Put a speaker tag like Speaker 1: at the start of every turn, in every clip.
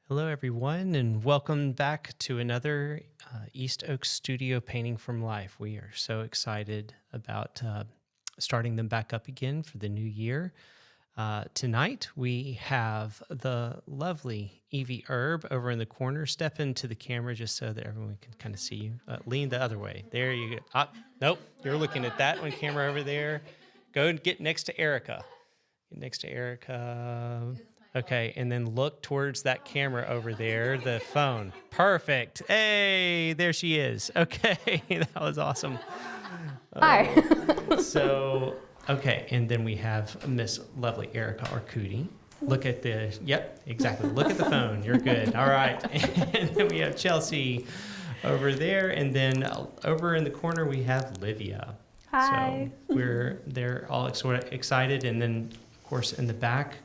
Speaker 1: Hello, everyone, and welcome back to another East Oak Studio Painting from Life. We are so excited about starting them back up again for the new year. Tonight, we have the lovely Evie Erb over in the corner. Step into the camera just so that everyone can kind of see you. Lean the other way. There you go. Nope, you're looking at that one camera over there. Go and get next to Erica. Get next to Erica. Okay, and then look towards that camera over there, the phone. Perfect. Hey, there she is. Okay, that was awesome.
Speaker 2: Hi.
Speaker 1: Okay, and then we have Miss Lovely Erica Arcudi. Look at the, yep, exactly. Look at the phone. You're good. All right. And then we have Chelsea over there. And then over in the corner, we have Livia.
Speaker 2: Hi.
Speaker 1: So they're all sort of excited. And then, of course, in the back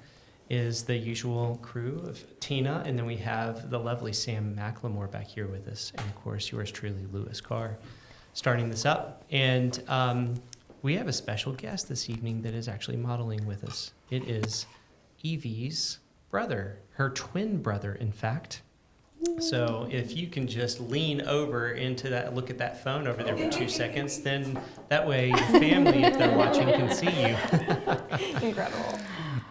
Speaker 1: is the usual crew of Tina, and then we have the lovely Sam McLemore back here with us, and of course yours truly, Lewis Carr, starting this up. And we have a special guest this evening that is actually modeling with us. It is Evie's brother, her twin brother, in fact. So if you can just lean over into that, look at that phone over there for 2 seconds, then that way your family, if they're watching, can see you.
Speaker 2: Incredible.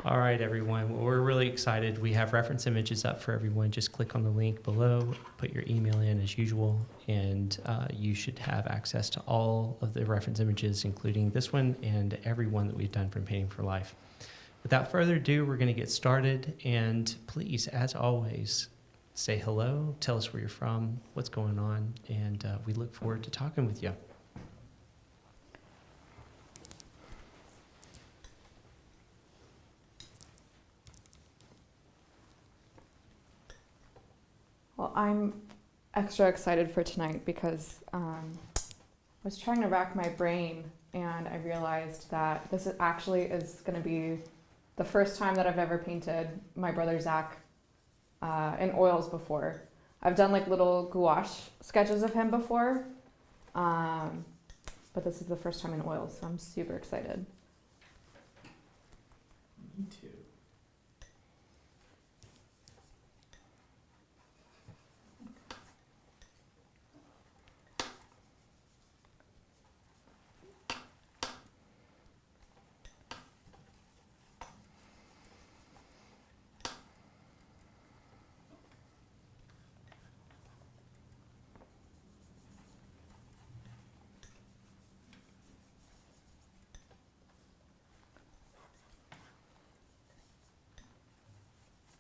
Speaker 1: All right, everyone. Well, we're really excited. We have reference images up for everyone. Just click on the link below, put your email in as usual, and you should have access to all of the reference images, including this one and every one that we've done from Painting for Life. Without further ado, we're going to get started. And please, as always, say hello, tell us where you're from, what's going on, and we look forward to talking with you.
Speaker 2: Well, I'm extra excited for tonight because I was trying to rack my brain and I realized that this actually is going to be the first time that I've ever painted my brother Zach in oils before. I've done like little gouache sketches of him before, but this is the first time in oils, so I'm super excited.
Speaker 1: Me too.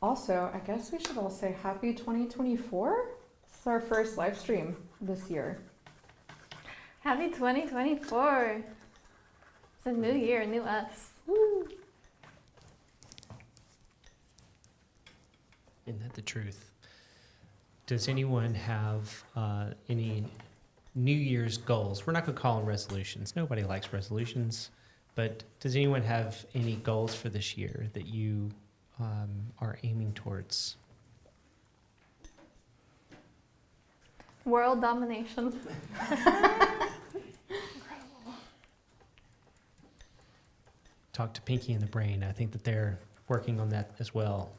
Speaker 2: Also, I guess we should all say happy 2024. This is our first live stream this year.
Speaker 3: Happy 2024. It's a new year, new us. Woo.
Speaker 1: Isn't that the truth? Does anyone have any New Year's goals? We're not going to call them resolutions. Nobody likes resolutions. But does anyone have any goals for this year that you are aiming towards?
Speaker 3: World domination.
Speaker 1: Talk to Pinky and the Brain. I think that they're working on that as well.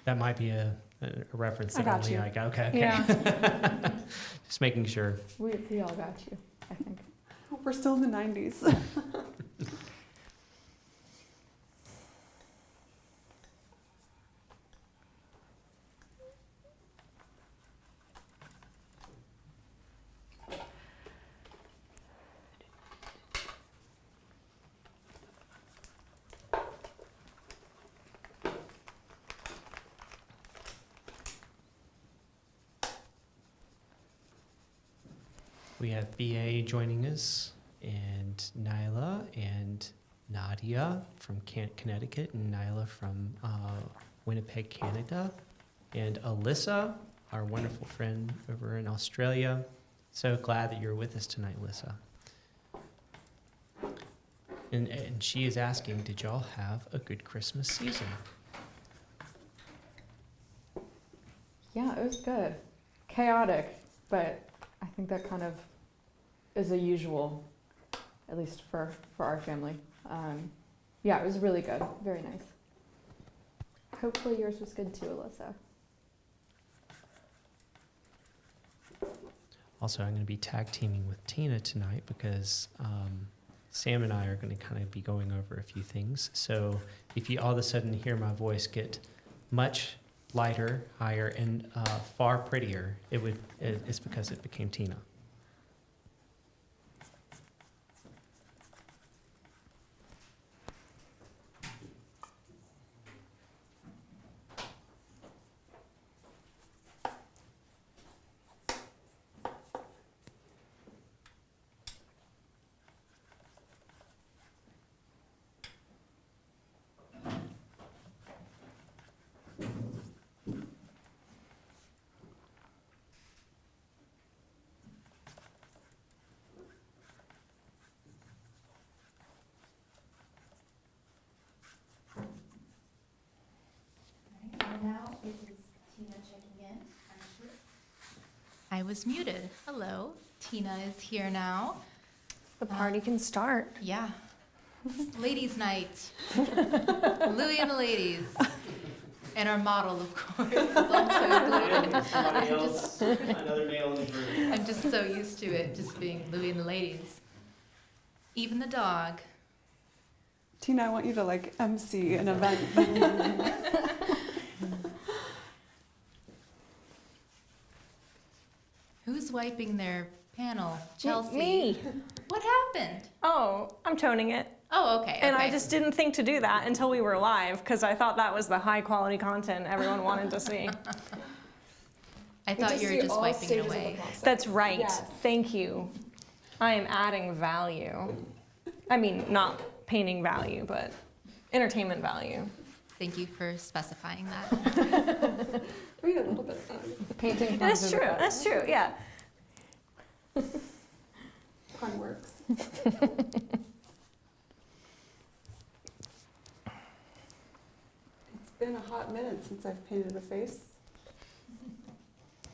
Speaker 1: That might be a reference that only I got. Okay.
Speaker 2: Yeah.
Speaker 1: Just making sure.
Speaker 2: We all got you, I think.
Speaker 4: We're still in the 90s.
Speaker 1: We have BA joining us, and Nyla, and Nadia from Connecticut, and Nyla from Winnipeg, Canada, and Alyssa, our wonderful friend over in Australia. So glad that you're with us tonight, Alyssa. And she is asking, did y'all have a good Christmas season?
Speaker 2: Yeah, it was good. Chaotic, but I think that kind of is a usual, at least for our family. Yeah, it was really good. Very nice. Hopefully yours was good too, Alyssa.
Speaker 1: Also, I'm going to be tag teaming with Tina tonight because Sam and I are going to kind of be going over a few things. So if you all of a sudden hear my voice get much lighter, higher, and far prettier, it's because it became Tina.
Speaker 5: Now it is Tina checking in. I was muted. Hello. Tina is here now.
Speaker 3: The party can start.
Speaker 5: Yeah. Ladies' night. Louie and the ladies. And our model, of course, is also included.
Speaker 1: Somebody else, another male in the group.
Speaker 5: I'm just so used to it, just being Louie and the ladies. Even the dog.
Speaker 4: Tina, I want you to like MC an event.
Speaker 5: Who's wiping their panel? Chelsea.
Speaker 3: Me.
Speaker 5: What happened?
Speaker 3: Oh, I'm toning it.
Speaker 5: Oh, okay.
Speaker 3: And I
Speaker 5: okay.
Speaker 3: just didn't think to do that until we were live because I thought that was the high quality content everyone wanted to see.
Speaker 5: I thought you were just wiping it away.
Speaker 3: That's right.
Speaker 2: Yes.
Speaker 3: Thank you. I am adding value. I mean, not painting value, but entertainment value.
Speaker 5: Thank you for specifying that.
Speaker 4: We had a little bit of fun.
Speaker 2: Painting.
Speaker 3: That's true. That's true. Yeah.
Speaker 4: Fun works. It's been a hot minute since I've painted a face.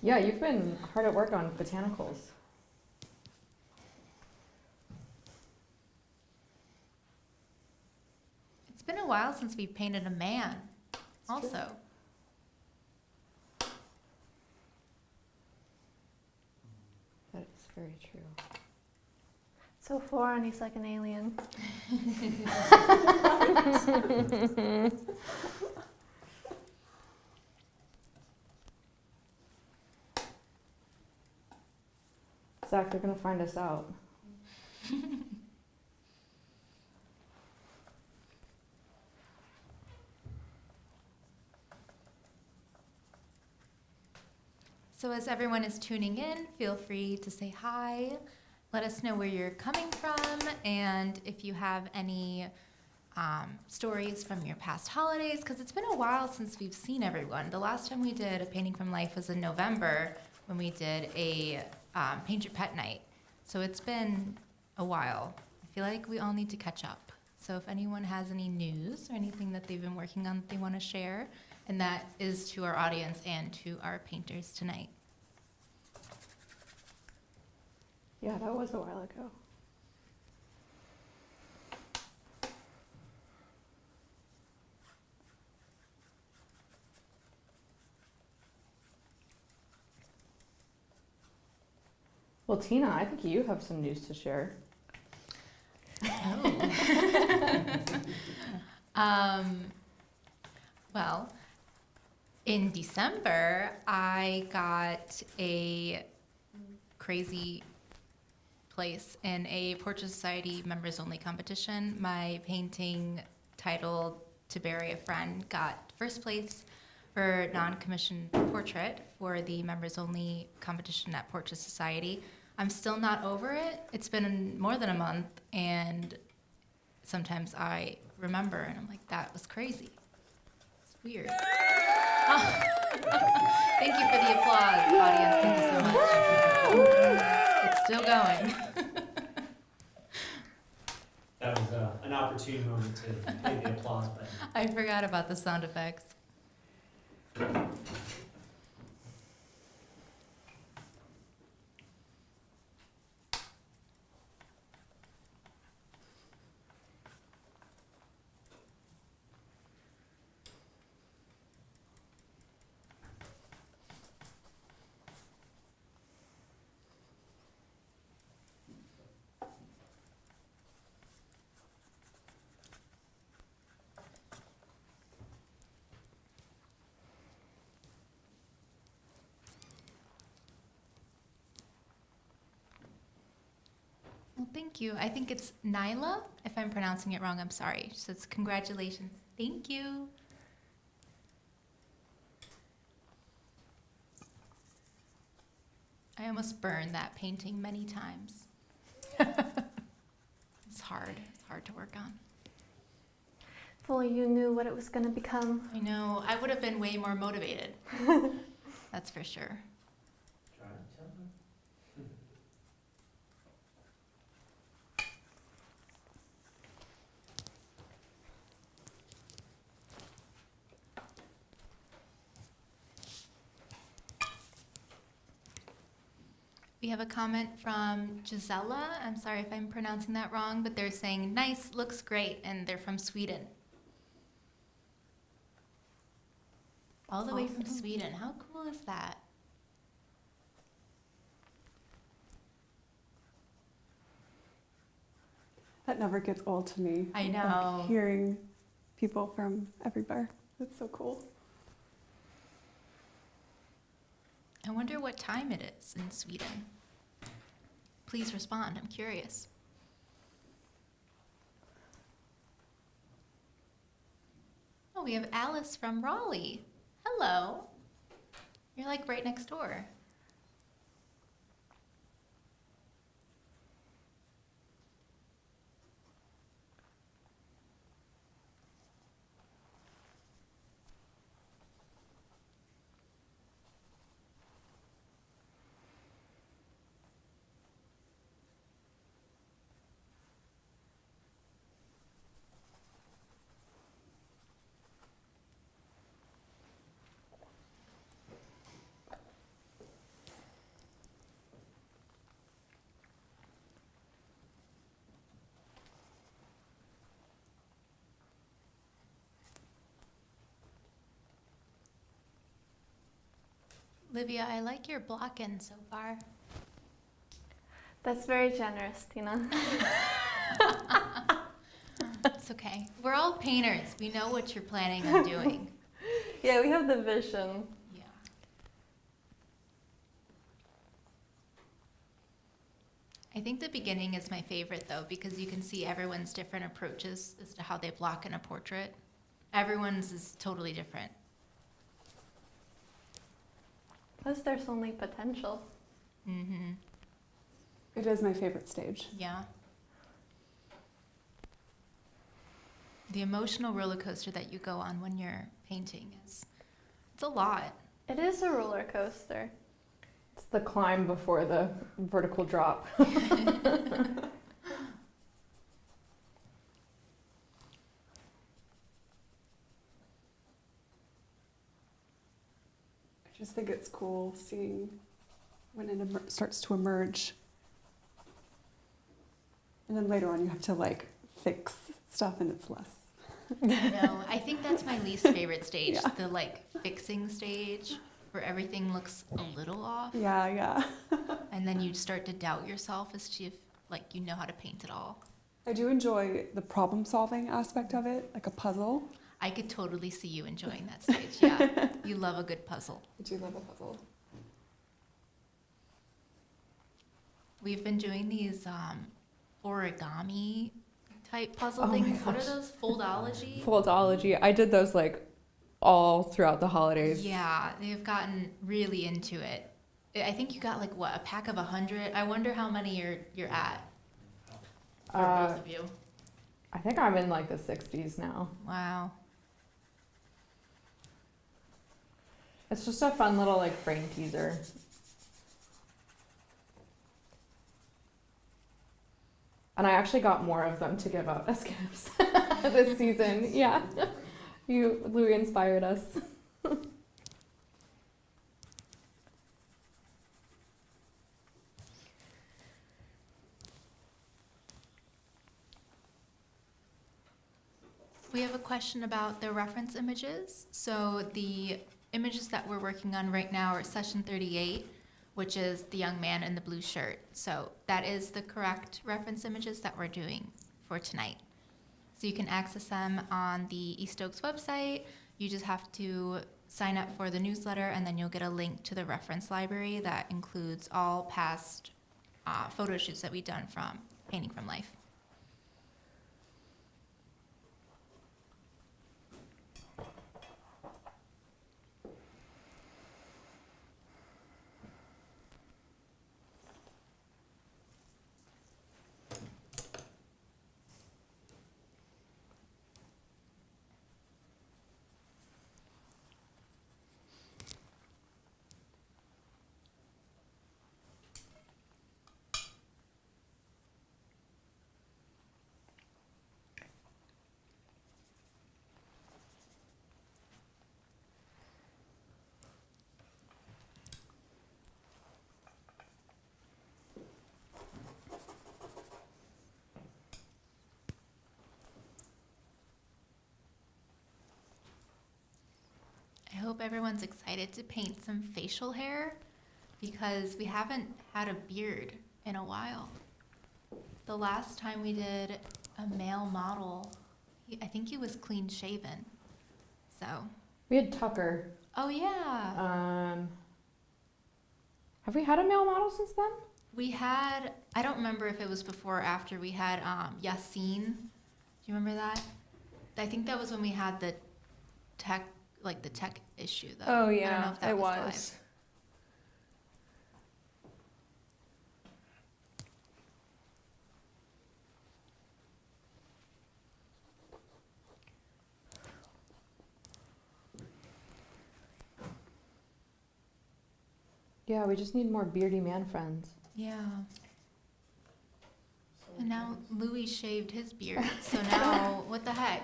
Speaker 2: Yeah, you've been hard at work on botanicals.
Speaker 5: It's been a while since we've painted a man, also.
Speaker 2: That is very true.
Speaker 3: So far, and he's like an alien.
Speaker 2: Zach, they're gonna find us out.
Speaker 5: So as everyone is tuning in, feel free to say hi. Let us know where you're coming from, and if you have any stories from your past holidays, because it's been a while since we've seen everyone. The last time we did a Painting from Life was in November when we did a Paint Your Pet night. So it's been a while. I feel like we all need to catch up. So if anyone has any news or anything that they've been working on that they want to share, and that is to our audience and to our painters tonight.
Speaker 2: Yeah, that was a while ago. Well, Tina, I think you have some news to share.
Speaker 5: Well, in December, I got a crazy place in a Portrait Society members only competition. My painting titled To Bury a Friend got first place for non-commissioned portrait for the members only competition at Portrait Society. I'm still not over it. It's been more than a month, and sometimes I remember and I'm like, that was crazy. It's weird. Oh. Thank you for the applause, audience. Thank you so much. It's still going.
Speaker 1: That was an opportune moment to hit the applause button.
Speaker 5: I forgot about the sound effects. Well, thank you. I think it's Nyla. If I'm pronouncing it wrong, I'm sorry. So it's congratulations. Thank you. I almost burned that painting many times. It's hard. It's hard to work on.
Speaker 6: If only you knew what it was going to become.
Speaker 5: I know. I would have been way more motivated. That's for sure. We have a comment from Gisela. I'm sorry if I'm pronouncing that wrong, but they're saying, nice, looks great, and they're from Sweden. All the way from Sweden. How cool is that?
Speaker 4: That never gets old to me.
Speaker 5: I know.
Speaker 4: Like hearing people from everywhere. That's so cool.
Speaker 5: I wonder what time it is in Sweden. Please respond. I'm curious. Oh, we have Alice from Raleigh. Hello. You're like right next door. Livia, I like your blocking so far.
Speaker 6: That's very generous, Tina.
Speaker 5: It's okay. We're all painters. We know what you're planning on doing.
Speaker 6: Yeah, we have the vision.
Speaker 5: Yeah. I think the beginning is my favorite though, because you can see everyone's different approaches as to how they block in a portrait. Everyone's is totally different.
Speaker 6: Plus, there's only potential.
Speaker 5: Mm-hmm.
Speaker 4: It is my favorite stage.
Speaker 5: Yeah. The emotional roller coaster that you go on when you're painting it's a lot.
Speaker 6: It is a roller coaster.
Speaker 2: It's the climb before the vertical drop.
Speaker 4: I just think it's cool seeing when it starts to emerge. And then later on you have to like fix stuff and it's less.
Speaker 5: No, I think that's my least favorite stage,
Speaker 4: Yeah.
Speaker 5: the like fixing stage where everything looks a little off.
Speaker 4: Yeah.
Speaker 5: And then you start to doubt yourself as to if like you know how to paint it all.
Speaker 4: I do enjoy the problem solving aspect of it, like a puzzle.
Speaker 5: I could totally see you enjoying that stage. Yeah. You love a good puzzle.
Speaker 4: I do love a puzzle.
Speaker 5: We've been doing these origami type puzzle
Speaker 2: Oh my
Speaker 5: things. What are
Speaker 2: gosh.
Speaker 5: those? Foldology?
Speaker 2: Foldology. I did those like all throughout the holidays.
Speaker 5: Yeah, they've gotten really into it. I think you got like what, a pack of 100? I wonder how many you're at for both of you.
Speaker 2: I think I'm in like the 60s now.
Speaker 5: Wow.
Speaker 2: It's just a fun little like brain teaser. And I actually got more of them to give out as gifts this season. Yeah. Louis inspired us.
Speaker 5: We have a question about the reference images. So the images that we're working on right now are session 38, which is the young man in the blue shirt. So that is the correct reference images that we're doing for tonight. So you can access them on the East Oaks website. You just have to sign up for the newsletter, and then you'll get a link to the reference library that includes all past photo shoots that we've done from Painting from Life. I hope everyone's excited to paint some facial hair because we haven't had a beard in a while. The last time we did a male model, I think he was clean shaven. So,
Speaker 2: We had Tucker.
Speaker 5: oh yeah.
Speaker 2: Have we had a male model since then?
Speaker 5: We had, I don't remember if it was before or after, we had Yassine. Do you remember that? I think that was when we had the tech issue though.
Speaker 3: Oh
Speaker 5: I don't know
Speaker 3: yeah,
Speaker 5: if that
Speaker 3: it
Speaker 5: was
Speaker 3: was.
Speaker 5: live.
Speaker 2: Yeah, we just need more beardy man friends.
Speaker 5: Yeah. And now Louis shaved his beard, so now what the heck?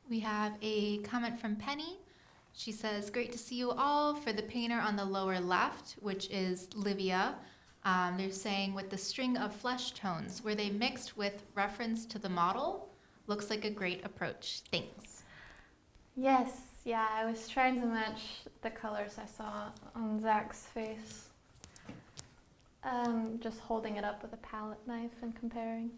Speaker 5: We have a comment from Penny. She says, great to see you all. For the painter on the lower left, which is Livia, they're saying with the string of flesh tones, were they mixed with reference to the model? Looks like a great approach. Thanks.
Speaker 6: Yes, yeah, I was trying to match the colors I saw on Zach's face. Just holding it up with a palette knife and comparing.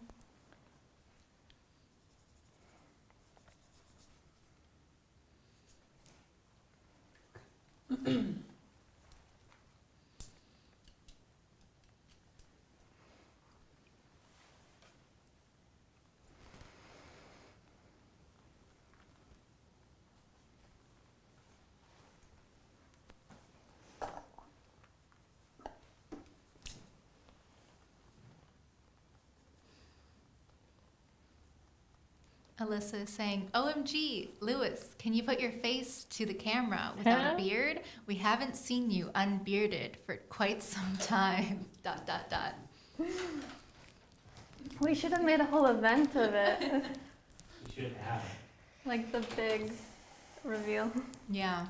Speaker 5: Alyssa is saying, OMG, Lewis, can you put your face to the camera without a beard? We haven't seen you unbearded for quite some time. ...
Speaker 6: We should have made a whole event of it.
Speaker 1: You should have.
Speaker 6: Like the big reveal.
Speaker 5: Yeah.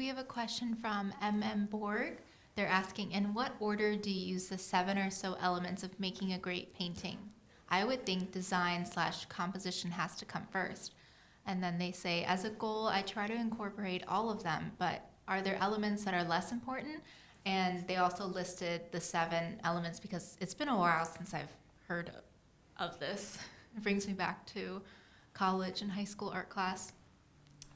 Speaker 5: we have a question from MM Borg. They're asking, in what order do you use the 7 or so elements of making a great painting? I would think design/composition has to come first. And then they say, as a goal, I try to incorporate all of them, but are there elements that are less important? And they also listed the 7 elements because it's been a while since I've heard of this. It brings me back to college and high school art class.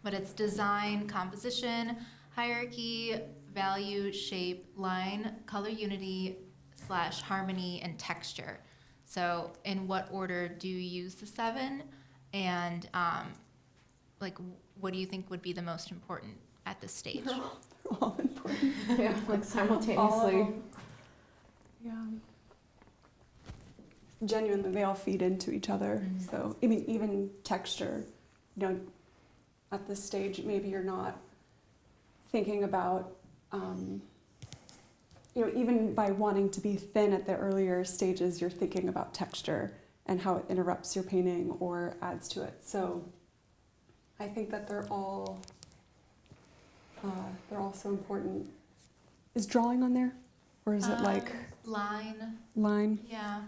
Speaker 5: But it's design, composition, hierarchy, value, shape, line, color unity / harmony, and texture. So in what order do you use the 7? And like, what do you think would be the most important at this stage?
Speaker 4: They're all important.
Speaker 2: Yeah, like
Speaker 4: All of
Speaker 2: simultaneously.
Speaker 4: them. Yeah. Genuinely, they all feed into each other.
Speaker 2: Mhm.
Speaker 4: So, I mean, even texture, you know, at this stage, maybe you're not thinking about, you know, even by wanting to be thin at the earlier stages, you're thinking about texture and how it interrupts your painting or adds to it. So, I think that they're all so important. Is drawing on there, or is it like
Speaker 5: Line,
Speaker 4: line?
Speaker 5: yeah.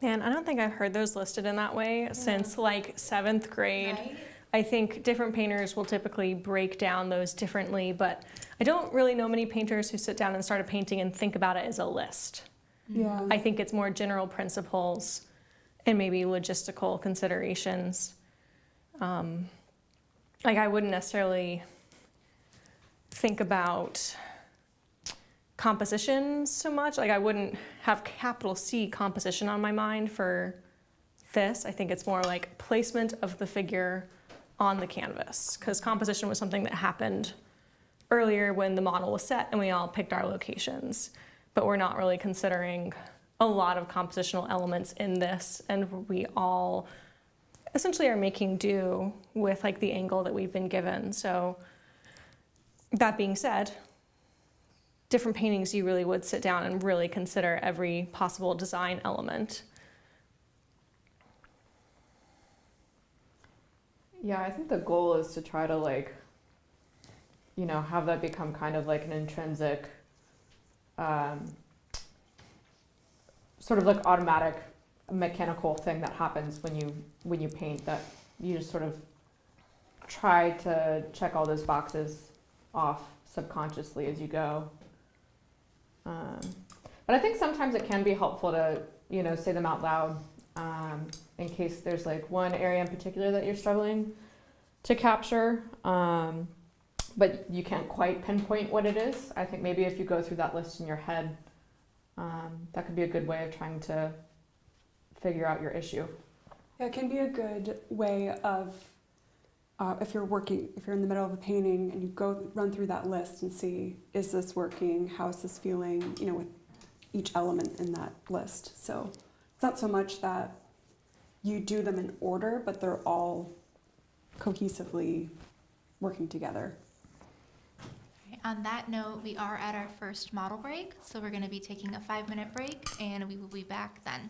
Speaker 3: Man, I don't think I've heard those listed in that way since like 7th grade.
Speaker 5: Right?
Speaker 3: I think different painters will typically break down those differently, but I don't really know many painters who sit down and start a painting and think about it as a list.
Speaker 4: Yeah.
Speaker 3: I think it's more general principles and maybe logistical considerations. Like I wouldn't necessarily think about composition so much. Like I wouldn't have capital C composition on my mind for this. I think it's more like placement of the figure on the canvas, because composition was something that happened earlier when the model was set and we all picked our locations, but we're not really considering a lot of compositional elements in this, and we all essentially are making do with like the angle that we've been given. So that being said, different paintings you really would sit down and really consider every possible design element.
Speaker 2: Yeah, I think the goal is to try to like, you know, have that become kind of like an intrinsic, sort of like automatic mechanical thing that happens when you paint, that you just sort of try to check all those boxes off subconsciously as you go. But I think sometimes it can be helpful to, you know, say them out loud, in case there's like one area in particular that you're struggling to capture, but you can't quite pinpoint what it is. I think maybe if you go through that list in your head, that could be a good way of trying to figure out your issue.
Speaker 4: Yeah, it can be a good way of, if you're in the middle of a painting and you run through that list and see, is this working? How is this feeling? You know, with each element in that list. So it's not so much that you do them in order, but they're all cohesively working together.
Speaker 5: On that note, we are at our first model break, so we're going to be taking a 5-minute break, and we will be back then.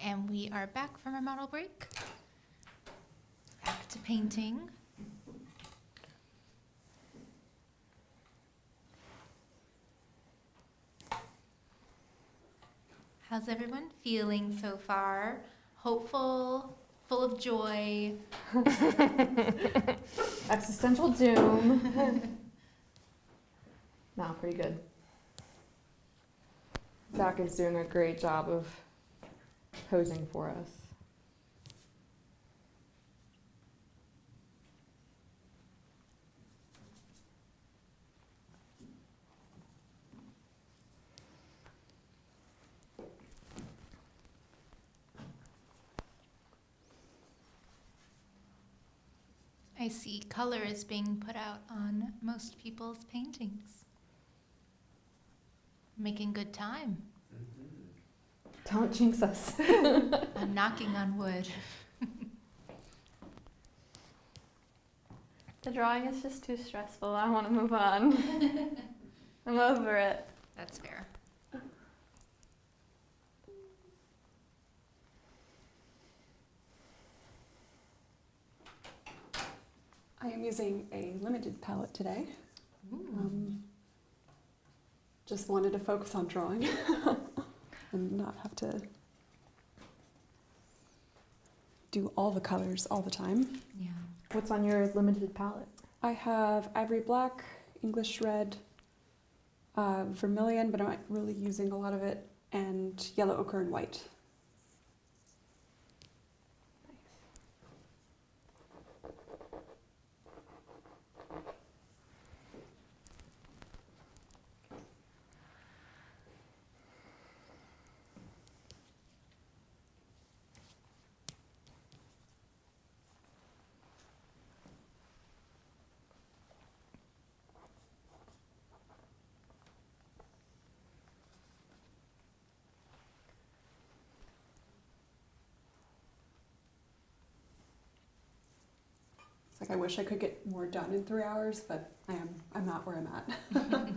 Speaker 5: And we are back from our model break. Back to painting. How's everyone feeling so far? Hopeful, full of joy.
Speaker 2: Existential doom. No, pretty good. Zach is doing a great job of posing for us.
Speaker 5: I see color is being put out on most people's paintings. Making good time.
Speaker 2: Don't jinx us.
Speaker 5: I'm knocking on wood.
Speaker 6: The drawing is just too stressful. I want to move on. I'm over it.
Speaker 5: That's fair.
Speaker 4: I am using a limited palette today. Just wanted to focus on drawing and not have to do all the colors all the time.
Speaker 5: Yeah.
Speaker 2: What's on your limited palette?
Speaker 4: I have ivory black, English red, vermilion, but I'm not really using a lot of it, and yellow ochre and white. It's like I wish I could get more done in 3 hours, but I'm not where I'm at.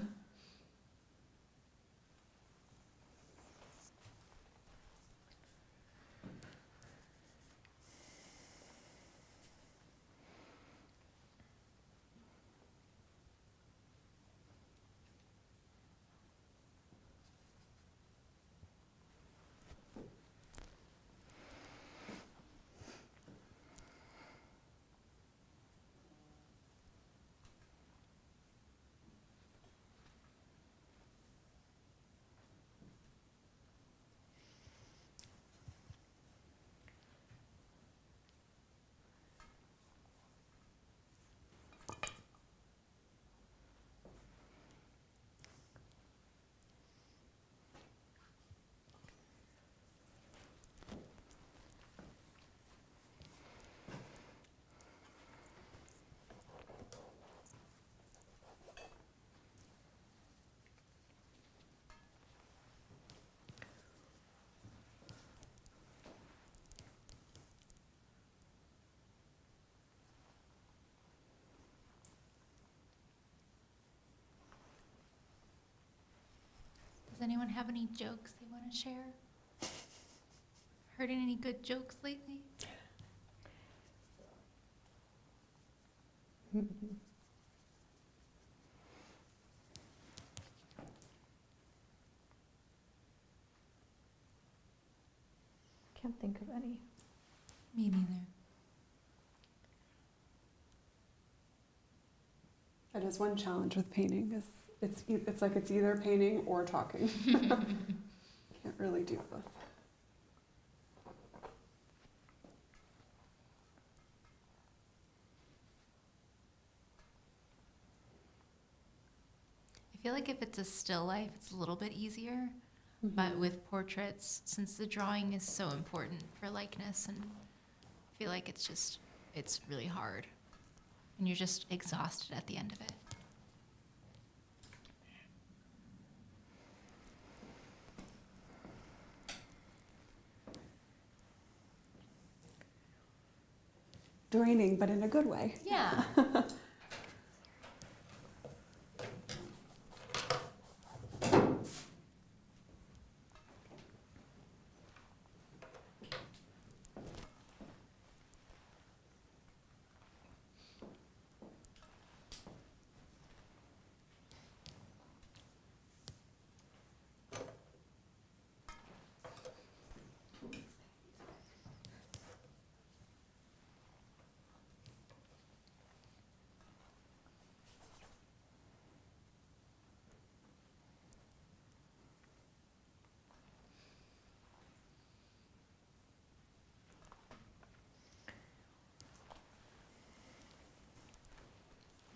Speaker 5: Does anyone have any jokes they want to share? Heard any good jokes lately?
Speaker 2: Can't think of any.
Speaker 5: Me neither.
Speaker 4: That is one challenge with painting, is it's like it's either painting or talking. Can't really do both.
Speaker 5: I feel like if it's a still life, it's a little bit easier. But with portraits, since the drawing is so important for likeness, and I feel like it's really hard. And you're just exhausted at the end of it.
Speaker 4: Draining, but in a good way.
Speaker 5: Yeah.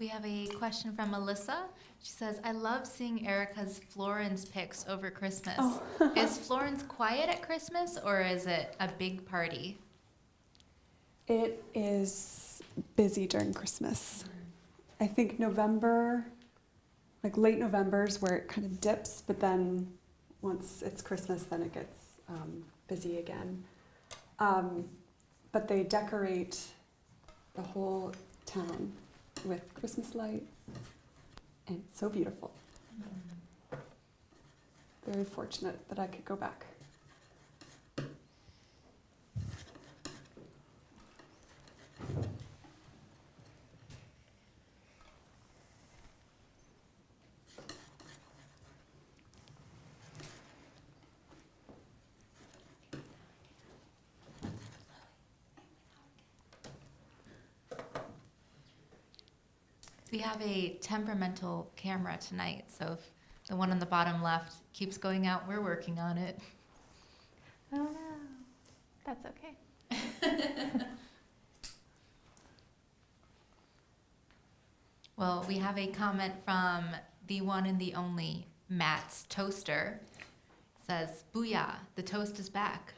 Speaker 5: We have a question from Melissa. She says, I love seeing Erica's Florence pics over Christmas.
Speaker 4: Oh.
Speaker 5: Is Florence quiet at Christmas or is it a big party?
Speaker 4: It is busy during Christmas. I think November, like late November is where it kind of dips, but then once it's Christmas, then it gets busy again. But they decorate the whole town with Christmas lights, and it's so beautiful. Very fortunate that I could go back.
Speaker 5: We have a temperamental camera tonight, so if the one on the bottom left keeps going out, we're working on it.
Speaker 6: Oh no, that's okay.
Speaker 5: Well, we have a comment from the one and the only Matt's Toaster. It says, "Booyah, the toast is back."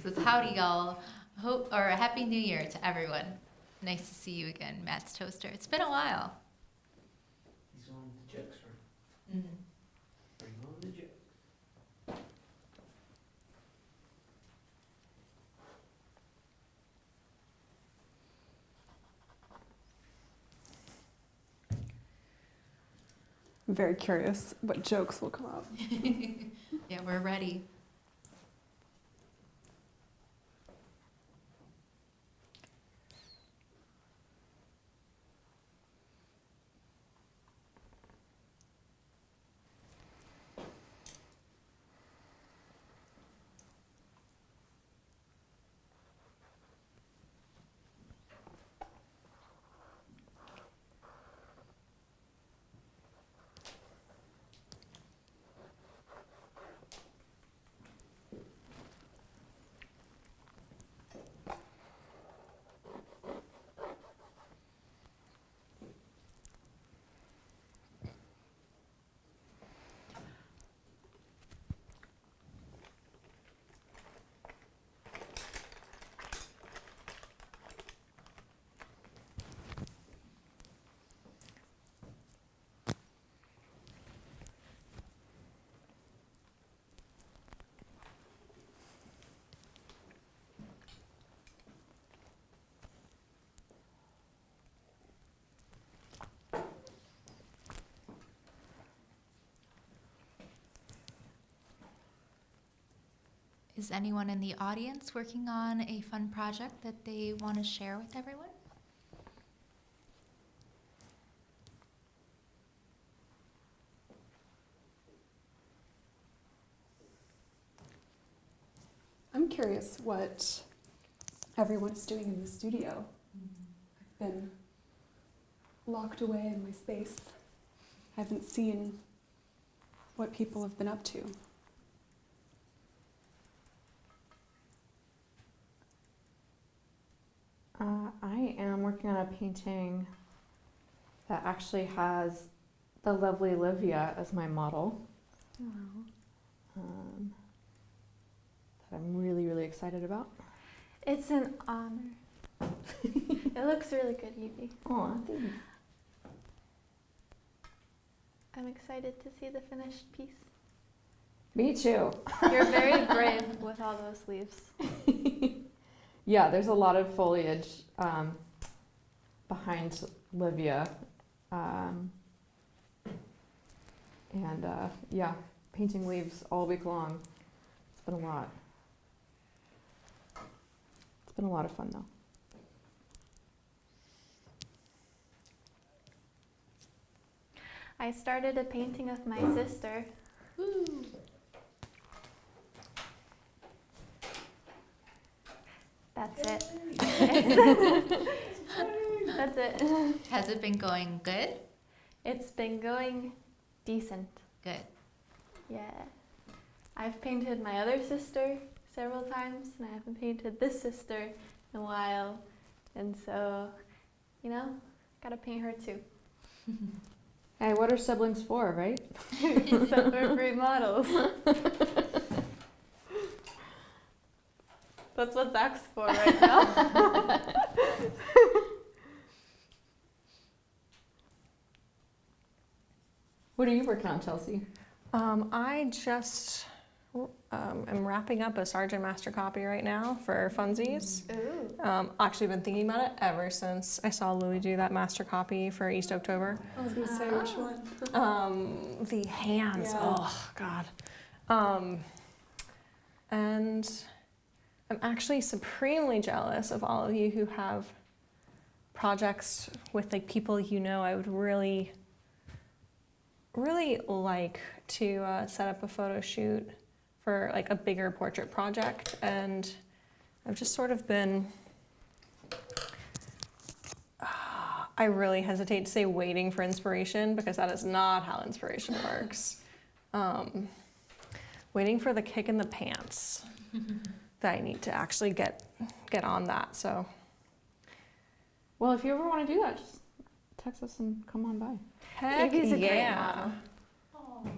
Speaker 5: Says, "Howdy, y'all. Hope or a happy New Year to everyone. Nice to see you again, Matt's Toaster. It's been a while."
Speaker 1: He's on the jokes, right?
Speaker 5: Mm-hmm.
Speaker 1: Bring on the joke.
Speaker 4: I'm very curious what jokes will come up.
Speaker 5: Yeah, we're ready. Is anyone in the audience working on a fun project that they want to share with everyone?
Speaker 4: I'm curious what everyone is doing in the studio. I've been locked away in my space. I haven't seen what people have been up to.
Speaker 2: I am working on a painting that actually has the lovely Olivia as my model. Um, that I'm really, really excited about.
Speaker 6: It's an honor. It looks really good, Yuki.
Speaker 2: Aw, thanks.
Speaker 6: I'm excited to see the finished piece.
Speaker 2: Me too.
Speaker 6: You're very brave with all those leaves.
Speaker 2: Yeah, there's a lot of foliage behind Livia. Yeah, painting leaves all week long. It's been a lot. It's been a lot of fun though.
Speaker 6: I started a painting of my sister.
Speaker 5: Woo.
Speaker 6: That's it. That's it.
Speaker 5: Has it been going good?
Speaker 6: It's been going decent.
Speaker 5: Good.
Speaker 6: Yeah. I've painted my other sister several times, and I haven't painted this sister in a while. And so You know, gotta paint her too.
Speaker 2: Hey, what are siblings for, right?
Speaker 6: So we're free models. That's what Zach's for right now.
Speaker 2: What are you working on, Chelsea?
Speaker 3: I just am wrapping up a Sergeant Master copy right now for funsies.
Speaker 6: Ooh.
Speaker 3: Actually been thinking about it ever since I saw Louis do that master copy for East October.
Speaker 4: I was gonna say which one.
Speaker 3: The hands,
Speaker 4: Yeah.
Speaker 3: oh God. And I'm actually supremely jealous of all of you who have projects with like people you know. I would really like to set up a photo shoot for like a bigger portrait project, and I've just sort of been, I really hesitate to say waiting for inspiration because that is not how inspiration works. Waiting for the kick in the pants that I need to actually get on that. So
Speaker 2: Well, if you ever want to do that, just text us and come on by.
Speaker 3: heck
Speaker 6: Evie's a great
Speaker 3: yeah.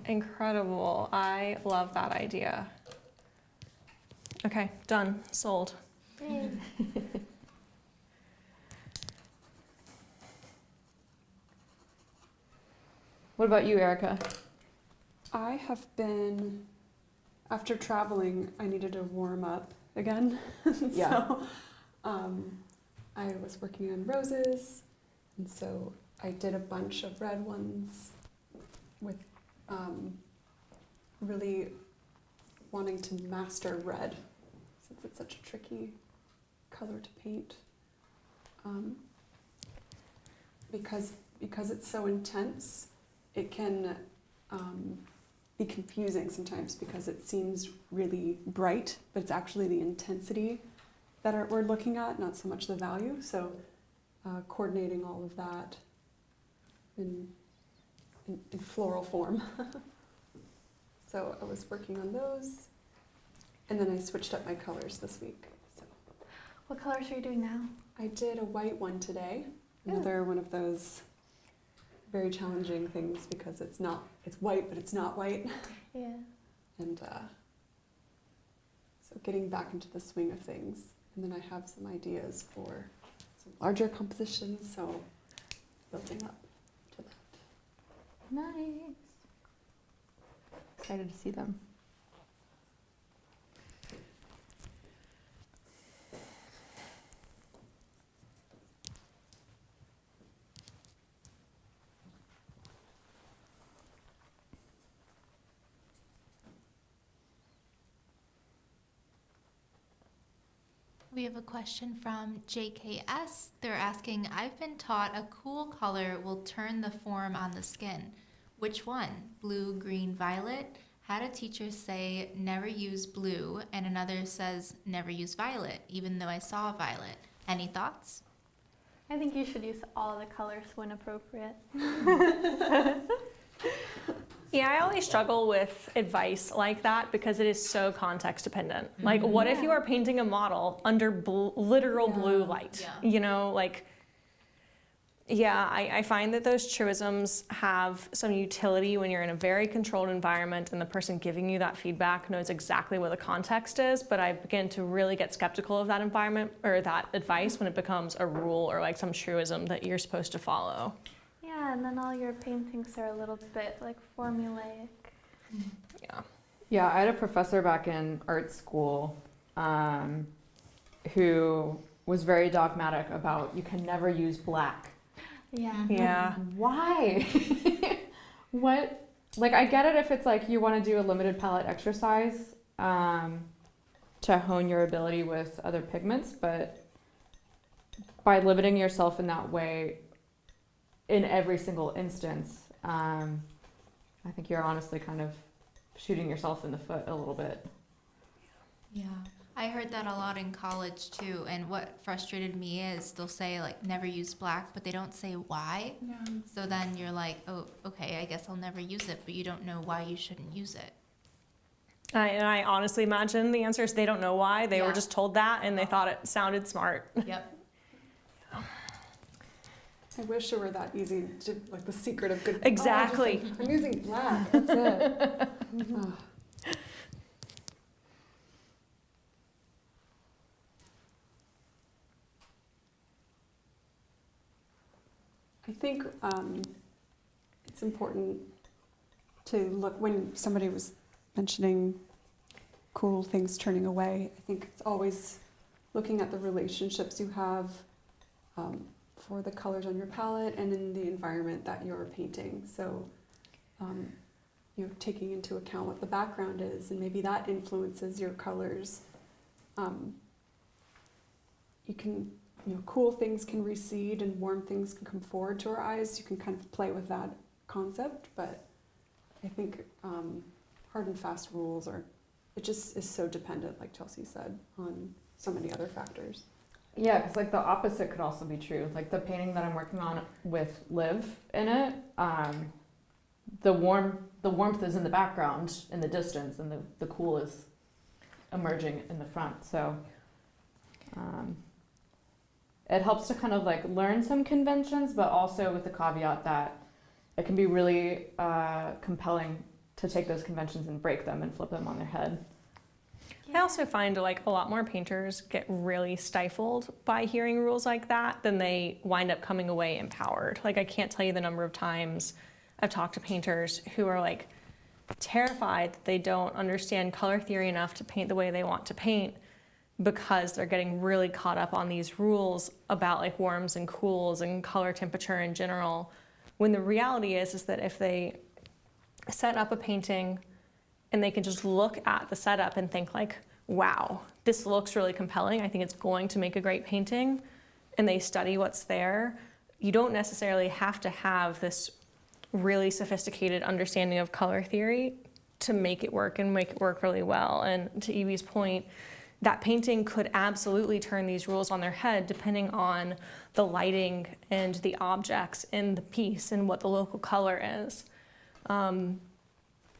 Speaker 3: Incredible. I love that idea. Okay, done. Sold.
Speaker 6: Yay.
Speaker 2: What about you, Erica?
Speaker 4: I have been, after traveling, I needed to warm up again.
Speaker 2: Yeah.
Speaker 4: So I was working on roses, and so I did a bunch of red ones with really wanting to master red, since it's such a tricky color to paint. Because it's so intense, it can be confusing sometimes because it seems really bright, but it's actually the intensity that we're looking at, not so much the value. So coordinating all of that in floral form. So I was working on those, and then I switched up my colors this week. So
Speaker 6: What colors are you doing now?
Speaker 4: I did a white one today, another one of those very challenging things because it's white, but it's not white.
Speaker 6: Yeah.
Speaker 4: And so getting back into the swing of things. And then I have some ideas for some larger compositions, so building up to that.
Speaker 2: Nice. Excited to see them.
Speaker 5: We have a question from JKS. They're asking, I've been taught a cool color will turn the form on the skin. Which one? Blue, green, violet? Had a teacher say never use blue, and another says never use violet, even though I saw violet. Any thoughts?
Speaker 6: I think you should use all the colors when appropriate.
Speaker 3: Yeah, I always struggle with advice like that because it is so context dependent. Like, what if you are painting a model under literal blue light?
Speaker 5: Yeah.
Speaker 3: You know, like, yeah, I find that those truisms have some utility when you're in a very controlled environment and the person giving you that feedback knows exactly what the context is, but I begin to really get skeptical of that environment or that advice when it becomes a rule or like some truism that you're supposed to follow.
Speaker 6: Yeah, and then all your paintings are a little bit like formulaic.
Speaker 3: Yeah.
Speaker 2: Yeah, I had a professor back in art school who was very dogmatic about you can never use black.
Speaker 6: Yeah.
Speaker 3: Yeah.
Speaker 2: Why? What? Like, I get it if it's like you want to do a limited palette exercise to hone your ability with other pigments, but by limiting yourself in that way in every single instance, I think you're honestly kind of shooting yourself in the foot a little bit.
Speaker 5: Yeah. I heard that a lot in college too, and what frustrated me is they'll say like never use black, but they don't say why.
Speaker 4: Yeah.
Speaker 5: So then you're like, oh, okay, I guess I'll never use it, but you don't know why you shouldn't use it.
Speaker 3: And I honestly imagine the answer is they don't know why. They were
Speaker 5: Yeah.
Speaker 3: just told that and they thought it sounded smart.
Speaker 5: Yep.
Speaker 4: I wish it were that easy to, like, the secret of good.
Speaker 3: Exactly.
Speaker 4: Oh, I'm using black. That's it. Oh. I think it's important to look when somebody was mentioning cool things turning away. I think it's always looking at the relationships you have for the colors on your palette and in the environment that you're painting. So, you know, taking into account what the background is, and maybe that influences your colors. You can, you know, cool things can recede and warm things can come forward to our eyes. You can kind of play with that concept, but I think hard and fast rules are, it just is so dependent, like Chelsea said, on so many other factors.
Speaker 2: Yeah, because like the opposite could also be true. Like the painting that I'm working on with Liv in it, the warmth is in the background in the distance, and the cool is emerging in the front. So it helps to kind of like learn some conventions, but also with the caveat that it can be really compelling to take those conventions and break them and flip them on their head.
Speaker 3: I also find like a lot more painters get really stifled by hearing rules like that than they wind up coming away empowered. Like I can't tell you the number of times I've talked to painters who are like terrified that they don't understand color theory enough to paint the way they want to paint because they're getting really caught up on these rules about like warms and cools and color temperature in general. When the reality is that if they set up a painting and they can just look at the setup and think like, wow, this looks really compelling. I think it's going to make a great painting. And they study what's there. You don't necessarily have to have this really sophisticated understanding of color theory to make it work and make it work really well. And to Evie's point, that painting could absolutely turn these rules on their head depending on the lighting and the objects in the piece and what the local color is.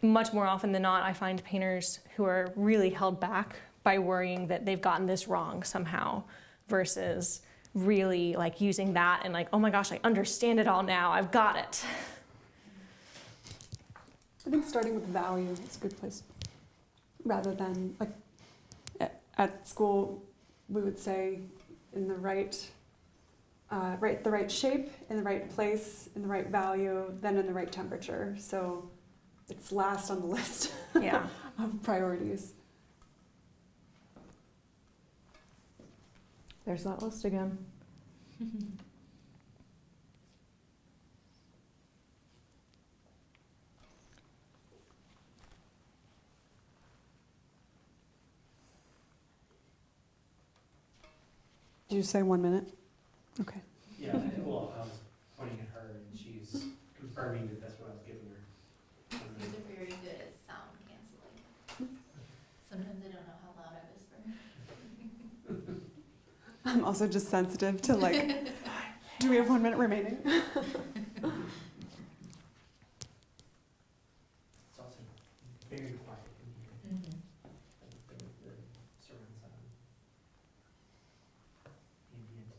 Speaker 3: Much more often than not, I find painters who are really held back by worrying that they've gotten this wrong somehow versus really like using that and like, oh my gosh, I understand it all now, I've got it.
Speaker 4: I think starting with value is a good place, rather than like at school we would say in the right shape, in the right place, in the right value, then in the right temperature. So it's last on the list
Speaker 3: Yeah.
Speaker 4: of priorities.
Speaker 2: There's that list again.
Speaker 4: Did you say 1 minute? Okay.
Speaker 1: Yeah, well, I was pointing at her, and she's confirming that that's what I was giving her.
Speaker 5: These are very good at sound canceling. Sometimes I don't know how loud I whisper.
Speaker 4: I'm also just sensitive to like, do we have 1 minute remaining?
Speaker 1: It's also very quiet in here. The surround sound, ambient noise.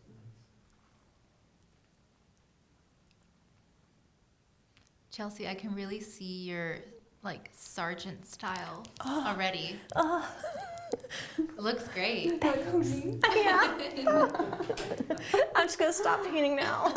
Speaker 5: Chelsea, I can really see your like sergeant style already. It looks great.
Speaker 3: Yeah. I'm just gonna stop painting now.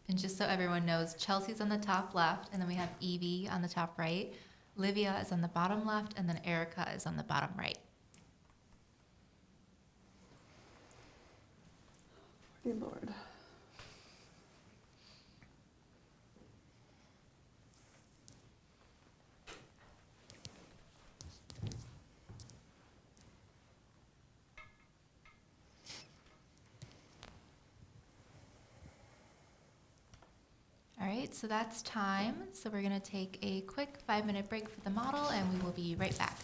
Speaker 5: And just so everyone knows, Chelsea's on the top left, and then we have Evie on the top right. Livia is on the bottom left, and then Erica is on the bottom right.
Speaker 4: Dear Lord.
Speaker 5: All right, so that's time. So we're gonna take a quick 5-minute break for the model, and we will be right back.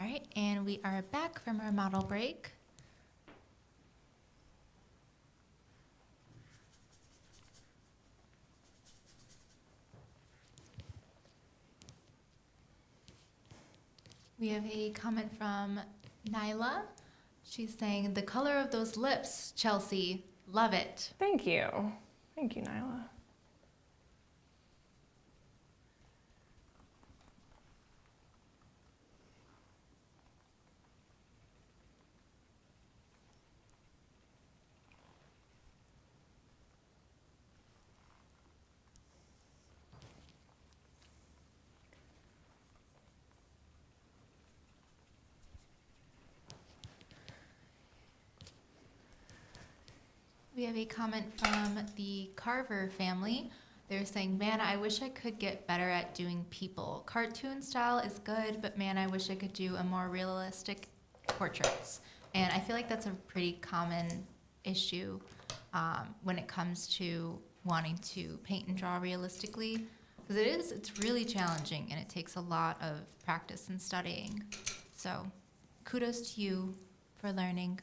Speaker 5: All right, and we are back from our model break. We have a comment from Nyla. She's saying, the color of those lips, Chelsea, love it.
Speaker 3: Thank you. Thank you, Nyla.
Speaker 5: We have a comment from the Carver family. They're saying, man, I wish I could get better at doing people. Cartoon style is good, but man, I wish I could do a more realistic portraits. And I feel like that's a pretty common issue when it comes to wanting to paint and draw realistically. Because it's really challenging and it takes a lot of practice and studying. So kudos to you for learning.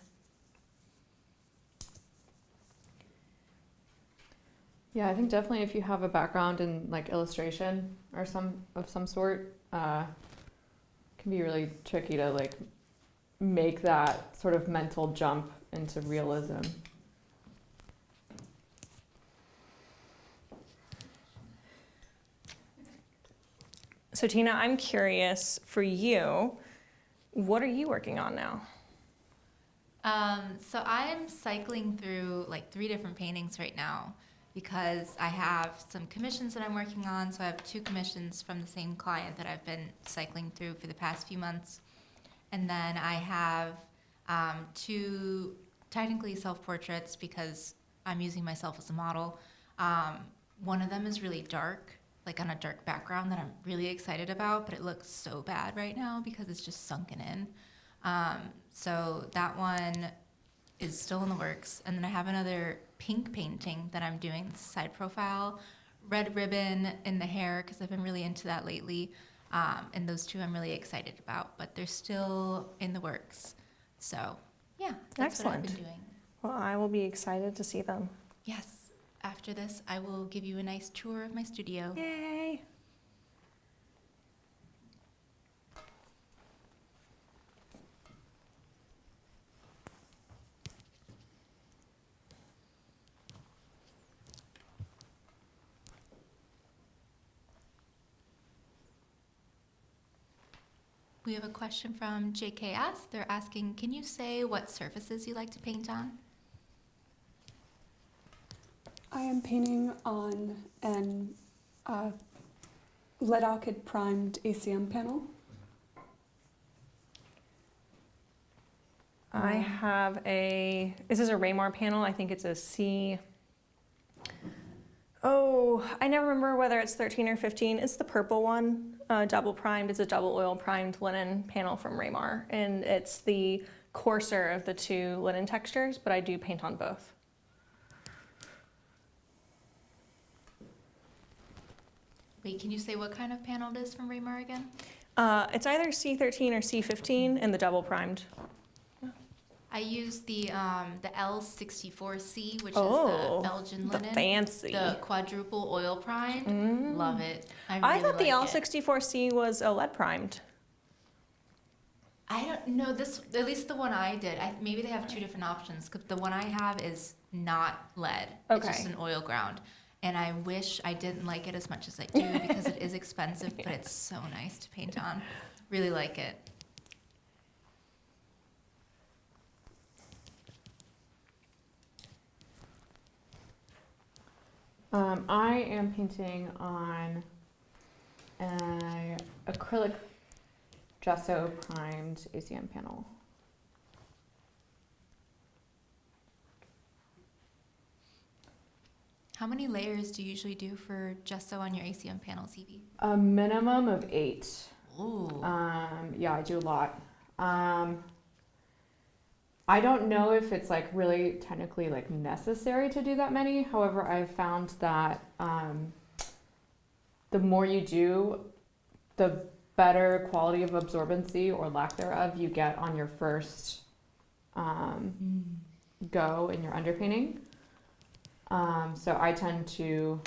Speaker 2: Yeah, I think definitely if you have a background in like illustration or some sort, it can be really tricky to like make that sort of mental jump into realism.
Speaker 3: So Tina, I'm curious for you, what are you working on now?
Speaker 5: So I'm cycling through like 3 different paintings right now because I have some commissions that I'm working on. So I have 2 commissions from the same client that I've been cycling through for the past few months. And then I have 2 technically self-portraits because I'm using myself as a model. One of them is really dark, like on a dark background that I'm really excited about, but it looks so bad right now because it's just sunken in. So that one is still in the works. And then I have another pink painting that I'm doing, side profile, red ribbon in the hair, because I've been really into that lately. And those 2 I'm really excited about, but they're still in the works. So yeah, that's what I've been doing.
Speaker 3: Well, I will be excited to see them.
Speaker 5: Yes, after this, I will give you a nice tour of my studio.
Speaker 3: Yay!
Speaker 5: We have a question from JKS. They're asking, can you say what surfaces you like to paint on?
Speaker 4: I am painting on an lead alkyd primed ACM panel.
Speaker 3: I have this is a Raymar panel. I think it's a C. Oh, I never remember whether it's 13 or 15. It's the purple one, double primed. It's a double oil primed linen panel from Raymar. And it's the coarser of the 2 linen textures, but I do paint on both.
Speaker 5: Wait, can you say what kind of panel it is from Raymar again?
Speaker 3: It's either C13 or C15 and the double primed.
Speaker 5: I use the L64C, which is the Belgian
Speaker 3: the
Speaker 5: linen.
Speaker 3: fancy.
Speaker 5: The quadruple oil primed. Love it. I
Speaker 3: I thought the
Speaker 5: like it.
Speaker 3: L64C was a lead primed.
Speaker 5: I don't know this. At least the one I did. Maybe they have 2 different options. Cause the one I have is not lead. It's just an oil ground. And I wish I didn't like it as much as I do because it is expensive, but it's so nice to paint on. Really like it.
Speaker 2: I am painting on an acrylic gesso primed ACM panel.
Speaker 5: How many layers do you usually do for gesso on your ACM panels, Evie?
Speaker 2: A minimum of 8.
Speaker 5: Ooh.
Speaker 2: Yeah, I do a lot. I don't know if it's like really technically like necessary to do that many. However, I've found that the more you do, the better quality of absorbency or lack thereof you get on your first go in your underpainting. So I tend to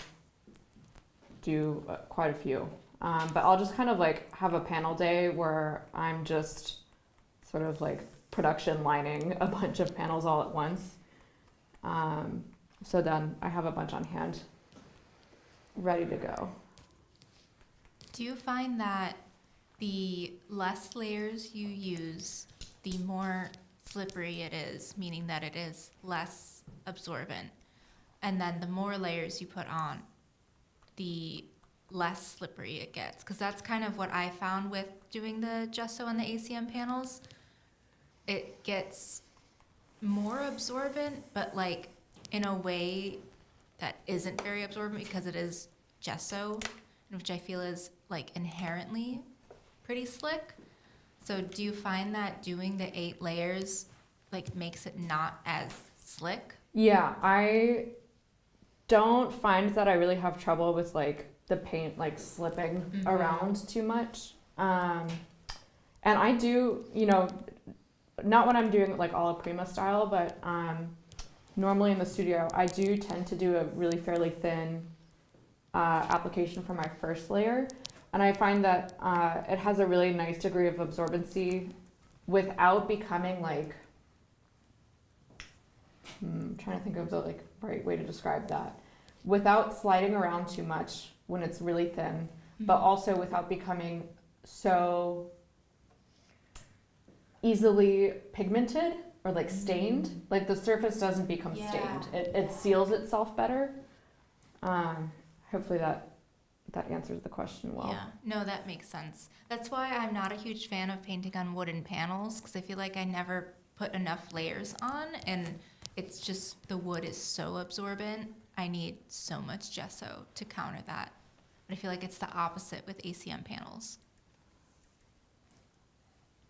Speaker 2: do quite a few. But I'll just kind of like have a panel day where I'm just sort of like production lining a bunch of panels all at once. So then I have a bunch on hand ready to go.
Speaker 5: Do you find that the less layers you use, the more slippery it is, meaning that it is less absorbent? And then the more layers you put on, the less slippery it gets? Because that's kind of what I found with doing the gesso and the ACM panels. It gets more absorbent, but like in a way that isn't very absorbent because it is gesso, which I feel is like inherently pretty slick. So do you find that doing the 8 layers like makes it not as slick?
Speaker 2: Yeah, I don't find that I really have trouble with like the paint like slipping around too much. And I do, you know, not when I'm doing like alla prima style, but normally in the studio, I do tend to do a really fairly thin application for my first layer. And I find that it has a really nice degree of absorbency without becoming like, I'm trying to think of the like right way to describe that. Without sliding around too much when it's really thin, but also without becoming so easily pigmented or like stained. Like the surface doesn't become stained. It seals itself better. Hopefully that answers the question well.
Speaker 5: Yeah, no, that makes sense. That's why I'm not a huge fan of painting on wooden panels, because I feel like I never put enough layers on, and it's just the wood is so absorbent. I need so much gesso to counter that. But I feel like it's the opposite with ACM panels.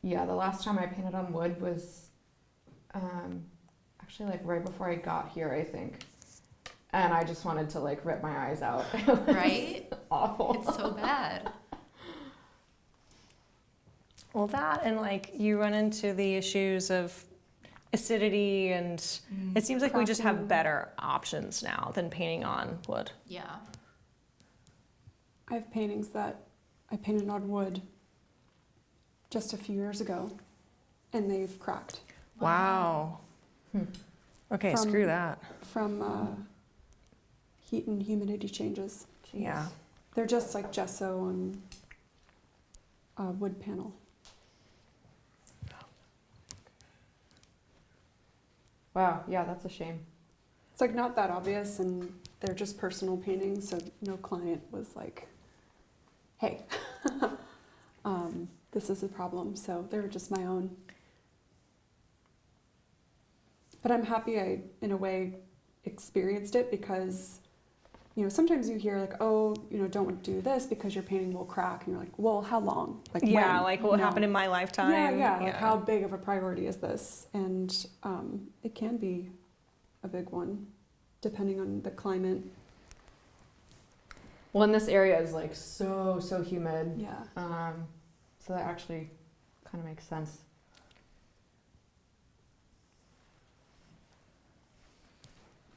Speaker 2: Yeah, the last time I painted on wood was actually like right before I got here, I think. And I just wanted to like rip my eyes out. It was
Speaker 5: Right?
Speaker 2: awful.
Speaker 5: It's so bad.
Speaker 3: Well, that and like you run into the issues of acidity, and it seems like we just have better options now than painting on wood.
Speaker 5: Yeah.
Speaker 4: I have paintings that I painted on wood just a few years ago, and they've cracked.
Speaker 3: Wow. Okay,
Speaker 4: From-
Speaker 3: screw that.
Speaker 4: From heat and humidity changes.
Speaker 3: Yeah.
Speaker 4: They're just like gesso on a wood panel.
Speaker 2: Wow, yeah, that's a shame.
Speaker 4: It's like not that obvious, and they're just personal paintings, so no client was like, hey, this is a problem, so they were just my own. But I'm happy I, in a way, experienced it, because, you know, sometimes you hear like, oh, you know, don't do this because your painting will crack, and you're like, well, how long? Like
Speaker 3: Yeah,
Speaker 4: when?
Speaker 3: like what
Speaker 4: No.
Speaker 3: happened in my lifetime.
Speaker 4: Yeah, like how big of a priority is this? And it can be a big one, depending on the climate.
Speaker 2: Well, and this area is like so humid.
Speaker 4: Yeah.
Speaker 2: So that actually kind of makes sense.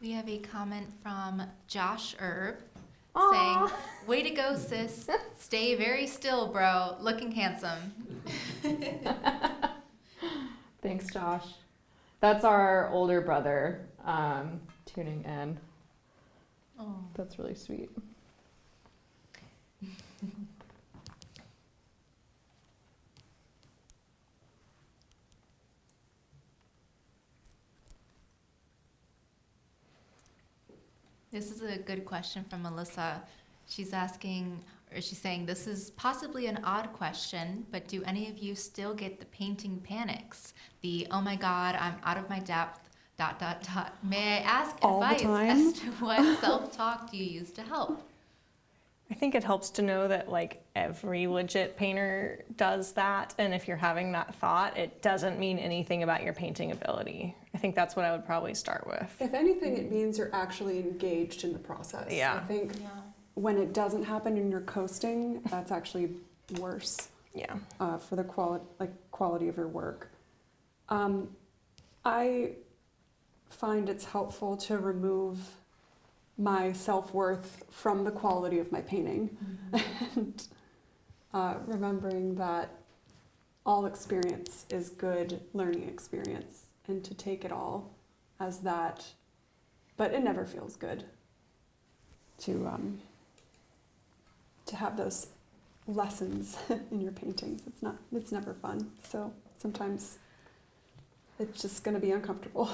Speaker 5: We have a comment from Josh Erb
Speaker 2: Aw.
Speaker 5: saying, way to go, sis. Stay very still, bro. Looking handsome.
Speaker 2: Thanks, Josh. That's our older brother tuning in.
Speaker 5: Oh.
Speaker 2: That's really sweet.
Speaker 5: This is a good question from Melissa. She's asking, or she's saying, this is possibly an odd question, but do any of you still get the painting panics? The, oh my God, I'm out of my depth, ... May I ask
Speaker 4: All the
Speaker 5: advice
Speaker 4: time?
Speaker 5: as to what self-talk do you use to help?
Speaker 3: I think it helps to know that like every legit painter does that, and if you're having that thought, it doesn't mean anything about your painting ability. I think that's what I would probably start with.
Speaker 4: If anything, it means you're actually engaged in the process.
Speaker 3: Yeah.
Speaker 4: I think when it doesn't happen and you're coasting, that's actually worse.
Speaker 3: Yeah.
Speaker 4: For the quality of your work. I find it's helpful to remove my self-worth from the quality of my painting, and remembering that all experience is good learning experience, and to take it all as that, but it never feels good to have those lessons in your paintings. It's never fun. So sometimes it's just going to be uncomfortable.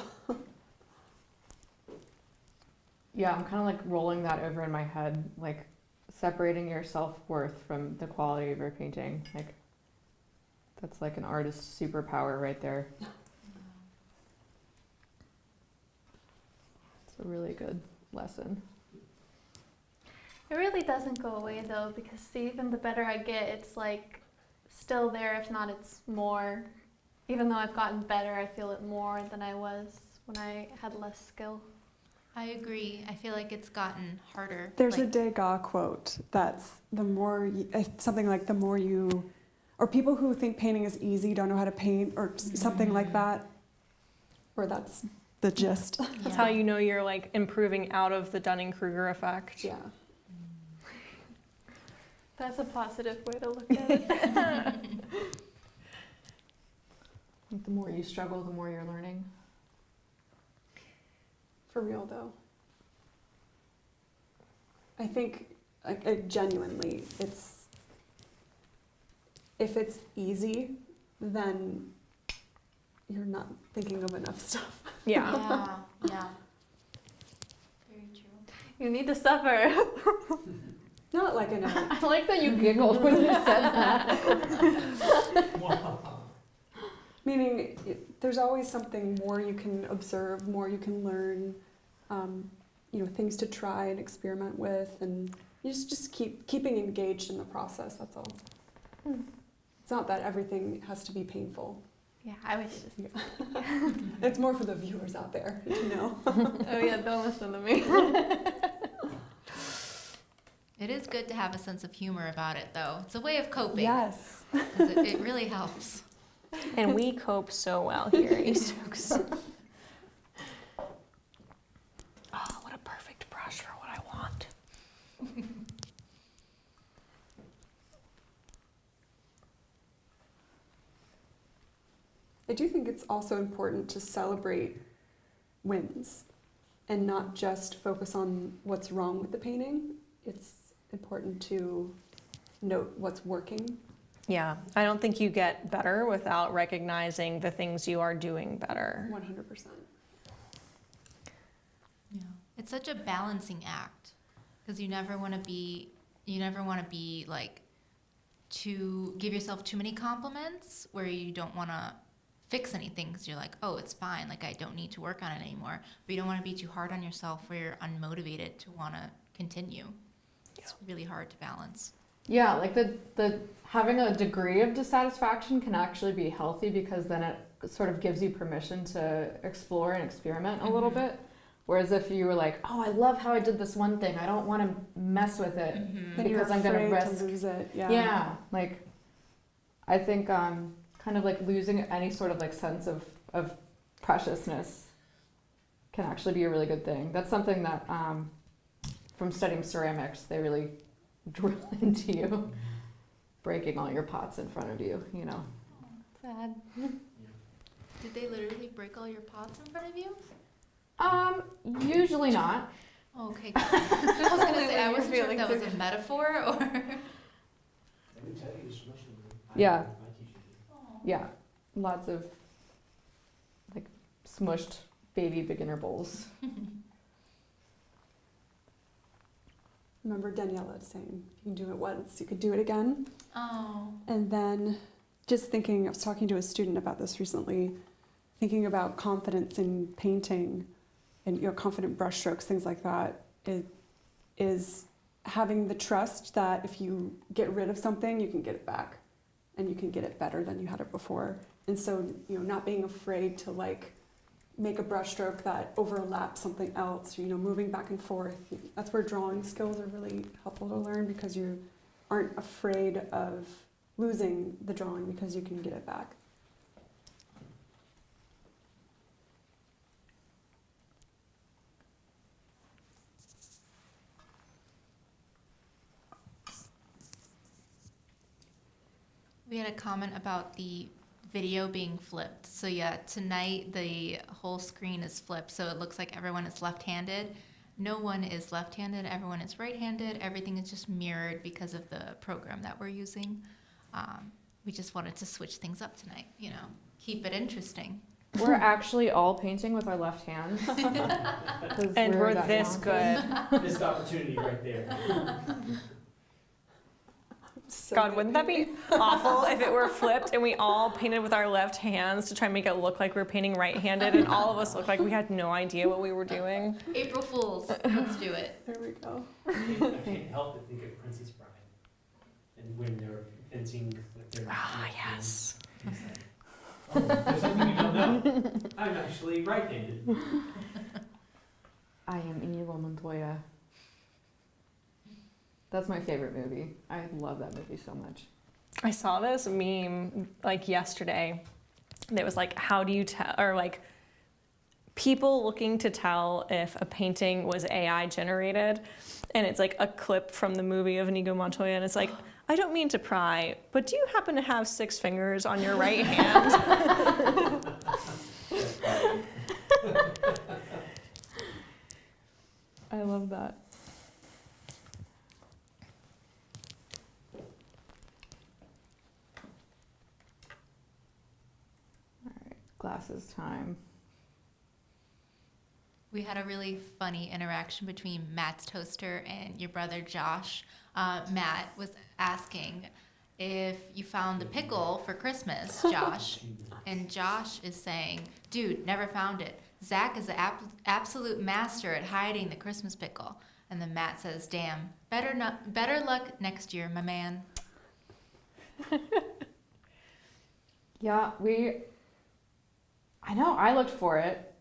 Speaker 2: Yeah, I'm kind of like rolling that over in my head, like separating your self-worth from the quality of your painting. Like that's like an artist's superpower right there. It's a really good lesson.
Speaker 6: It really doesn't go away though, because even the better I get, it's like still there. If not, it's more. Even though I've gotten better, I feel it more than I was when I had less skill.
Speaker 5: I agree. I feel like it's gotten harder.
Speaker 4: There's a
Speaker 5: like,
Speaker 4: Degas quote that's something like the more you, or people who think painting is easy don't know how to paint, or something like that. Or that's the gist.
Speaker 3: That's how you know you're like improving out of the Dunning-Kruger effect.
Speaker 4: Yeah.
Speaker 6: That's a positive way to look at it.
Speaker 2: The more you struggle, the more you're learning.
Speaker 4: For real though. I think like genuinely, if it's easy, then you're not thinking of enough stuff.
Speaker 3: Yeah.
Speaker 5: Yeah. Very true.
Speaker 6: You need to suffer.
Speaker 4: Not like in a
Speaker 2: I like that you giggled when you said that.
Speaker 4: meaning there's always something more you can observe, more you can learn, things to try and experiment with, and you just keeping engaged in the process. That's all. It's not that everything has to be painful.
Speaker 6: Yeah, I was just.
Speaker 4: Yeah. It's more for the viewers out there to know.
Speaker 6: Oh yeah, don't listen to me.
Speaker 5: It is good to have a sense of humor about it, though. It's a way of coping.
Speaker 4: Yes.
Speaker 5: 'Cause it really helps.
Speaker 3: And we cope so well here at East Oaks. Oh, what a perfect brush for what I want.
Speaker 4: I do think it's also important to celebrate wins and not just focus on what's wrong with the painting. It's important to note what's working.
Speaker 3: Yeah, I don't think you get better without recognizing the things you are doing better.
Speaker 4: 100%.
Speaker 5: Yeah. It's such a balancing act because you never want to be like to give yourself too many compliments where you don't want to fix anything because you're like, oh, it's fine. Like I don't need to work on it anymore. But you don't want to be too hard on yourself where you're unmotivated to want to continue. It's really hard to balance.
Speaker 2: Yeah, like the having a degree of dissatisfaction can actually be healthy because then it sort of gives you permission to explore and experiment a little bit. Whereas if you were like, oh, I love how I did this one thing, I don't want to mess with it
Speaker 4: Then you're
Speaker 2: because I'm going to
Speaker 4: afraid
Speaker 2: risk.
Speaker 4: to lose it.
Speaker 2: Yeah, like I think kind of like losing any sort of like sense of preciousness can actually be a really good thing. That's something that from studying ceramics, they really drill into you, breaking all your pots in front of you, you know.
Speaker 6: Sad.
Speaker 5: Did they literally break all your pots in front of you?
Speaker 2: Usually not.
Speaker 5: Oh, okay. I was gonna say I wasn't sure if that was a metaphor or.
Speaker 2: Yeah. Yeah, lots of like smushed baby beginner bowls.
Speaker 4: Remember Daniela saying, if you can do it once, you could do it again.
Speaker 5: Oh.
Speaker 4: And then just thinking, I was talking to a student about this recently, thinking about confidence in painting and confident brushstrokes, things like that, is having the trust that if you get rid of something, you can get it back and you can get it better than you had it before. And so, not being afraid to like make a brushstroke that overlaps something else, moving back and forth. That's where drawing skills are really helpful to learn because you aren't afraid of losing the drawing because you can get it back.
Speaker 5: We had a comment about the video being flipped. So yeah, tonight the whole screen is flipped, so it looks like everyone is left-handed. No one is left-handed, everyone is right-handed. Everything is just mirrored because of the program that we're using. We just wanted to switch things up tonight, you know, keep it interesting.
Speaker 2: We're actually all painting with our left hands.
Speaker 3: And we're
Speaker 2: that
Speaker 3: this
Speaker 2: talented.
Speaker 3: good.
Speaker 1: Missed opportunity right there.
Speaker 4: So
Speaker 3: God,
Speaker 4: good.
Speaker 3: wouldn't that be awful if it were flipped and we all painted with our left hands to try and make it look like we were painting right-handed and all of us looked like we had no idea what we were doing?
Speaker 5: April Fools, let's do it.
Speaker 4: There we go.
Speaker 1: I can't help but think of Princess Bride. And when they're fencing, like they're
Speaker 3: Yes.
Speaker 1: It's like, oh, there's something you don't know. I'm actually right-handed.
Speaker 2: I am Inigo Montoya. That's my favorite movie. I love that movie so much.
Speaker 3: I saw this meme like yesterday that was like, how do you tell, or like people looking to tell if a painting was AI generated. And it's like a clip from the movie of Inigo Montoya. And it's like, I don't mean to pry, but do you happen to have 6 fingers on your right hand?
Speaker 2: I love that. All right, glasses time.
Speaker 5: We had a really funny interaction between Matt's toaster and your brother Josh. Matt was asking if you found the pickle for Christmas, Josh. And Josh is saying, dude, never found it. Zach is the absolute master at hiding the Christmas pickle. And then Matt says, damn, better luck next year, my man.
Speaker 2: Yeah, I know, I looked for it.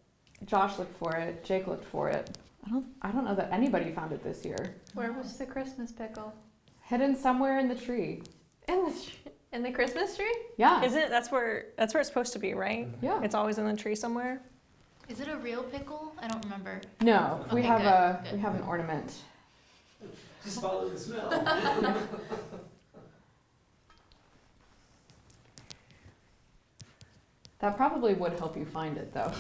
Speaker 2: Josh looked for it. Jake looked for it. I don't know that anybody found it this year.
Speaker 6: Where was the Christmas pickle?
Speaker 2: Hidden somewhere in the tree.
Speaker 6: In the Christmas tree?
Speaker 2: Yeah.
Speaker 3: Isn't it? That's where it's supposed to be, right?
Speaker 2: Yeah.
Speaker 3: It's always in the tree somewhere.
Speaker 5: Is it a real pickle? I don't remember.
Speaker 2: No, we
Speaker 5: Okay,
Speaker 2: have
Speaker 5: good.
Speaker 2: we have an ornament.
Speaker 1: Just follow the smell.
Speaker 2: That probably would help you find it though.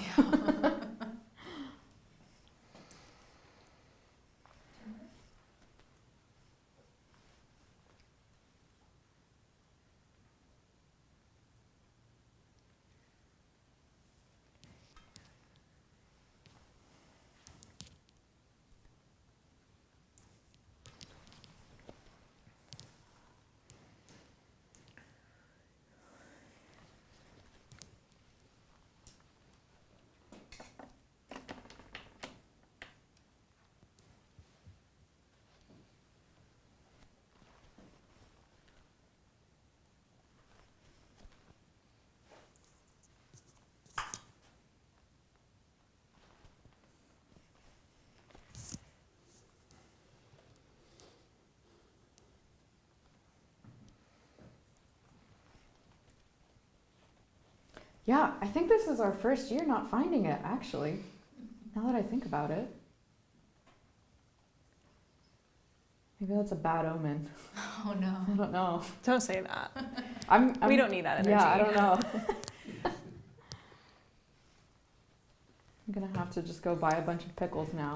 Speaker 2: Yeah, I think this is our first year not finding it, actually. Now that I think about it. Maybe that's a bad omen.
Speaker 5: Oh no.
Speaker 2: I don't know.
Speaker 3: Don't say that.
Speaker 2: I'm
Speaker 3: We don't need that energy.
Speaker 2: Yeah, I don't know. I'm gonna have to just go buy a bunch of pickles now.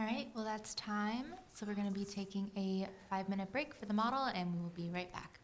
Speaker 5: All right, well, that's time. So we're going to be taking a 5-minute break for the model, and we will be right back.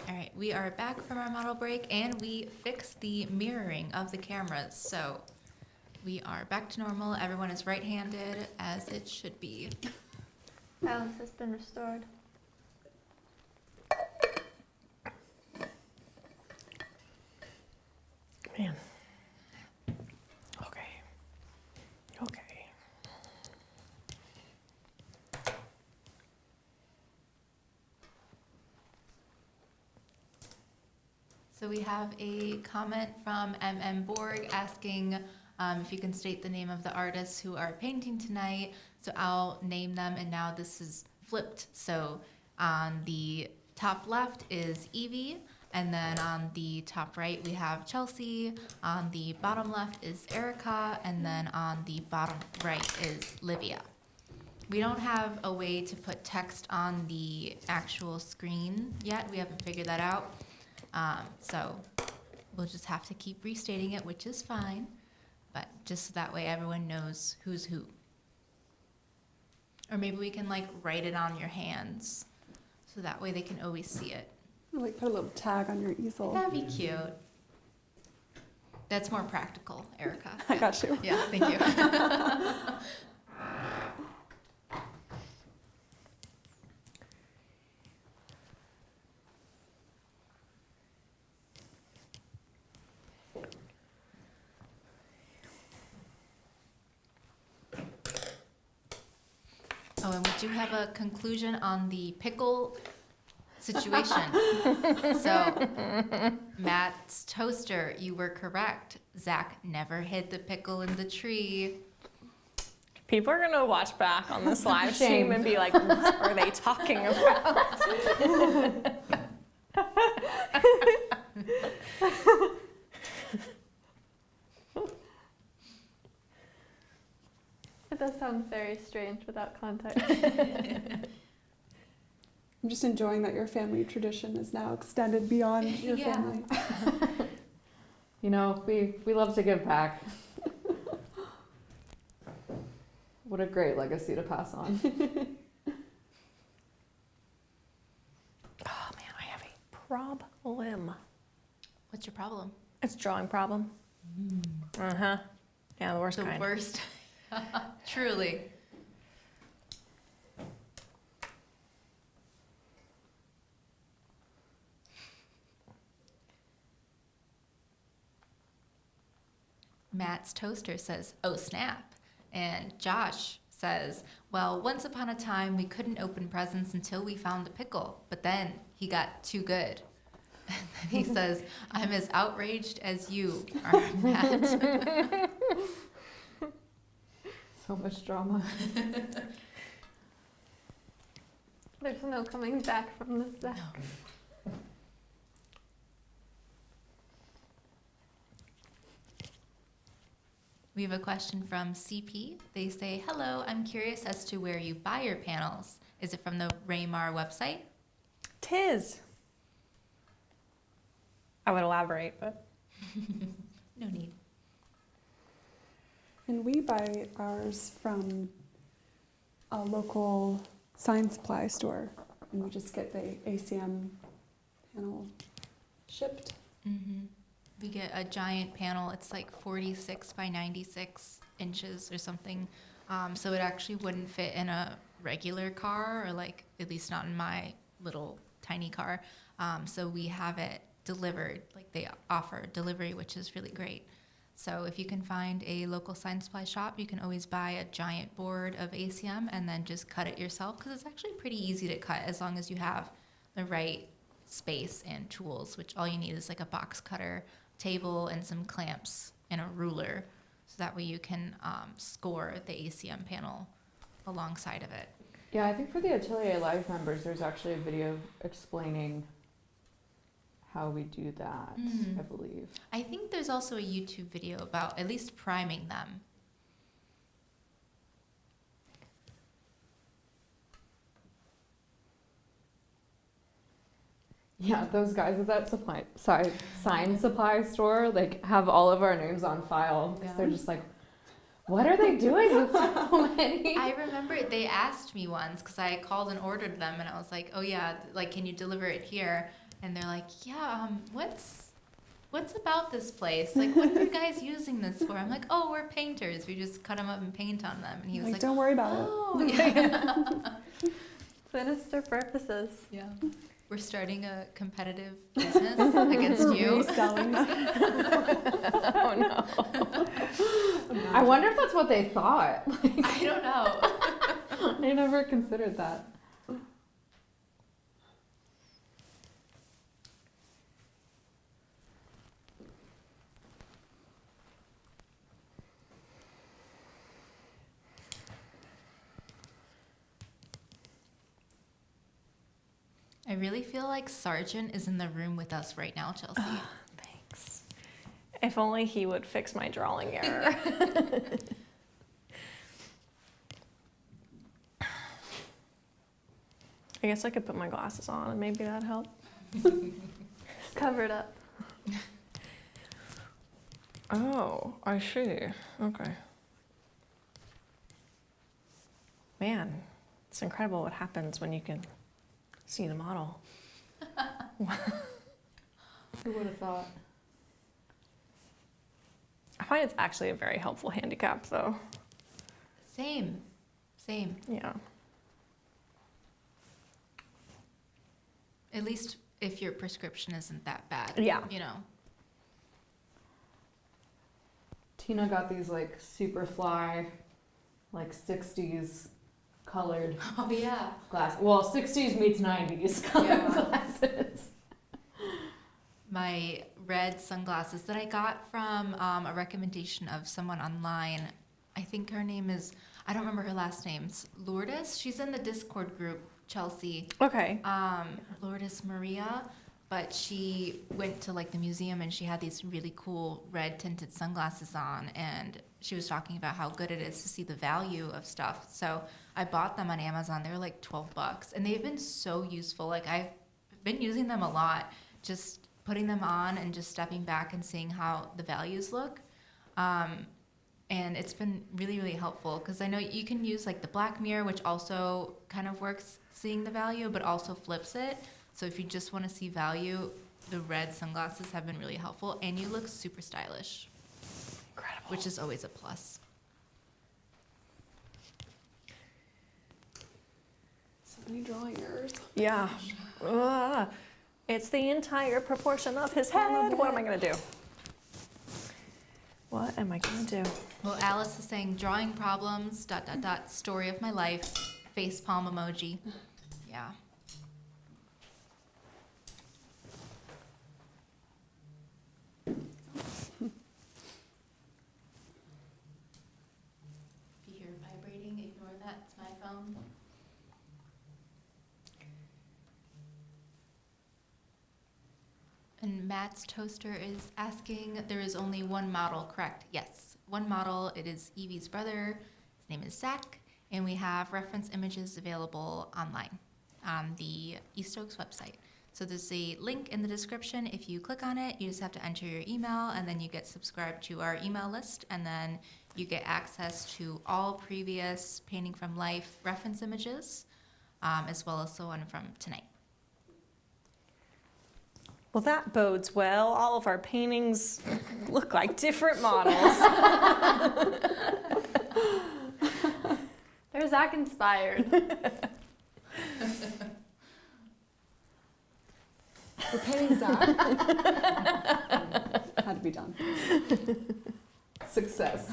Speaker 5: All right, we are back from our model break and we fixed the mirroring of the cameras. So we are back to normal. Everyone is right-handed as it should be.
Speaker 6: Balance has been restored.
Speaker 3: Man. Okay. Okay.
Speaker 5: So we have a comment from MM Borg asking if you can state the name of the artists who are painting tonight. So I'll name them, and now this is flipped. So on the top left is Evie, and then on the top right we have Chelsea. On the bottom left is Erica, and then on the bottom right is Livia. We don't have a way to put text on the actual screen yet. We haven't figured that out. So we'll just have to keep restating it, which is fine, but just so that way everyone knows who's who. Or maybe we can like write it on your hands, so that way they can always see it.
Speaker 4: Like put a little tag on your easel.
Speaker 5: That'd be cute. That's more practical, Erica.
Speaker 4: I got you.
Speaker 5: Yeah, thank you. Oh, and we do have a conclusion on the pickle situation. So, Matt's toaster, you were correct. Zach never hid the pickle in the tree.
Speaker 3: People are gonna watch back on this live stream and be like, what are they talking about?
Speaker 6: It does sound very strange without context.
Speaker 4: I'm just enjoying that your family tradition is now extended beyond your
Speaker 5: Yeah.
Speaker 4: family.
Speaker 2: You know, we love to give back. What a great legacy to pass on.
Speaker 3: Oh man, I have a problem.
Speaker 5: What's your problem?
Speaker 3: It's a drawing problem. Uh-huh. Yeah, the worst
Speaker 5: The
Speaker 3: kind.
Speaker 5: worst. Truly. Matt's toaster says, "Oh snap." And Josh says, "Well, once upon a time we couldn't open presents until we found the pickle, but then he got too good." And then he says, "I'm as outraged as you are, Matt."
Speaker 2: So much drama.
Speaker 6: There's no coming back from this. Zach.
Speaker 5: We have a question from CP. They say, "Hello, I'm curious as to where you buy your panels. Is it from the Raymar website?"
Speaker 3: Tis. I would elaborate, but
Speaker 5: No need.
Speaker 4: And we buy ours from a local sign supply store, and we just get the ACM panel shipped.
Speaker 5: Mm-hmm. We get a giant panel. It's like 46 by 96 inches or something. So it actually wouldn't fit in a regular car, or like at least not in my little tiny car. So we have it delivered. Like they offer delivery, which is really great. So if you can find a local sign supply shop, you can always buy a giant board of ACM and then just cut it yourself, because it's actually pretty easy to cut as long as you have the right space and tools, which all you need is like a box cutter, table, and some clamps and a ruler. So that way you can score the ACM panel alongside of it.
Speaker 2: Yeah, I think for the Atelier Live members, there's actually a video explaining how we do that,
Speaker 5: Mhm.
Speaker 2: I believe.
Speaker 5: I think there's also a YouTube video about at least priming them.
Speaker 2: Yeah, those guys at that sign supply store, like, have all of our names on file. 'Cause
Speaker 5: Yeah.
Speaker 2: they're just like, what are they doing with so many?
Speaker 5: I remember they asked me once, because I called and ordered them, and I was like, "Oh yeah, like, can you deliver it here?" And they're like, yeah, what's about this place? Like, what are you guys using this for? I'm like, oh, we're painters. We just cut them up and paint on them. And he was like,
Speaker 4: don't worry about
Speaker 5: oh, yeah.
Speaker 6: Sinister purposes.
Speaker 5: Yeah. We're starting a competitive business against you.
Speaker 4: Reselling them.
Speaker 3: Oh no.
Speaker 2: I wonder if that's what they thought.
Speaker 5: I don't know.
Speaker 2: I never considered that.
Speaker 5: I really feel like Sargent is in the room with us right now, Chelsea.
Speaker 3: Thanks. If only he would fix my drawing error. I guess I could put my glasses on and maybe that'd help.
Speaker 6: Covered up.
Speaker 3: Oh, I see. Okay. Man, it's incredible what happens when you can see the model.
Speaker 2: Who would have thought?
Speaker 3: I find it's actually a very helpful handicap, though.
Speaker 5: Same.
Speaker 3: Yeah.
Speaker 5: At least if your prescription isn't that bad.
Speaker 3: Yeah.
Speaker 5: You know.
Speaker 2: Tina got these like super fly, like 60s colored
Speaker 5: Oh yeah.
Speaker 2: glasses. Well, 60s meets 90s colored
Speaker 5: Yeah.
Speaker 2: glasses.
Speaker 5: My red sunglasses that I got from a recommendation of someone online. I think her name is, I don't remember her last name. It's Lourdes. She's in the Discord group, Chelsea.
Speaker 3: Okay.
Speaker 5: Lourdes Maria. But she went to like the museum and she had these really cool red tinted sunglasses on, and she was talking about how good it is to see the value of stuff. So I bought them on Amazon. They were like $12 and they've been so useful. Like I've been using them a lot, just putting them on and just stepping back and seeing how the values look. And it's been really, really helpful because I know you can use like the black mirror, which also kind of works seeing the value, but also flips it. So if you just want to see value, the red sunglasses have been really helpful, and you look super stylish,
Speaker 3: Incredible.
Speaker 5: which is always a plus.
Speaker 4: So many drawing errors.
Speaker 3: Yeah. Ugh. It's the entire proportion of his head. What am I going to do? What am I going to do?
Speaker 5: Well, Alice is saying drawing problems, ... story of my life, face palm emoji. Yeah. If you hear vibrating, ignore that. It's my phone. And Matt's toaster is asking, there is only one model, correct? Yes, one model. It is Evie's brother. His name is Zach, and we have reference images available online on the East Oaks website. So there's a link in the description. If you click on it, you just have to enter your email, and then you get subscribed to our email list, and then you get access to all previous Painting from Life reference images, as well as the one from tonight.
Speaker 3: Well, that bodes well. All of our paintings look like different models.
Speaker 6: They're Zach inspired.
Speaker 4: We're painting Zach. Had to be done.
Speaker 2: Success.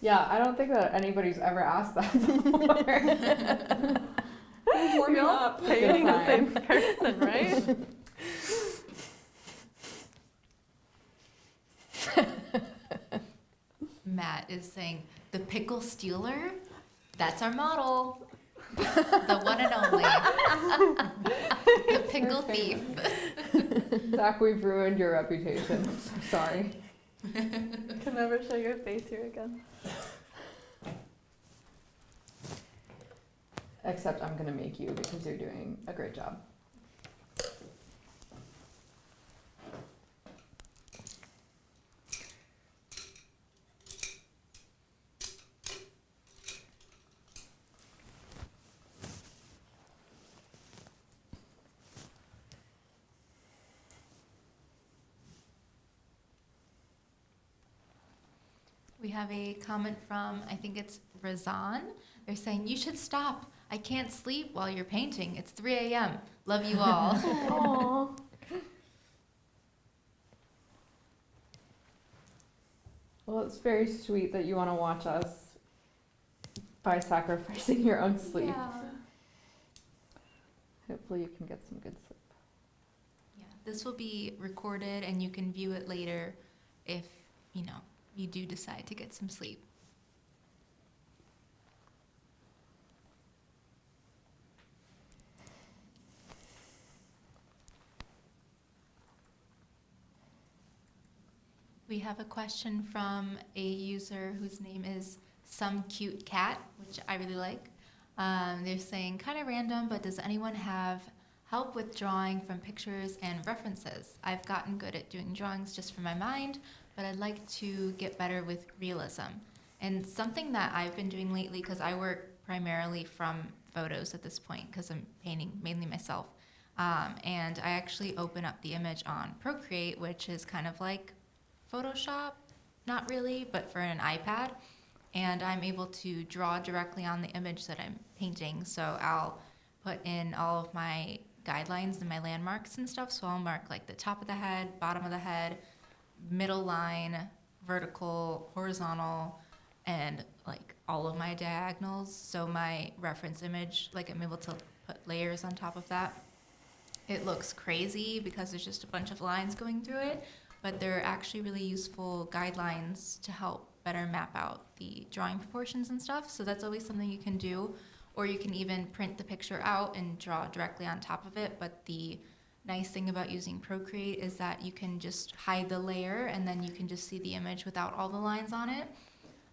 Speaker 2: Yeah, I don't think that anybody's ever asked that before.
Speaker 4: Warming up.
Speaker 6: Painting the
Speaker 2: sign.
Speaker 6: same person, right?
Speaker 5: Matt is saying, the pickle stealer, that's our model. The one and only. The pickle thief.
Speaker 2: Zach, we've ruined your reputation. I'm so sorry.
Speaker 6: Can never show your face here again.
Speaker 2: Except I'm gonna make you because you're doing a great job.
Speaker 5: We have a comment from, I think it's Razan. They're saying, you should stop. I can't sleep while you're painting. It's 3 a.m. Love you all.
Speaker 6: Aw.
Speaker 2: Well, it's very sweet that you want to watch us by sacrificing your own sleep.
Speaker 5: Yeah.
Speaker 2: Hopefully you can get some good sleep.
Speaker 5: Yeah. This will be recorded and you can view it later if, you do decide to get some sleep. We have a question from a user whose name is Some Cute Cat, which I really like. They're saying, kind of random, but does anyone have help with drawing from pictures and references? I've gotten good at doing drawings just from my mind, but I'd like to get better with realism. And something that I've been doing lately, because I work primarily from photos at this point, because I'm painting mainly myself, and I actually open up the image on Procreate, which is kind of like Photoshop, not really, but for an iPad, and I'm able to draw directly on the image that I'm painting. So I'll put in all of my guidelines and my landmarks and stuff. So I'll mark like the top of the head, bottom of the head, middle line, vertical, horizontal, and like all of my diagonals. So my reference image, like I'm able to put layers on top of that. It looks crazy because there's just a bunch of lines going through it, but they're actually really useful guidelines to help better map out the drawing proportions and stuff. So that's always something you can do, or you can even print the picture out and draw directly on top of it. But the nice thing about using Procreate is that you can just hide the layer and then you can just see the image without all the lines on it.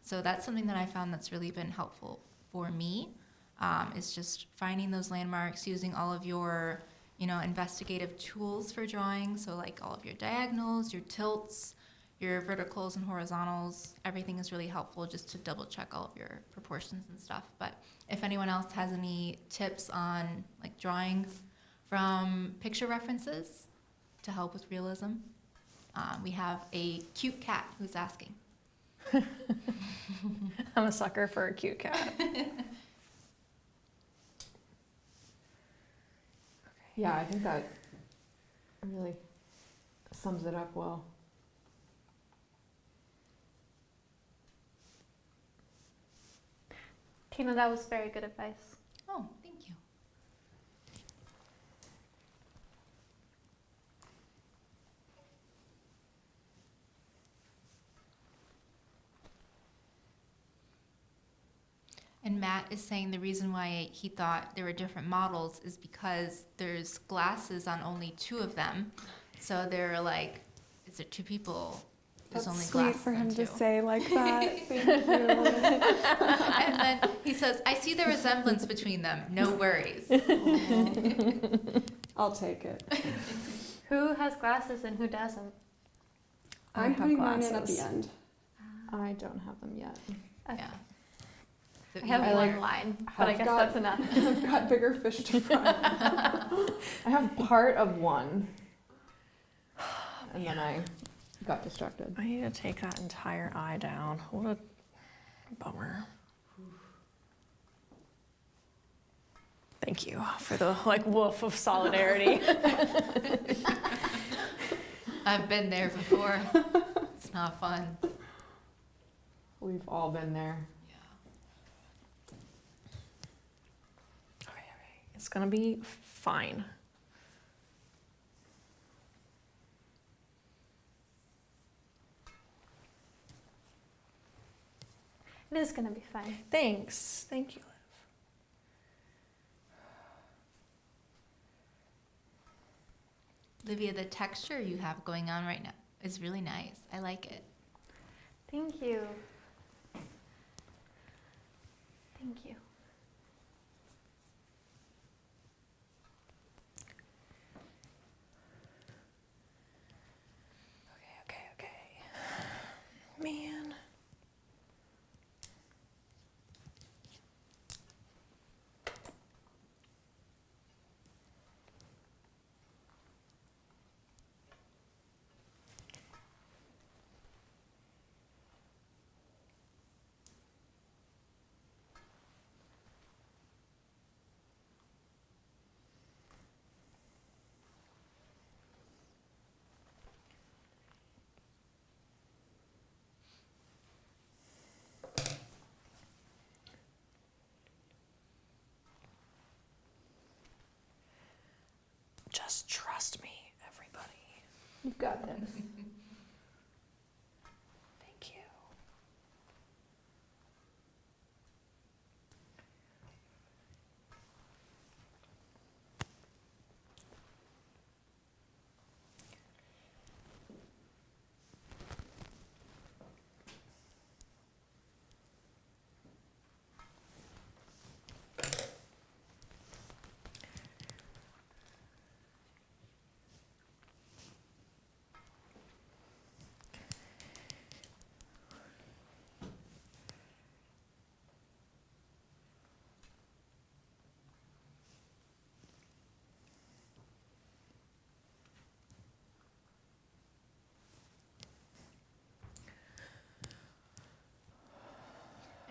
Speaker 5: So that's something that I found that's really been helpful for me, is just finding those landmarks, using all of your investigative tools for drawing. So like all of your diagonals, your tilts, your verticals and horizontals, everything is really helpful just to double check all of your proportions and stuff. But if anyone else has any tips on like drawing from picture references to help with realism, we have a cute cat who's asking.
Speaker 3: I'm a sucker for a cute cat.
Speaker 2: Yeah, I think that really sums it up well.
Speaker 6: Tina, that was very good advice.
Speaker 5: Oh, thank you. And Matt is saying the reason why he thought there were different models is because there's glasses on only 2 of them. So they're like, is there 2 people? There's
Speaker 4: That's
Speaker 5: only
Speaker 4: sweet
Speaker 5: glasses
Speaker 4: for
Speaker 5: on
Speaker 4: him
Speaker 5: 2.
Speaker 4: to say like that. Thank you.
Speaker 5: And then he says, I see the resemblance between them. No worries.
Speaker 4: I'll take it.
Speaker 6: Who has glasses and who doesn't?
Speaker 2: I
Speaker 4: I'm
Speaker 2: have
Speaker 4: putting mine in at
Speaker 3: glasses.
Speaker 4: the end.
Speaker 2: I don't have them yet.
Speaker 6: Okay.
Speaker 5: Yeah. So
Speaker 6: I have
Speaker 2: I
Speaker 6: one
Speaker 2: like-
Speaker 6: line, but I
Speaker 2: have
Speaker 6: guess
Speaker 2: got-
Speaker 6: that's enough.
Speaker 4: I've got bigger fish to fry.
Speaker 2: I have part of one. And then I got distracted.
Speaker 3: I need to take that entire eye down. What a bummer. Thank you for the woof of solidarity.
Speaker 5: I've been there before. It's not fun.
Speaker 2: We've all been there.
Speaker 3: Okay. It's gonna be fine.
Speaker 6: It is gonna be fine.
Speaker 3: Thanks. Thank you, Liv.
Speaker 5: Livia, the texture you have going on right now is really nice. I like it.
Speaker 6: Thank you. Thank you.
Speaker 3: Okay. Man. Just trust me, everybody.
Speaker 2: You've got this.
Speaker 3: Thank you.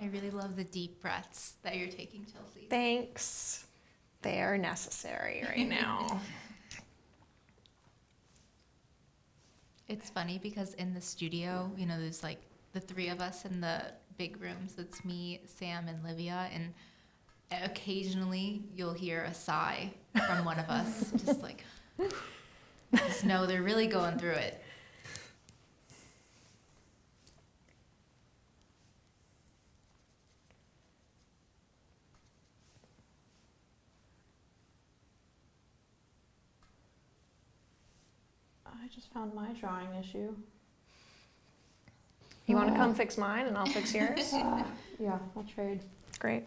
Speaker 5: I really love the deep breaths that you're taking, Chelsea.
Speaker 3: Thanks. They are necessary right now.
Speaker 5: It's funny because in the studio, you know, there's like the three of us in the big rooms. It's me, Sam, and Livia. And occasionally you'll hear a sigh from one of us. Just like, just know they're really going through it.
Speaker 2: I just found my drawing issue.
Speaker 3: You want to come fix mine and I'll fix yours?
Speaker 2: Yeah, I'll trade.
Speaker 3: Great.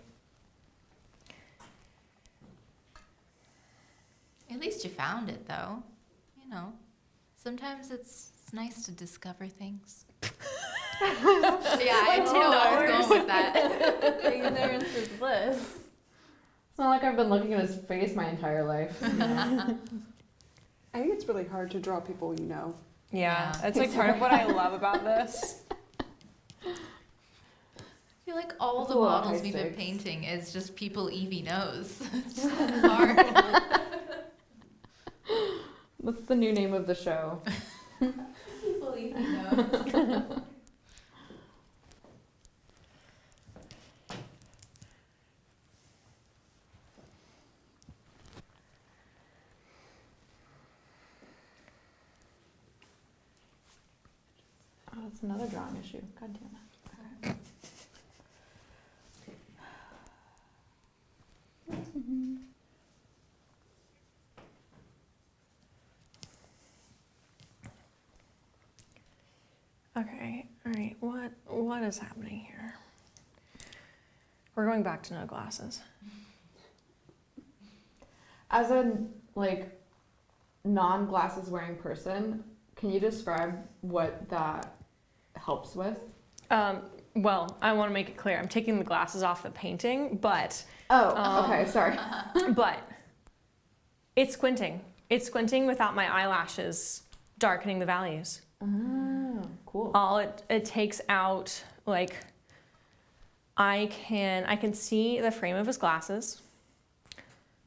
Speaker 5: At least you found it, though. You know, sometimes it's nice to discover things. Yeah, I didn't know I was going with that.
Speaker 2: Ignorance is bliss. It's not like I've been looking at his face my entire life.
Speaker 4: I think it's really hard to draw people you know.
Speaker 3: Yeah,
Speaker 5: Yeah.
Speaker 3: that's like part of what I love about this.
Speaker 5: I feel like all
Speaker 2: It's
Speaker 5: the
Speaker 2: a little
Speaker 5: models
Speaker 2: high
Speaker 5: we've been
Speaker 2: stakes.
Speaker 5: painting is just people Evie knows. It's just hard.
Speaker 2: What's the new name of the show?
Speaker 5: People Evie knows.
Speaker 2: Oh, that's another drawing issue. God damn it.
Speaker 3: Okay, all right. What is happening here? We're going back to no glasses.
Speaker 2: As a like non-glasses wearing person, can you describe what that helps with?
Speaker 3: Well, I want to make it clear. I'm taking the glasses off the painting, but
Speaker 2: Oh, okay, sorry.
Speaker 3: but it's squinting. It's squinting without my eyelashes darkening the values.
Speaker 2: Oh, cool.
Speaker 3: All it takes out, like, I can see the frame of his glasses,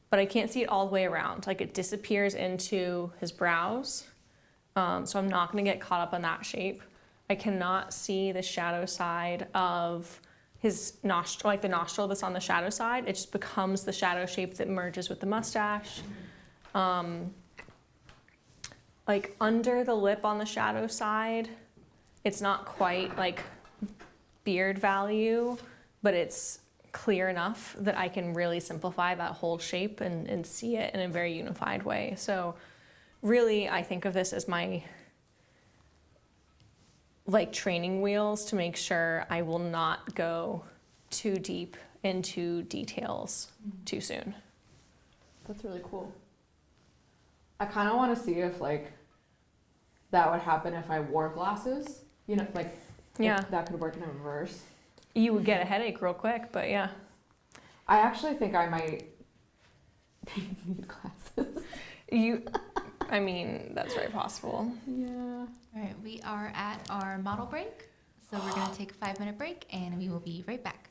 Speaker 3: but I can't see it all the way around. Like, it disappears into his brows, so I'm not going to get caught up on that shape. I cannot see the shadow side of his nostril, like the nostril that's on the shadow side. It just becomes the shadow shape that merges with the mustache. Like under the lip on the shadow side, it's not quite like beard value, but it's clear enough that I can really simplify that whole shape and see it in a very unified way. So really, I think of this as my like training wheels to make sure I will not go too deep into details too soon.
Speaker 2: That's really cool. I kind of want to see if like that would happen if I wore glasses. You know, like
Speaker 3: Yeah.
Speaker 2: if that could work in reverse.
Speaker 3: You would get a headache real quick, but yeah.
Speaker 2: I actually think I might need glasses.
Speaker 3: I mean, that's very possible.
Speaker 2: Yeah.
Speaker 5: All right, we are at our model break. So we're going to take a 5-minute break and we will be right back.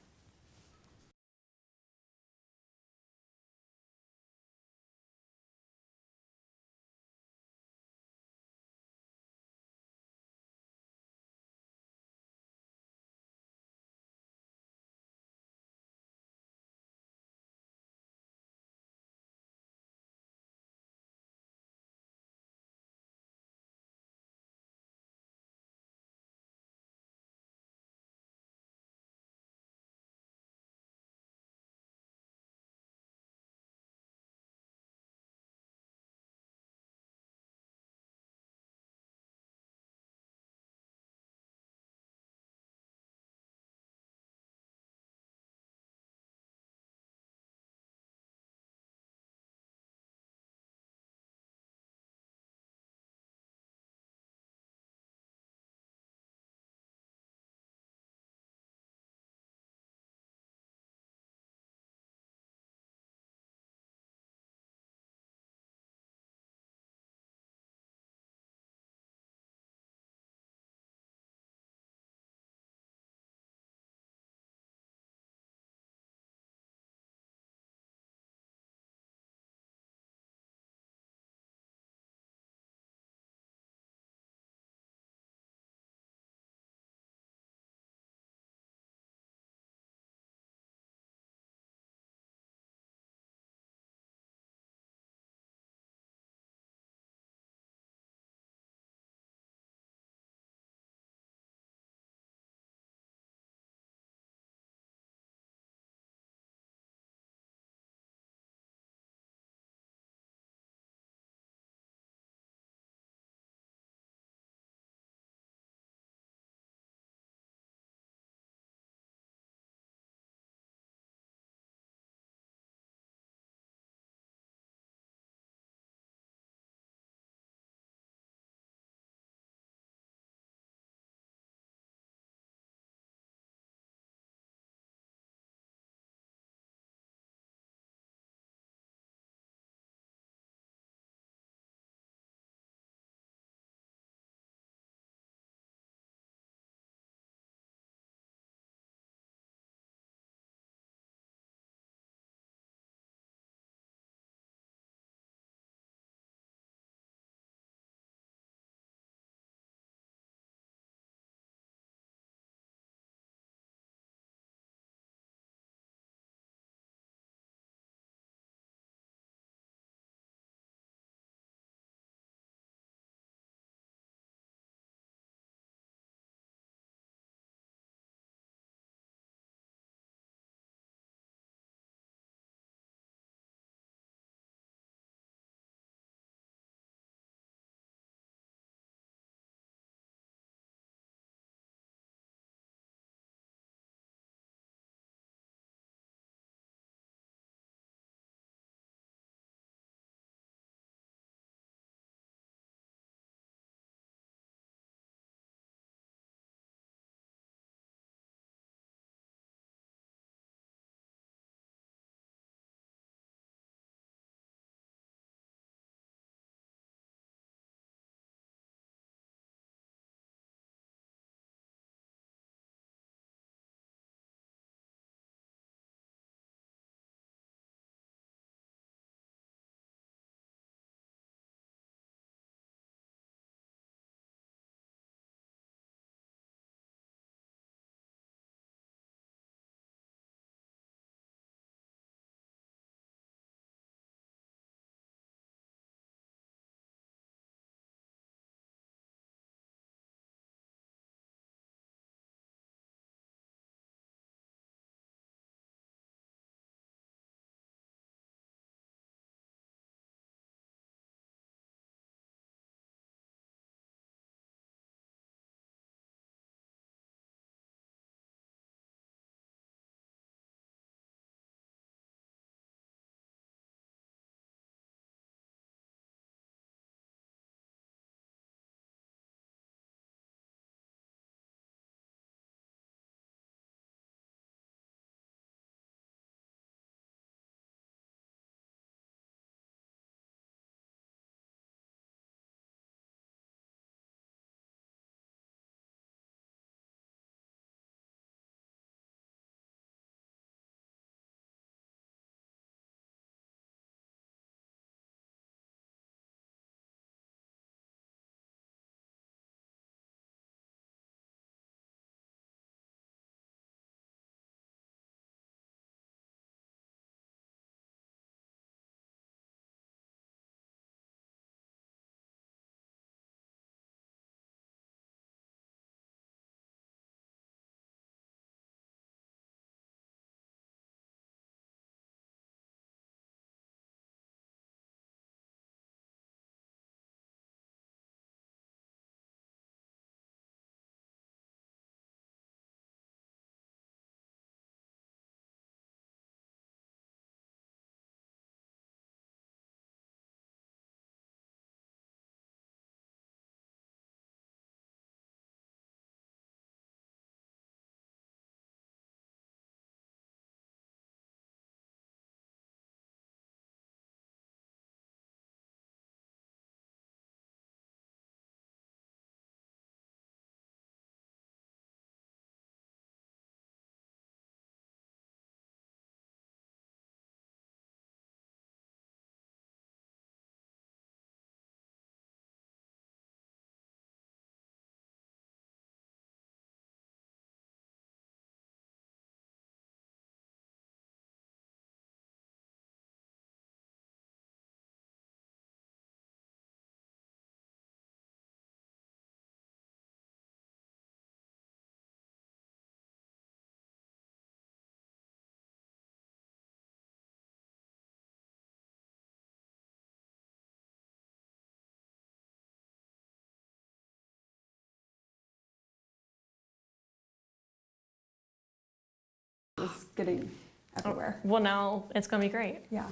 Speaker 4: was getting everywhere.
Speaker 3: Well, now it's gonna be great.
Speaker 4: Yeah.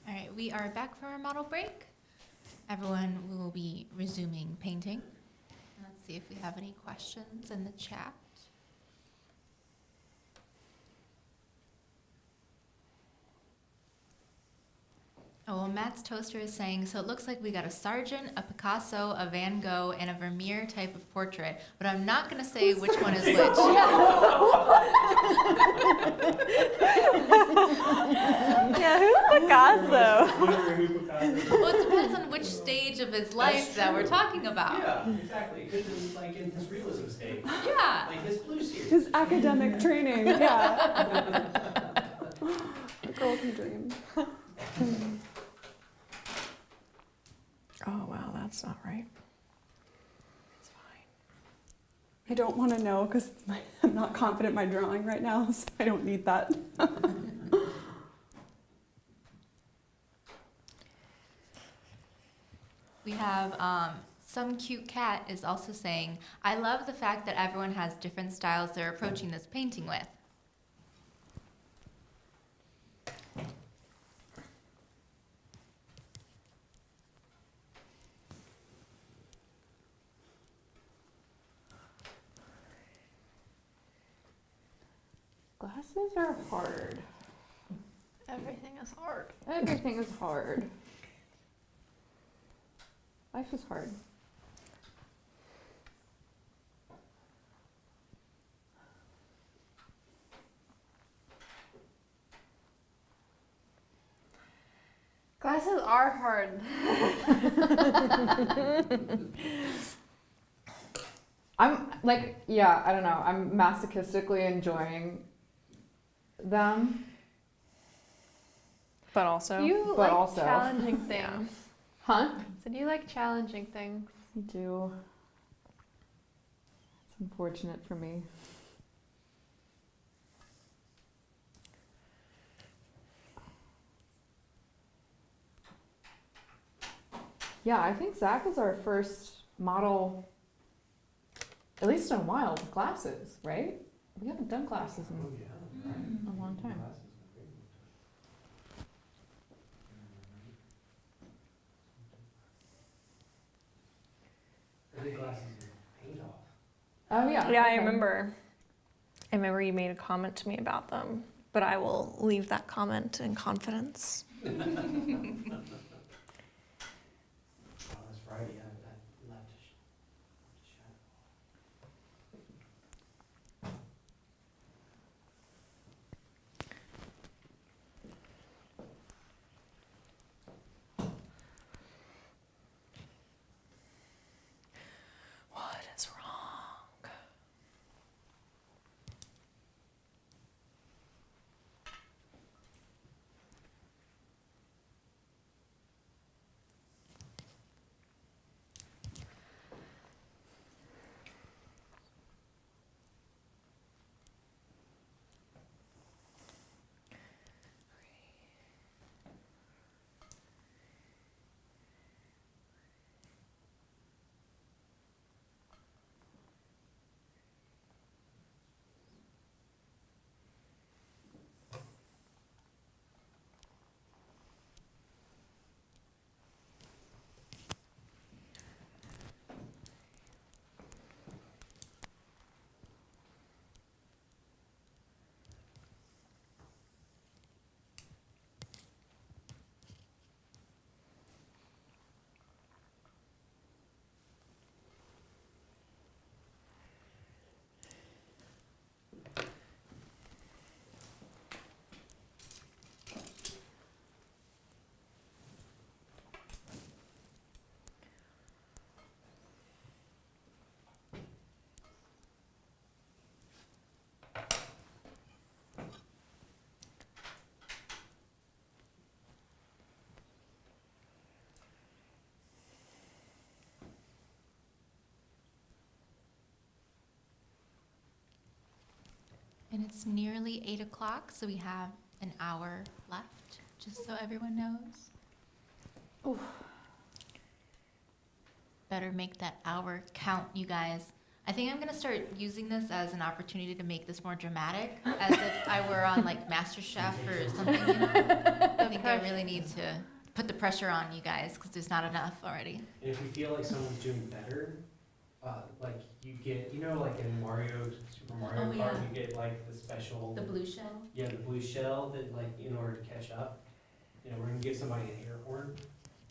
Speaker 5: All right, we are back from our model break. Everyone will be resuming painting. Let's see if we have any questions in the chat. Oh, well, Matt's Toaster is saying, so it looks like we got a Sargent, a Picasso, a Van Gogh, and a Vermeer type of portrait, but I'm not going to say which one is which.
Speaker 3: Yeah, who's Picasso?
Speaker 5: Well, it depends on which stage of his life that we're talking about.
Speaker 1: Yeah, exactly. Because it's like in his realism stage,
Speaker 5: Yeah.
Speaker 1: like his blue series.
Speaker 4: His academic training, yeah. A girl can dream.
Speaker 3: Oh, wow, that's not right. It's fine.
Speaker 4: I don't want to know because I'm not confident in my drawing right now, so I don't need that.
Speaker 5: We have some cute cat is also saying, I love the fact that everyone has different styles they're approaching this painting with.
Speaker 2: Glasses are hard.
Speaker 6: Everything is hard.
Speaker 2: Everything is hard. Life is hard.
Speaker 6: Glasses are hard.
Speaker 2: I'm like, yeah, I don't know. I'm masochistically enjoying them.
Speaker 3: But also,
Speaker 6: You
Speaker 2: But
Speaker 6: like
Speaker 2: also-
Speaker 6: challenging things.
Speaker 2: Huh?
Speaker 6: So do you like challenging things?
Speaker 2: I do. It's unfortunate for me. Yeah, I think Zach is our first model, at least in a while, with glasses, right? We haven't done glasses in a long time. Oh yeah.
Speaker 3: yeah, I
Speaker 2: okay.
Speaker 3: remember. I remember you made a comment to me about them, but I will leave that comment in confidence.
Speaker 1: Oh, that's right. Yeah, that left a shadow.
Speaker 3: What is wrong?
Speaker 5: And it's nearly 8 o'clock, so we have an hour left, just so everyone knows.
Speaker 2: Oof.
Speaker 5: Better make that hour count, you guys. I think I'm gonna start using this as an opportunity to make this more dramatic, as if I were on like MasterChef or something. You know? I think I really need to put the pressure on you guys because there's not enough already.
Speaker 1: And if you feel like someone's doing better, like you get, like in Super Mario
Speaker 5: Oh,
Speaker 1: Kart,
Speaker 5: yeah.
Speaker 1: you get like the special,
Speaker 5: The blue shell.
Speaker 1: yeah, the blue shell that like in order to catch up, we're gonna give somebody an air horn.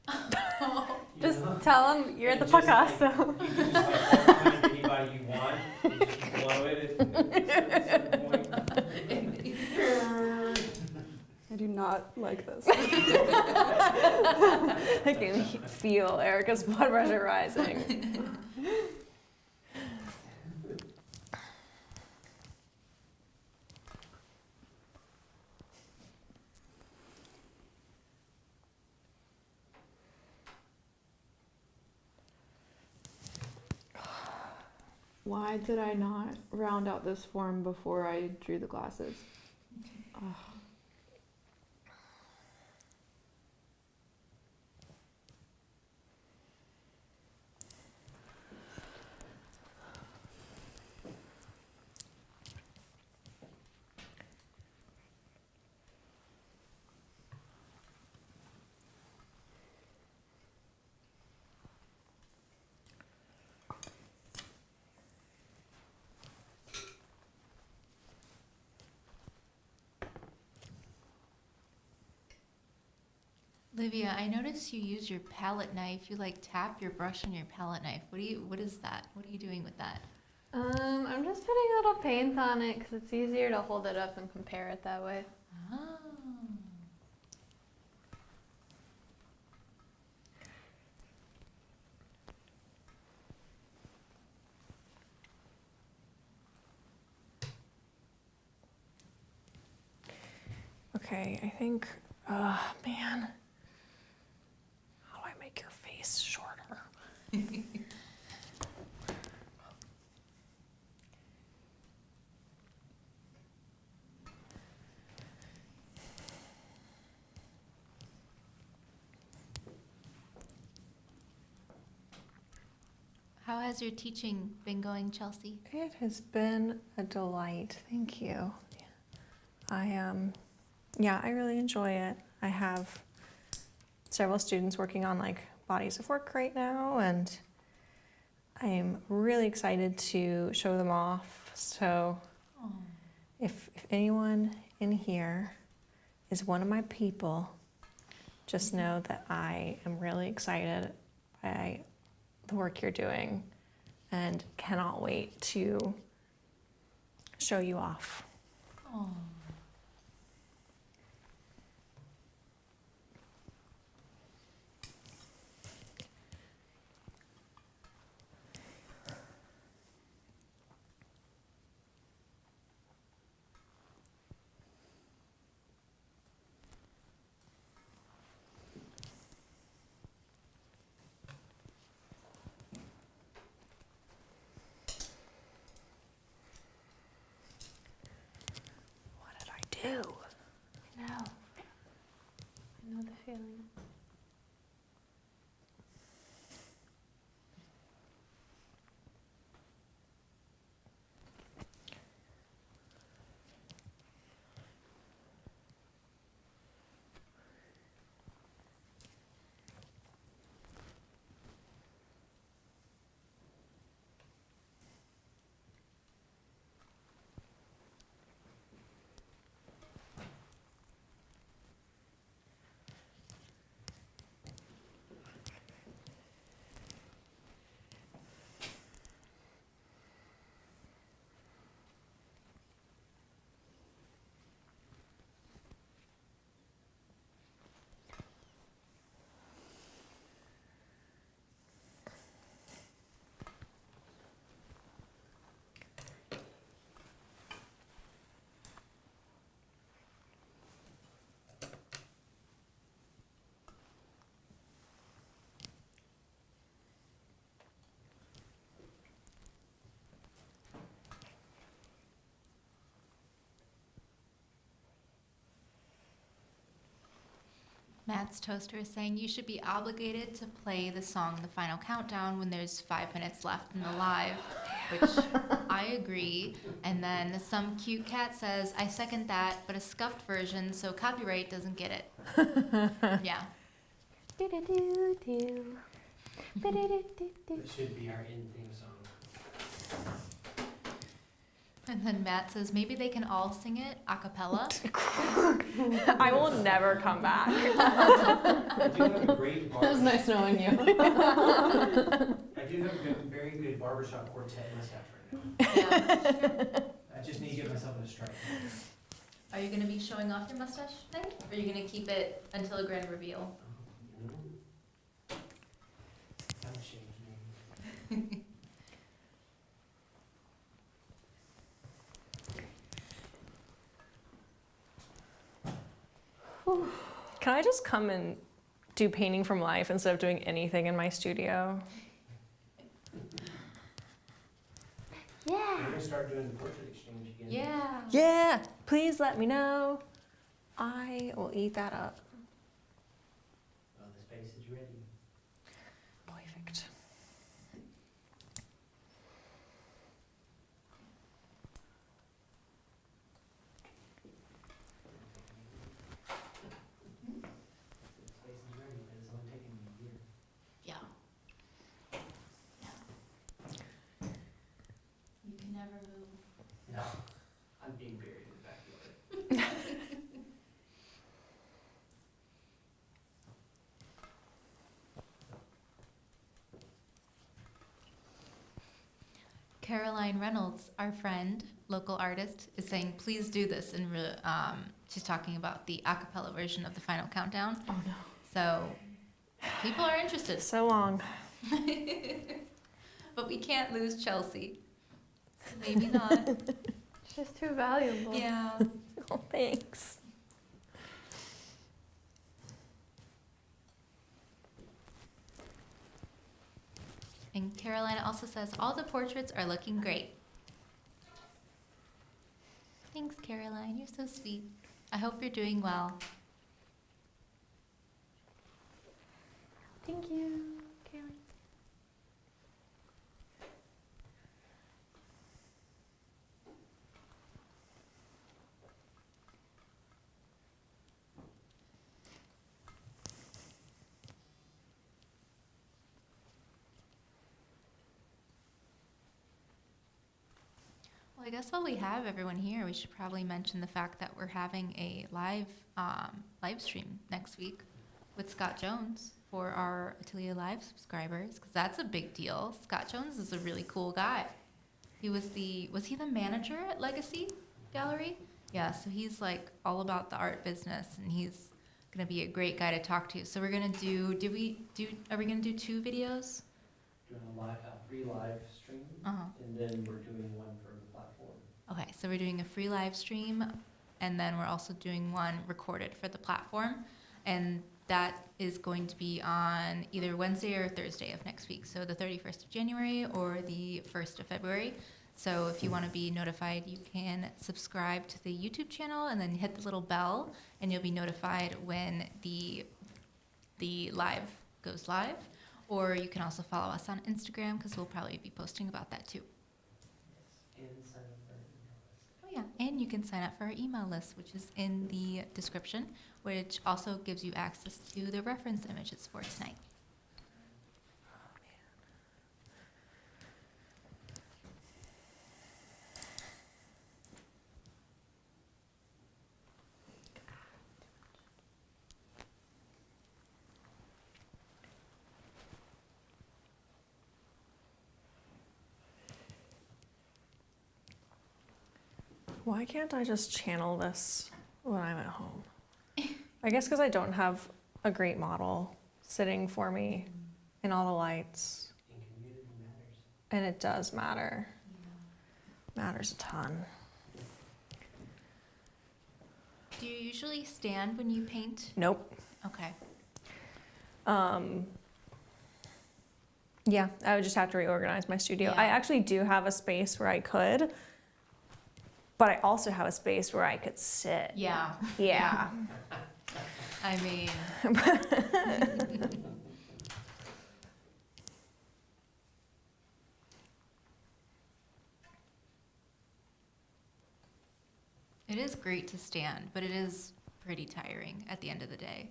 Speaker 1: You
Speaker 6: Just
Speaker 1: know?
Speaker 6: tell them you're
Speaker 1: And
Speaker 6: the
Speaker 1: just,
Speaker 6: podcast.
Speaker 1: like,
Speaker 6: So.
Speaker 1: You can just like recognize anybody you want, and just blow it at a certain point.
Speaker 4: I do not like this.
Speaker 3: I can feel Erica's blood pressure rising.
Speaker 2: Why did I not round out this form before I drew the glasses? Ugh.
Speaker 5: Livia, I noticed you use your palette knife. You like tap your brush on your palette knife. What is that? What are you doing with that?
Speaker 6: I'm just putting a little paint on it because it's easier to hold it up and compare it that way.
Speaker 5: Oh.
Speaker 3: Okay, I think, man. How do I make your face shorter?
Speaker 5: How has your teaching been going, Chelsea?
Speaker 3: It has been a delight. Thank you. I really enjoy it. I have several students working on like bodies of work right now, and I'm really excited to show them off. So
Speaker 5: Oh.
Speaker 3: if anyone in here is one of my people, just know that I am really excited by the work you're doing and cannot wait to show you off.
Speaker 5: Oh.
Speaker 3: What did I do?
Speaker 6: No. I know the feeling.
Speaker 5: Matt's toaster is saying you should be obligated to play the song The Final Countdown when there's 5 minutes left in the live. which I agree. And then some cute cat says, I second that, but a scuffed version, so copyright doesn't get it. Yeah.
Speaker 6: Do-do-do-do. Ba-do-do-do-do.
Speaker 1: It should be our in theme song.
Speaker 5: And then Matt says, maybe they can all sing it a cappella.
Speaker 3: I will never come back.
Speaker 1: I do have a great
Speaker 2: It was nice knowing you.
Speaker 1: I do have a very good barbershop quartet mustache right now.
Speaker 5: Yeah.
Speaker 1: I just need to get myself in a strike.
Speaker 5: Are you going to be showing off your mustache tonight? Or are you going to keep it until a grand reveal?
Speaker 1: I'm ashamed, man.
Speaker 3: Can I just come and do painting from life instead of doing anything in my studio?
Speaker 1: We're
Speaker 6: Yeah.
Speaker 1: going to start doing the portrait exchange again.
Speaker 5: Yeah.
Speaker 3: Yeah, please let me know. I will eat that up.
Speaker 1: Well, the space is ready.
Speaker 3: Perfect.
Speaker 1: The space is ready, but it's only taking me a year.
Speaker 5: Yeah. You can never move.
Speaker 1: No, I'm being buried in the backyard.
Speaker 5: Caroline Reynolds, our friend, local artist, is saying, please do this. And she's talking about the a cappella version of the final countdown.
Speaker 2: Oh no.
Speaker 5: So people are interested.
Speaker 3: So long.
Speaker 5: But we can't lose Chelsea. So maybe not.
Speaker 6: She's too valuable.
Speaker 5: Yeah.
Speaker 3: Oh, thanks.
Speaker 5: And Carolina also says, all the portraits are looking great. Thanks, Caroline. You're so sweet. I hope you're doing well.
Speaker 6: Thank you, Kaylee.
Speaker 5: Well, I guess while we have everyone here, we should probably mention the fact that we're having a live stream next week with Scott Jones for our Atelier Live subscribers, because that's a big deal. Scott Jones is a really cool guy. Was he the manager at Legacy Gallery? Yeah, so he's like all about the art business, and he's gonna be a great guy to talk to. So we're gonna are we gonna do 2 videos?
Speaker 1: Doing a free live stream,
Speaker 5: Uh-huh.
Speaker 1: and then we're doing one for the platform.
Speaker 5: Okay, so we're doing a free live stream, and then we're also doing one recorded for the platform, and that is going to be on either Wednesday or Thursday of next week, so the 31st of January or the 1st of February. So if you want to be notified, you can subscribe to the YouTube channel and then hit the little bell, and you'll be notified when the live goes live. Or you can also follow us on Instagram, because we'll probably be posting about that too.
Speaker 1: And sign up for our email list.
Speaker 5: Oh yeah, and you can sign up for our email list, which is in the description, which also gives you access to the reference images for tonight.
Speaker 3: Why can't I just channel this when I'm at home? I guess because I don't have a great model sitting for me in all the lights.
Speaker 1: And community matters.
Speaker 3: And it does matter. Matters a ton.
Speaker 5: Do you usually stand when you paint?
Speaker 3: Nope.
Speaker 5: Okay.
Speaker 3: Yeah, I would just have to reorganize my studio.
Speaker 5: Yeah.
Speaker 3: I actually do have a space where I could, but I also have a space where I could sit.
Speaker 5: Yeah.
Speaker 3: Yeah.
Speaker 5: I mean, It is great to stand, but it is pretty tiring at the end of the day.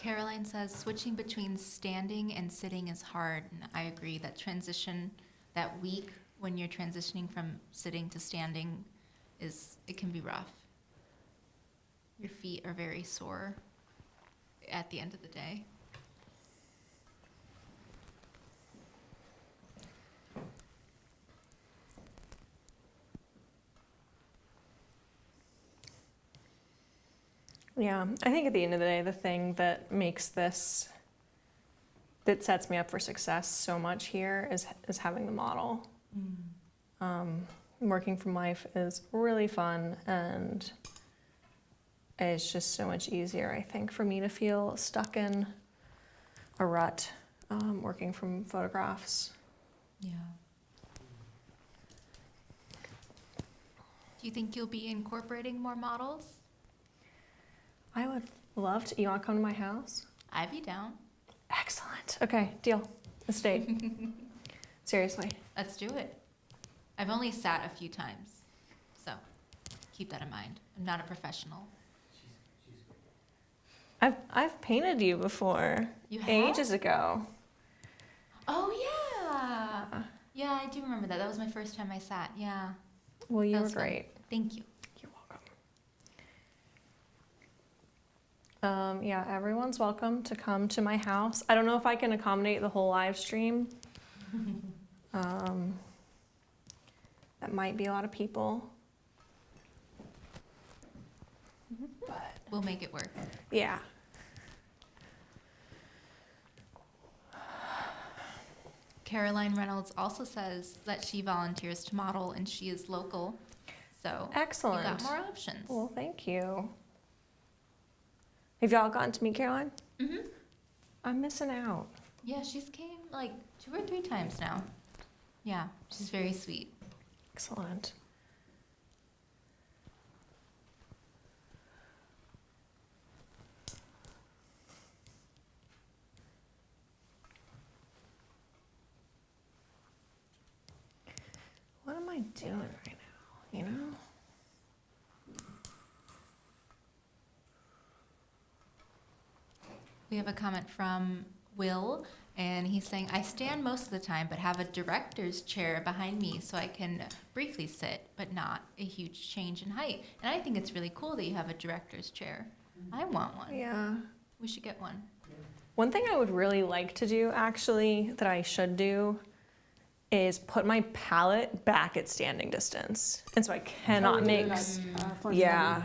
Speaker 5: Caroline says switching between standing and sitting is hard, and I agree that transition, that week when you're transitioning from sitting to standing it can be rough. Your feet are very sore at the end of the day.
Speaker 3: Yeah, I think at the end of the day, the thing that makes this, that sets me up for success so much here is having the model. Working from life is really fun, and it's just so much easier, I think, for me to feel stuck in a rut working from photographs.
Speaker 5: Yeah. Do you think you'll be incorporating more models?
Speaker 3: I would love to. You want to come to my house?
Speaker 5: I'd be down.
Speaker 3: Excellent. Okay, deal. Let's date. Seriously.
Speaker 5: Let's do it. I've only sat a few times, so keep that in mind. I'm not a professional.
Speaker 3: I've painted you before.
Speaker 5: You have?
Speaker 3: Ages ago.
Speaker 5: Oh, yeah. Yeah, I do remember that. That was my first time I sat. Yeah.
Speaker 3: Well, you
Speaker 5: That
Speaker 3: were
Speaker 5: was fun.
Speaker 3: great.
Speaker 5: Thank you.
Speaker 3: You're welcome. Yeah, everyone's welcome to come to my house. I don't know if I can accommodate the whole live stream. That might be a lot of people. But
Speaker 5: We'll make it work.
Speaker 3: yeah.
Speaker 5: Caroline Reynolds also says that she volunteers to model and she is local. So
Speaker 3: Excellent.
Speaker 5: you got more options.
Speaker 3: Well, thank you. Have y'all gotten to meet Caroline?
Speaker 5: Mm-hmm.
Speaker 3: I'm missing out.
Speaker 5: Yeah, she's came like 2 or 3 times now. Yeah, she's very sweet.
Speaker 3: Excellent. What am I doing right now, you know?
Speaker 5: We have a comment from Will, and he's saying, I stand most of the time, but have a director's chair behind me so I can briefly sit, but not a huge change in height. And I think it's really cool that you have a director's chair. I want one.
Speaker 3: Yeah.
Speaker 5: We should get one.
Speaker 3: One thing I would really like to do, actually, that I should do, is put my palette back at standing distance. And so I cannot mix. Yeah.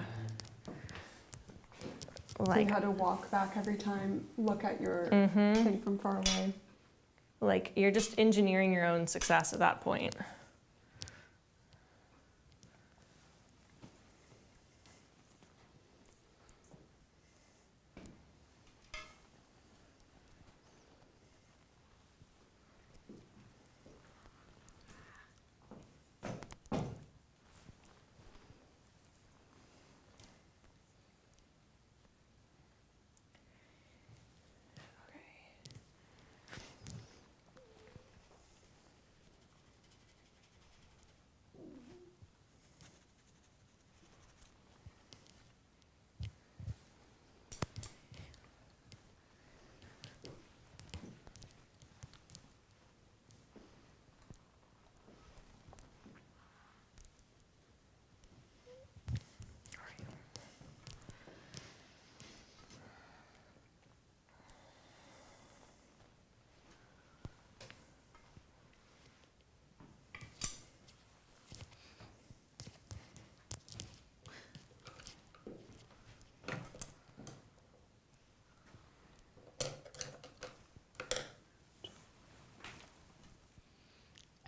Speaker 4: Like how to walk back every time, look at your thing from far away.
Speaker 3: Like you're just engineering your own success at that point.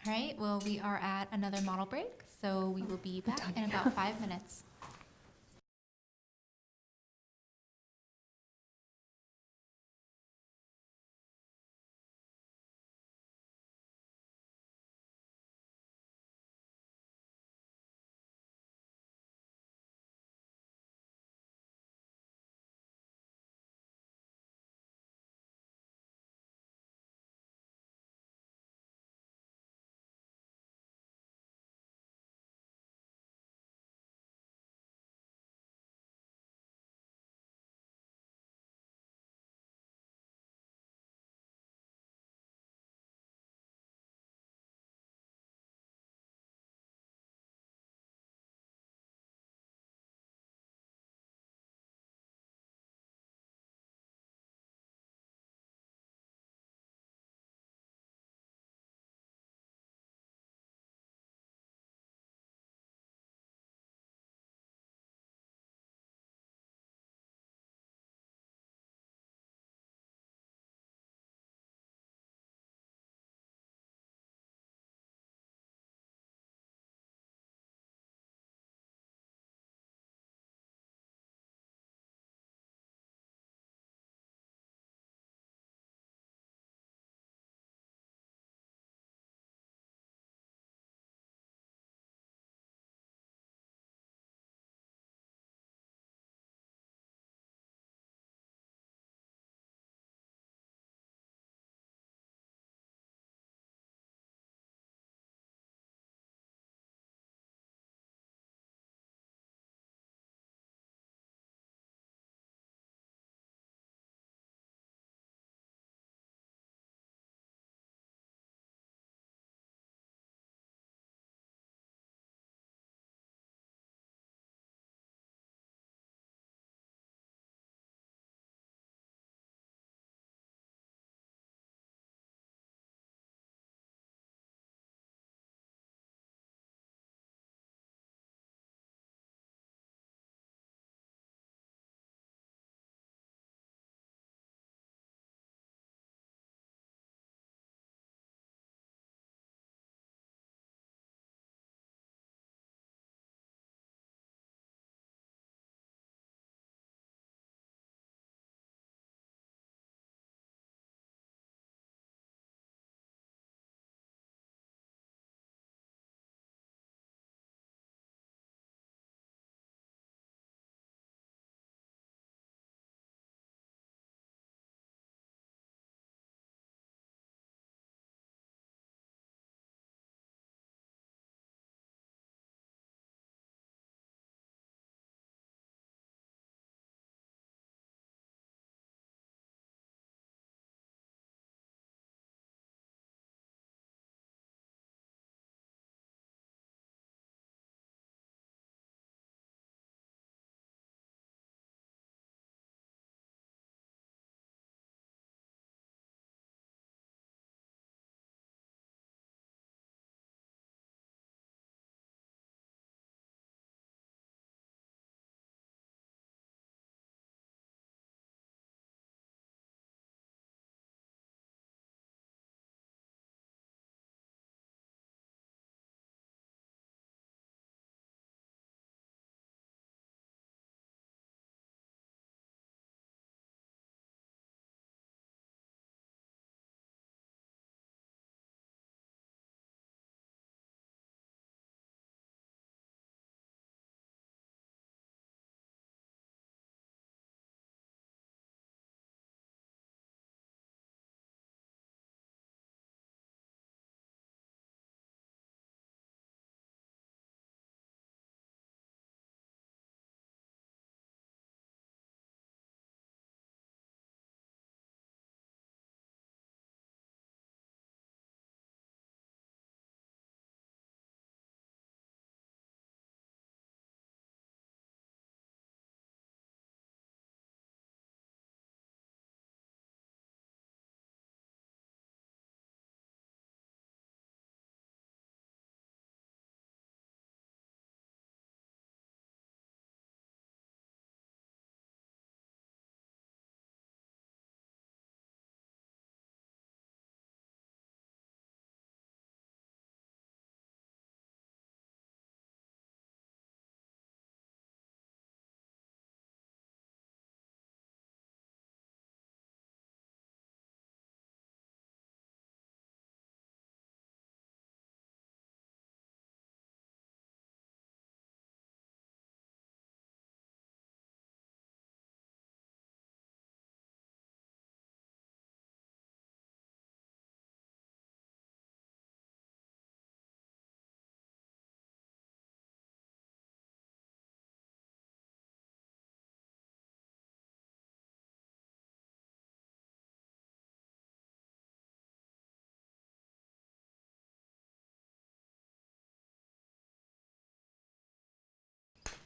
Speaker 5: All right, well, we are at another model break, so we will be back in about 5 minutes.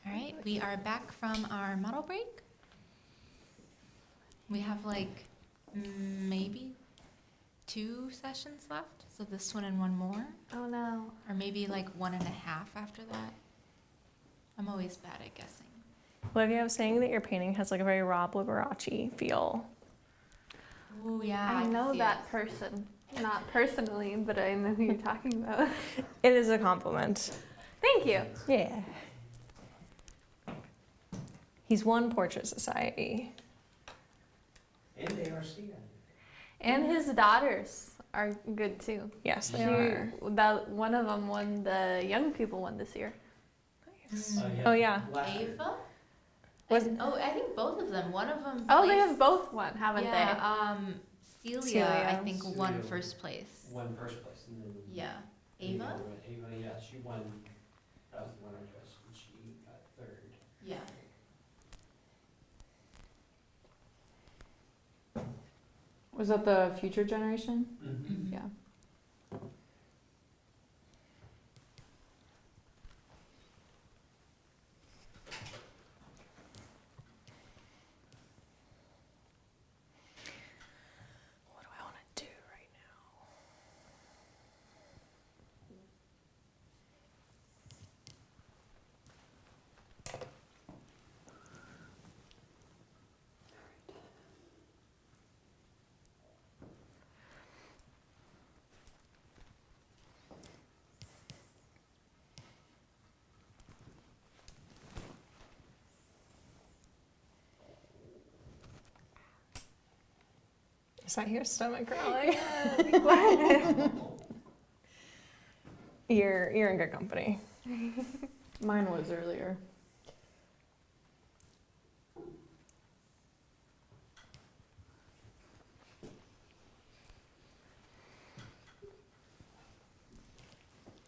Speaker 5: All right, we are back from our model break. We have like maybe 2 sessions left, so this one and one more,
Speaker 6: Oh no.
Speaker 5: or maybe like 1.5 after that. I'm always bad at guessing.
Speaker 3: Olivia was saying that your painting has like a very Rob Liberace feel.
Speaker 5: Oh yeah,
Speaker 6: I
Speaker 5: can
Speaker 6: know
Speaker 5: see
Speaker 6: that
Speaker 5: it.
Speaker 6: person. Not personally, but I know who you're talking about.
Speaker 3: It is a compliment.
Speaker 6: Thank you.
Speaker 3: Yeah. He's won Portrait Society.
Speaker 1: And ARC.
Speaker 6: And his daughters are good too.
Speaker 3: Yes, they are.
Speaker 6: That one of them won the young people one this year.
Speaker 3: Oh yeah.
Speaker 5: Ava?
Speaker 3: Was-
Speaker 5: I think both of them. One of them.
Speaker 6: Oh, they have both won, haven't
Speaker 5: Yeah, Celia, I
Speaker 3: Celia.
Speaker 5: think, won
Speaker 7: Celia
Speaker 5: first place.
Speaker 7: Won first place, and then
Speaker 5: Yeah. Ava?
Speaker 7: Ava, yeah, she won. That was the winner dress, and she got third.
Speaker 5: Yeah.
Speaker 2: Was that the future generation?
Speaker 5: Mhm.
Speaker 2: Yeah.
Speaker 3: What do I want to do right now? Is that your stomach growling? You're in good company.
Speaker 2: Mine was earlier.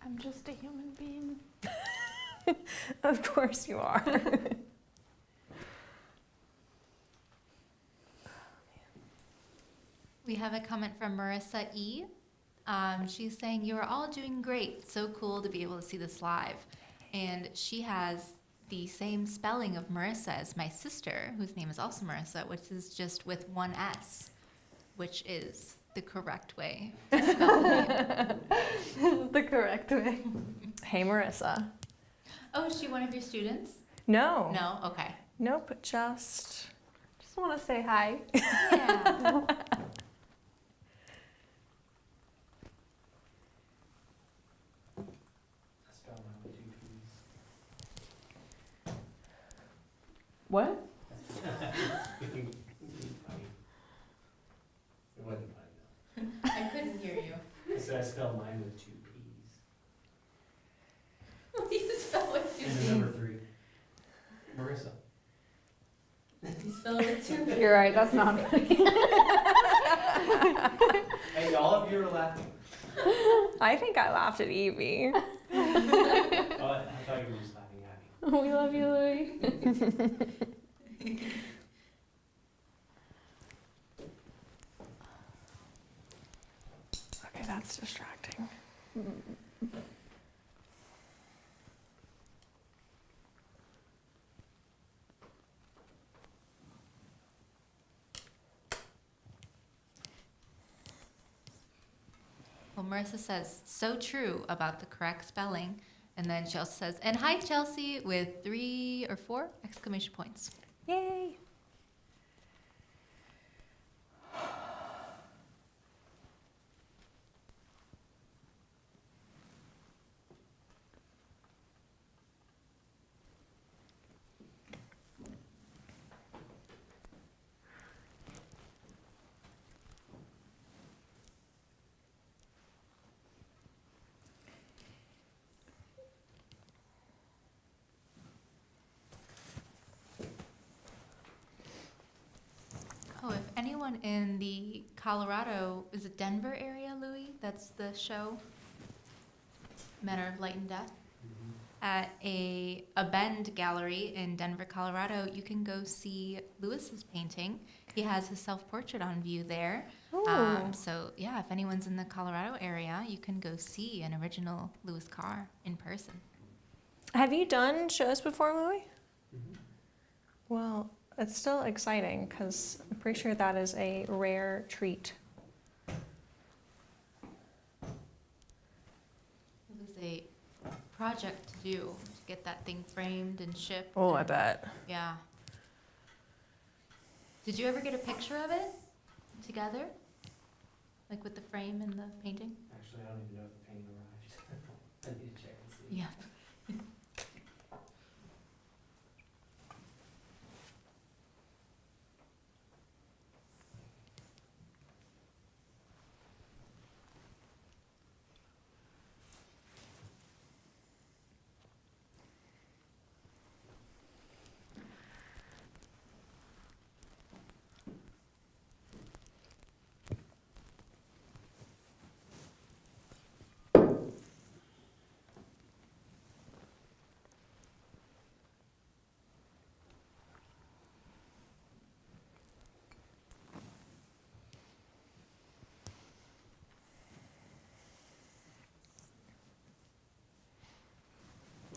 Speaker 6: I'm just a human being.
Speaker 3: Of course you are.
Speaker 5: We have a comment from Marissa E. She's saying, "You are all doing great. So cool to be able to see this live." And she has the same spelling of Marissa as my sister, whose name is also Marissa, which is just with one S, which is the correct way to spell the name.
Speaker 6: The correct way.
Speaker 3: Hey, Marissa.
Speaker 5: Oh, is she one of your students?
Speaker 3: No.
Speaker 5: No? Okay.
Speaker 3: Nope, just.
Speaker 6: Just want to say hi.
Speaker 5: Yeah.
Speaker 7: I spelled mine with 2 P's.
Speaker 2: What?
Speaker 7: It wasn't funny
Speaker 5: I couldn't hear you.
Speaker 7: though. I said I spelled mine with 2 P's.
Speaker 5: What do you spell with
Speaker 7: And the
Speaker 5: two
Speaker 7: number 3. Marissa.
Speaker 5: P's? You spell it with two P's.
Speaker 2: You're right, that's not funny.
Speaker 7: Hey, all of you are laughing.
Speaker 3: I think I laughed at Evie.
Speaker 7: Oh, I thought you were just laughing at me.
Speaker 2: We love you, Louie.
Speaker 3: Okay, that's distracting.
Speaker 5: Well, Marissa says, "So true" about the correct spelling. And then she also says, "And hi, Chelsea," with 3 or 4 exclamation points.
Speaker 3: Yay.
Speaker 5: Oh, if anyone in the Colorado, is it Denver area, Louis? That's the show, Matter of Light and Death. At a Bend gallery in Denver, Colorado, you can go see Lewis's painting. He has his self-portrait on view there. So yeah, if anyone's in the Colorado area, you can go see an original Lewis Carr in person.
Speaker 3: Have you done shows before, Louie? Well, it's still exciting because I'm pretty sure that is a rare treat.
Speaker 5: It was a project to do to get that thing framed and shipped.
Speaker 3: Oh, I
Speaker 5: and-
Speaker 3: bet.
Speaker 5: Yeah. Did you ever get a picture of it together? Like with the frame and the painting?
Speaker 7: Actually, I don't even know if the painting arrived. I need to check and see.
Speaker 5: Yeah.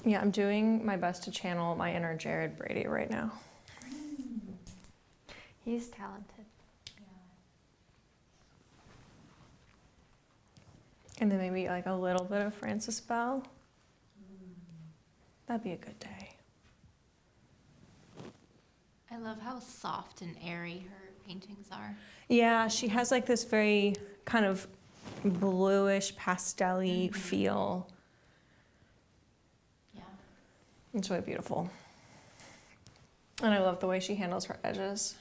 Speaker 3: Yeah, I'm doing my best to channel my inner Jared Brady right now.
Speaker 6: He's talented.
Speaker 3: And then maybe like a little bit of Frances Bell. That'd be a good day.
Speaker 5: I love how soft and airy her paintings are.
Speaker 3: Yeah, she has like this very kind of bluish, pastel-y feel.
Speaker 5: Yeah.
Speaker 3: It's really beautiful. And I love the way she handles her edges.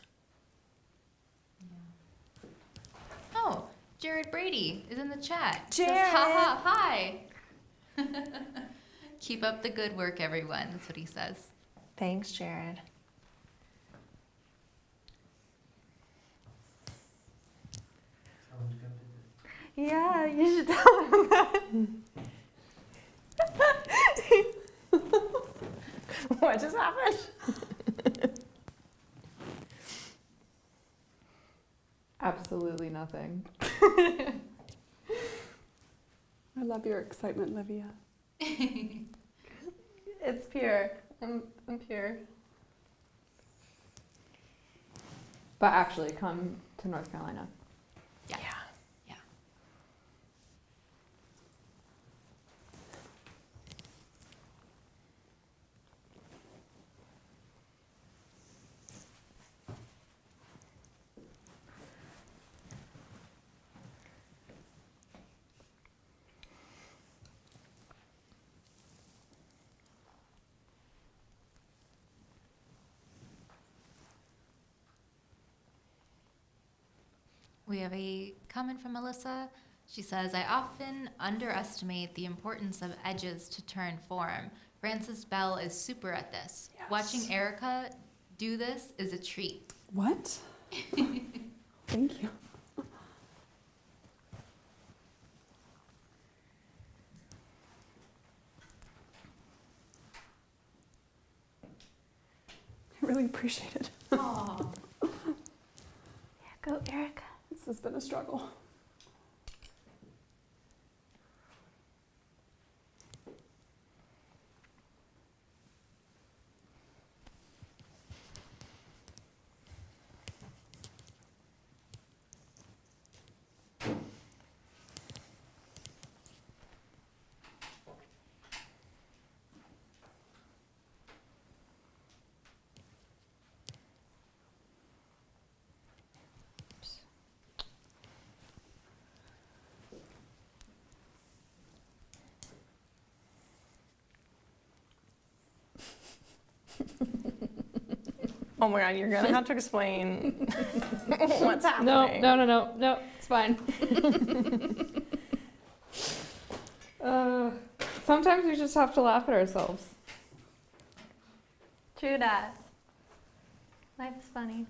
Speaker 5: Oh, Jared Brady is in the chat.
Speaker 3: Jared!
Speaker 5: Says, ha ha, hi. Keep up the good work, everyone. That's what he says.
Speaker 3: Thanks, Jared.
Speaker 7: Tell him to go visit.
Speaker 6: Yeah, you should tell him that.
Speaker 3: What just happened?
Speaker 2: Absolutely nothing.
Speaker 4: I love your excitement, Livia.
Speaker 2: It's pure. I'm pure. But actually, come to North Carolina.
Speaker 5: Yeah. We have a comment from Melissa. She says, I often underestimate the importance of edges to turn form. Frances Bell is super at this.
Speaker 4: Yes.
Speaker 5: Watching Erica do this is a treat.
Speaker 4: What? Thank you. I really appreciate it.
Speaker 5: Aww.
Speaker 6: Yeah, go Erica.
Speaker 4: This has been a struggle.
Speaker 3: Oh my god, you're gonna have to explain what's happening.
Speaker 2: No. It's fine. Sometimes we just have to laugh at ourselves.
Speaker 6: True that. Life's funny.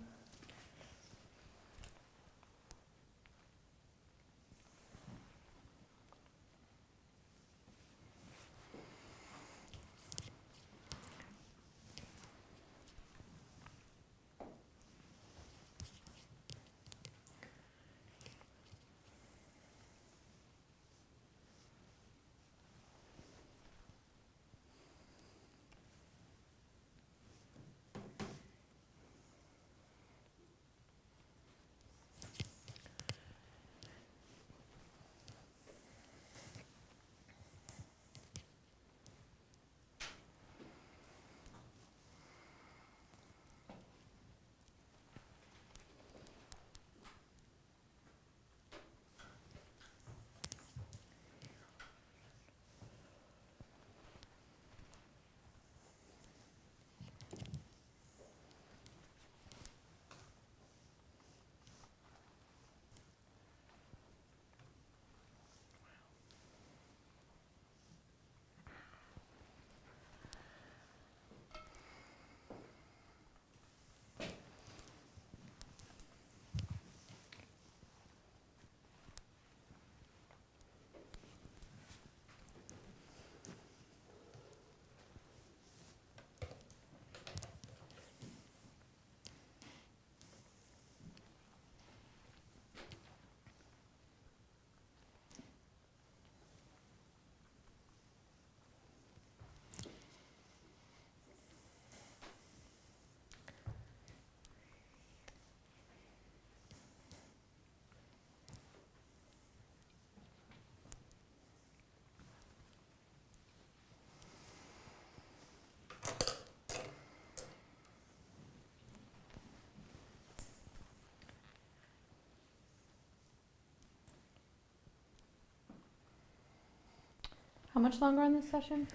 Speaker 2: How much longer on this session?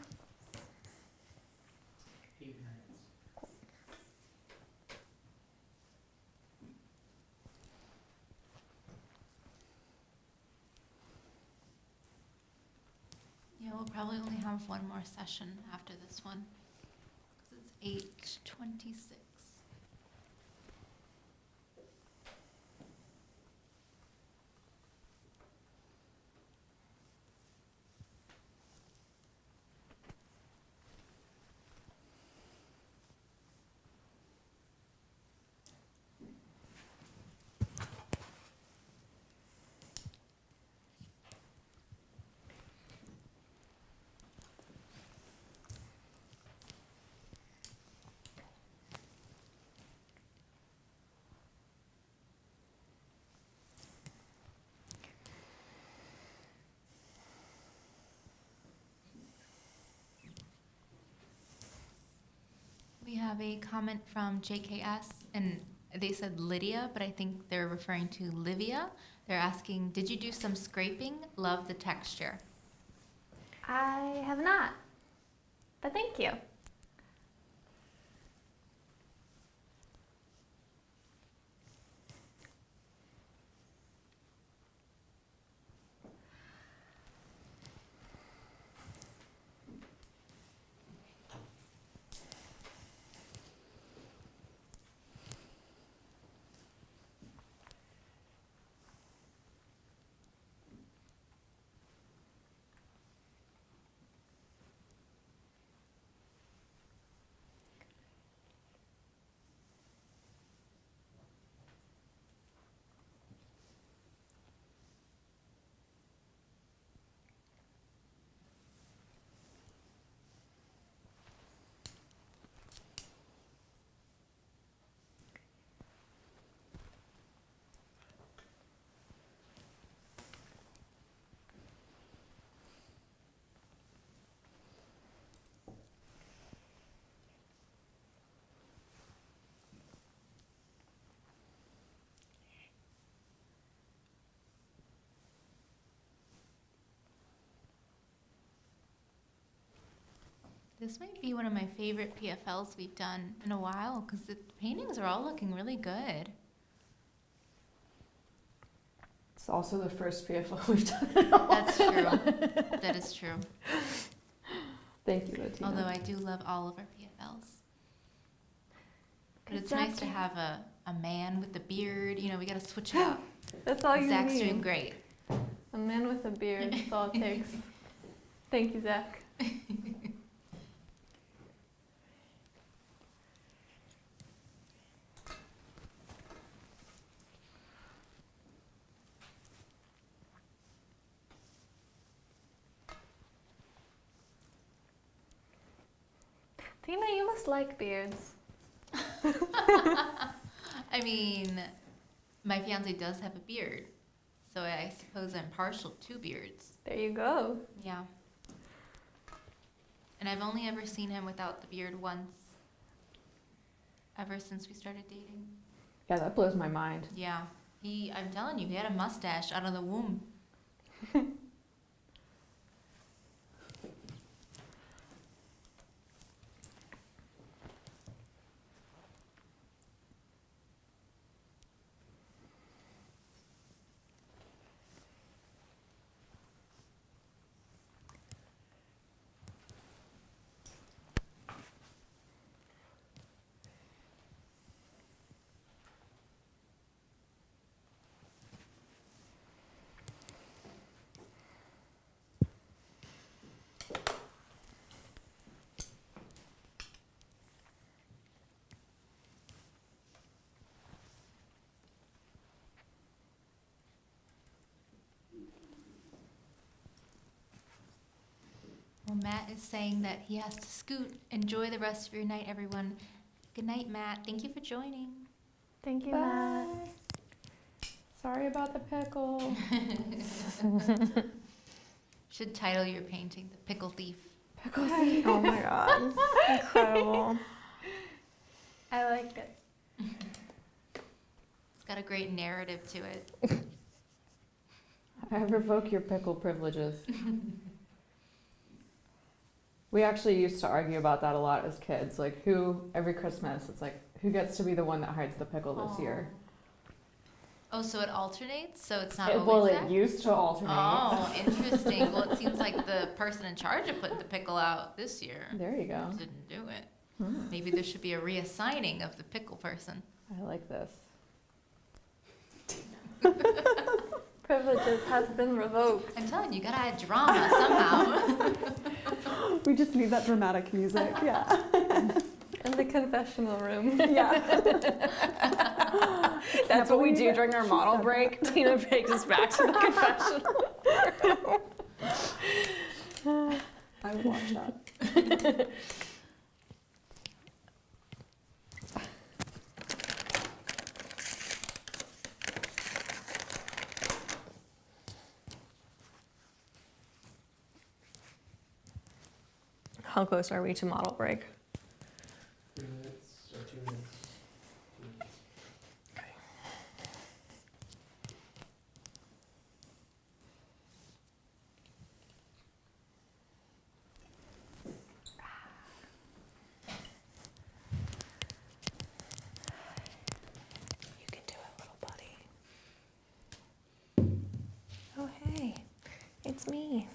Speaker 7: 8 minutes.
Speaker 5: Yeah, we'll probably only have one more session after this one. 'Cause it's 8:26. We have a comment from JKS, and they said Lydia, but I think they're referring to Livia. They're asking, did you do some scraping? Love the texture.
Speaker 6: I have not, but thank you.
Speaker 5: This might be one of my favorite PFLs we've done in a while because the paintings are all looking really good.
Speaker 2: It's also the first PFL we've done.
Speaker 5: That's true. That is true.
Speaker 2: Thank you, Latina.
Speaker 5: Although I do love all of our PFLs. But it's
Speaker 6: Zach,
Speaker 5: nice to have a man with a beard. You know, we got to switch it up.
Speaker 6: That's all you
Speaker 5: Zach's
Speaker 6: need.
Speaker 5: doing great.
Speaker 6: A man with a beard, that's all it takes. Thank you, Zach. Tina, you must like beards.
Speaker 5: I mean, my fiance does have a beard, so I suppose I'm partial to beards.
Speaker 6: There you go.
Speaker 5: Yeah. And I've only ever seen him without the beard once, ever since we started dating.
Speaker 2: Yeah, that blows my mind.
Speaker 5: Yeah. I'm telling you, he had a mustache out of the womb. Well, Matt is saying that he has to scoot. Enjoy the rest of your night, everyone. Good night, Matt. Thank you for joining.
Speaker 6: Thank you,
Speaker 2: Bye.
Speaker 6: Matt.
Speaker 2: Sorry about the pickle.
Speaker 5: Should title your painting The Pickle Thief.
Speaker 2: Pickle thief.
Speaker 3: Oh my god. Incredible.
Speaker 6: I like it.
Speaker 5: It's got a great narrative to it.
Speaker 2: I revoke your pickle privileges. We actually used to argue about that a lot as kids. Like, every Christmas, it's like, who gets to be the one that hides the pickle this year?
Speaker 5: Oh, so it alternates? So it's not
Speaker 2: Well,
Speaker 5: always
Speaker 2: it
Speaker 5: there?
Speaker 2: used to alternate.
Speaker 5: Oh, interesting. Well, it seems like the person in charge of putting the pickle out this year
Speaker 2: There you go.
Speaker 5: didn't do it.
Speaker 2: Hmm.
Speaker 5: Maybe there should be a reassigning of the pickle person.
Speaker 2: I like this.
Speaker 6: Privileges has been revoked.
Speaker 5: I'm telling you, you gotta add drama somehow.
Speaker 4: We just need that dramatic music. Yeah.
Speaker 6: In the confessional room.
Speaker 4: Yeah.
Speaker 3: That's what we do
Speaker 4: believe it.
Speaker 3: during our
Speaker 4: She
Speaker 3: model
Speaker 4: said
Speaker 3: break. Tina takes us back to the confessional.
Speaker 4: I would watch that.
Speaker 3: How close are we to model break?
Speaker 7: 3 minutes or 2 minutes? 2 minutes.
Speaker 3: You can do it, little buddy. Oh, hey, it's me.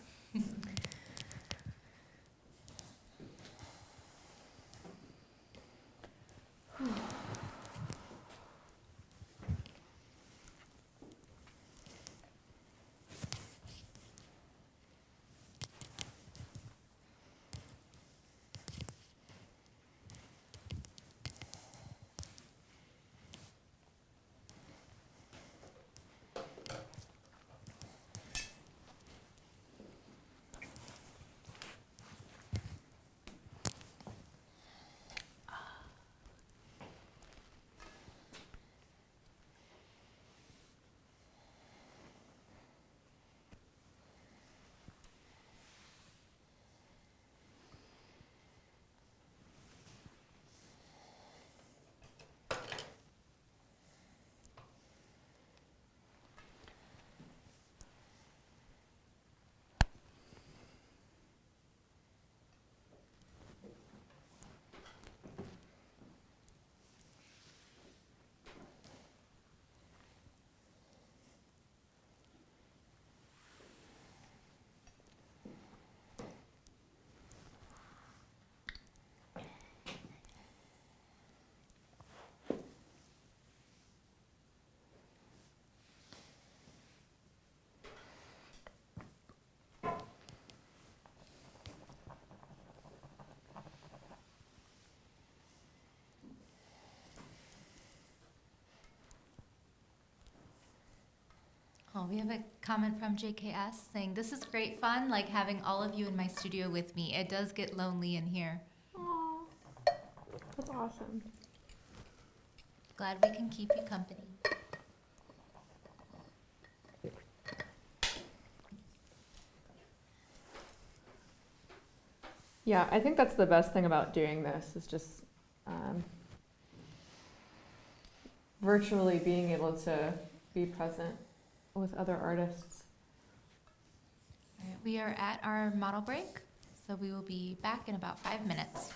Speaker 5: Oh, we have a comment from JKS saying, "This is great fun, like having all of you in my studio with me. It does get lonely in here.
Speaker 6: Aw, that's awesome.
Speaker 5: Glad we can keep you company."
Speaker 2: Yeah, I think that's the best thing about doing this is just virtually being able to be present with other artists.
Speaker 5: All right, we are at our model break, so we will be back in about 5 minutes.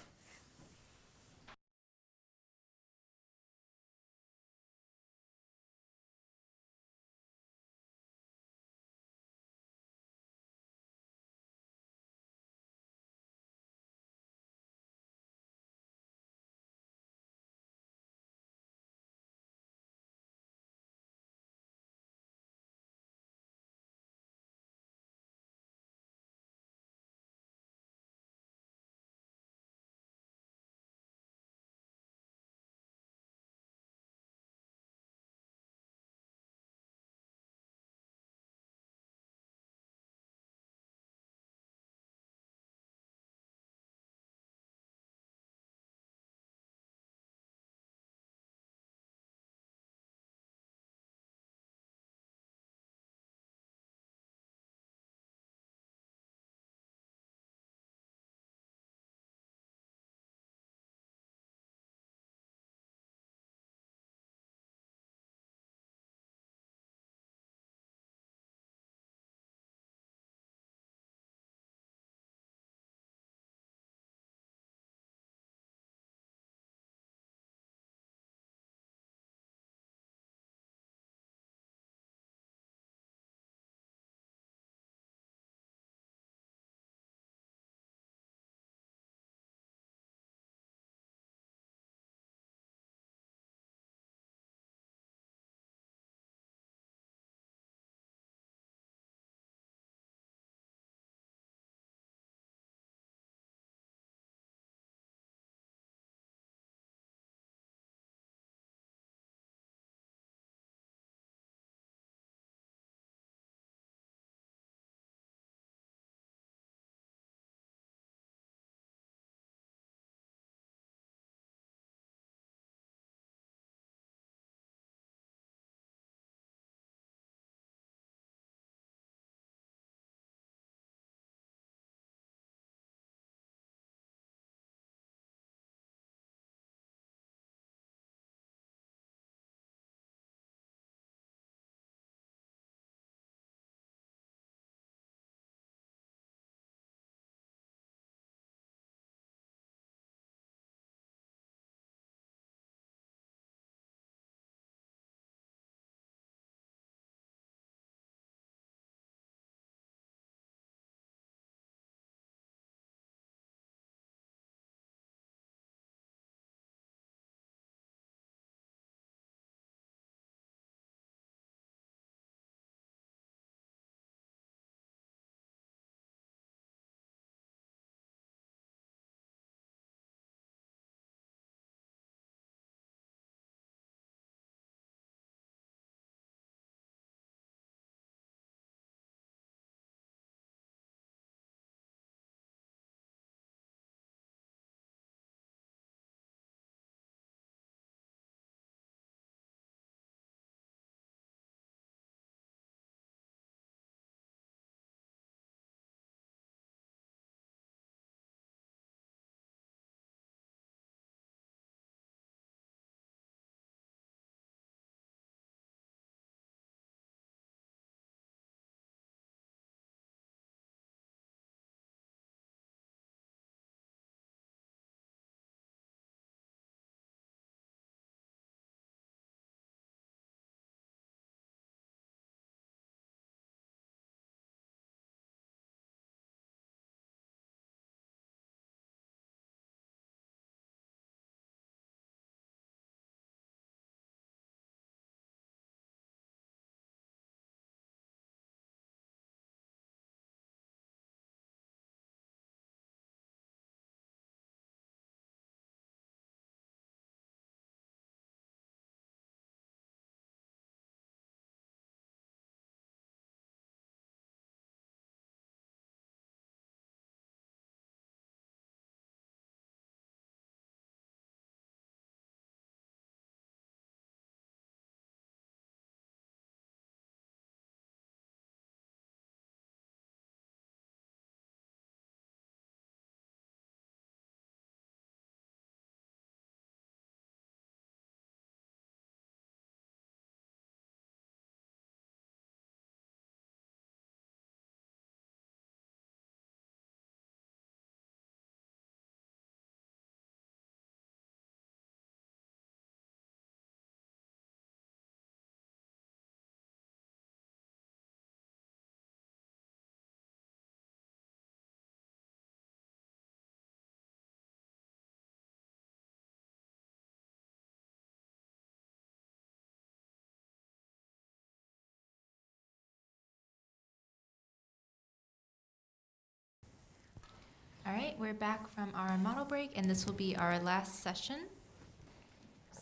Speaker 5: All right, we're back from our model break, and this will be our last session.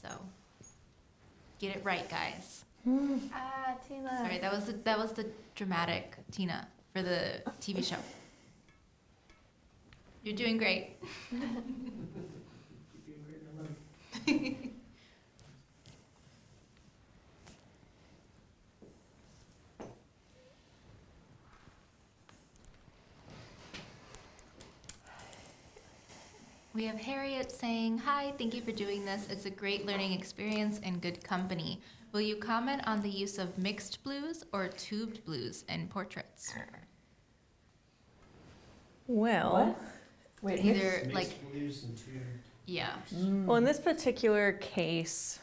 Speaker 5: So, get it right, guys.
Speaker 6: Tina.
Speaker 5: Sorry, that was the dramatic Tina for the TV show. You're doing great. We have Harriet saying, "Hi, thank you for doing this. It's a great learning experience and good company. Will you comment on the use of mixed blues or tubed blues in portraits?"
Speaker 3: Well,
Speaker 2: Wait,
Speaker 5: Either like,
Speaker 7: Mixed blues and two.
Speaker 5: yeah.
Speaker 3: well, in this particular case,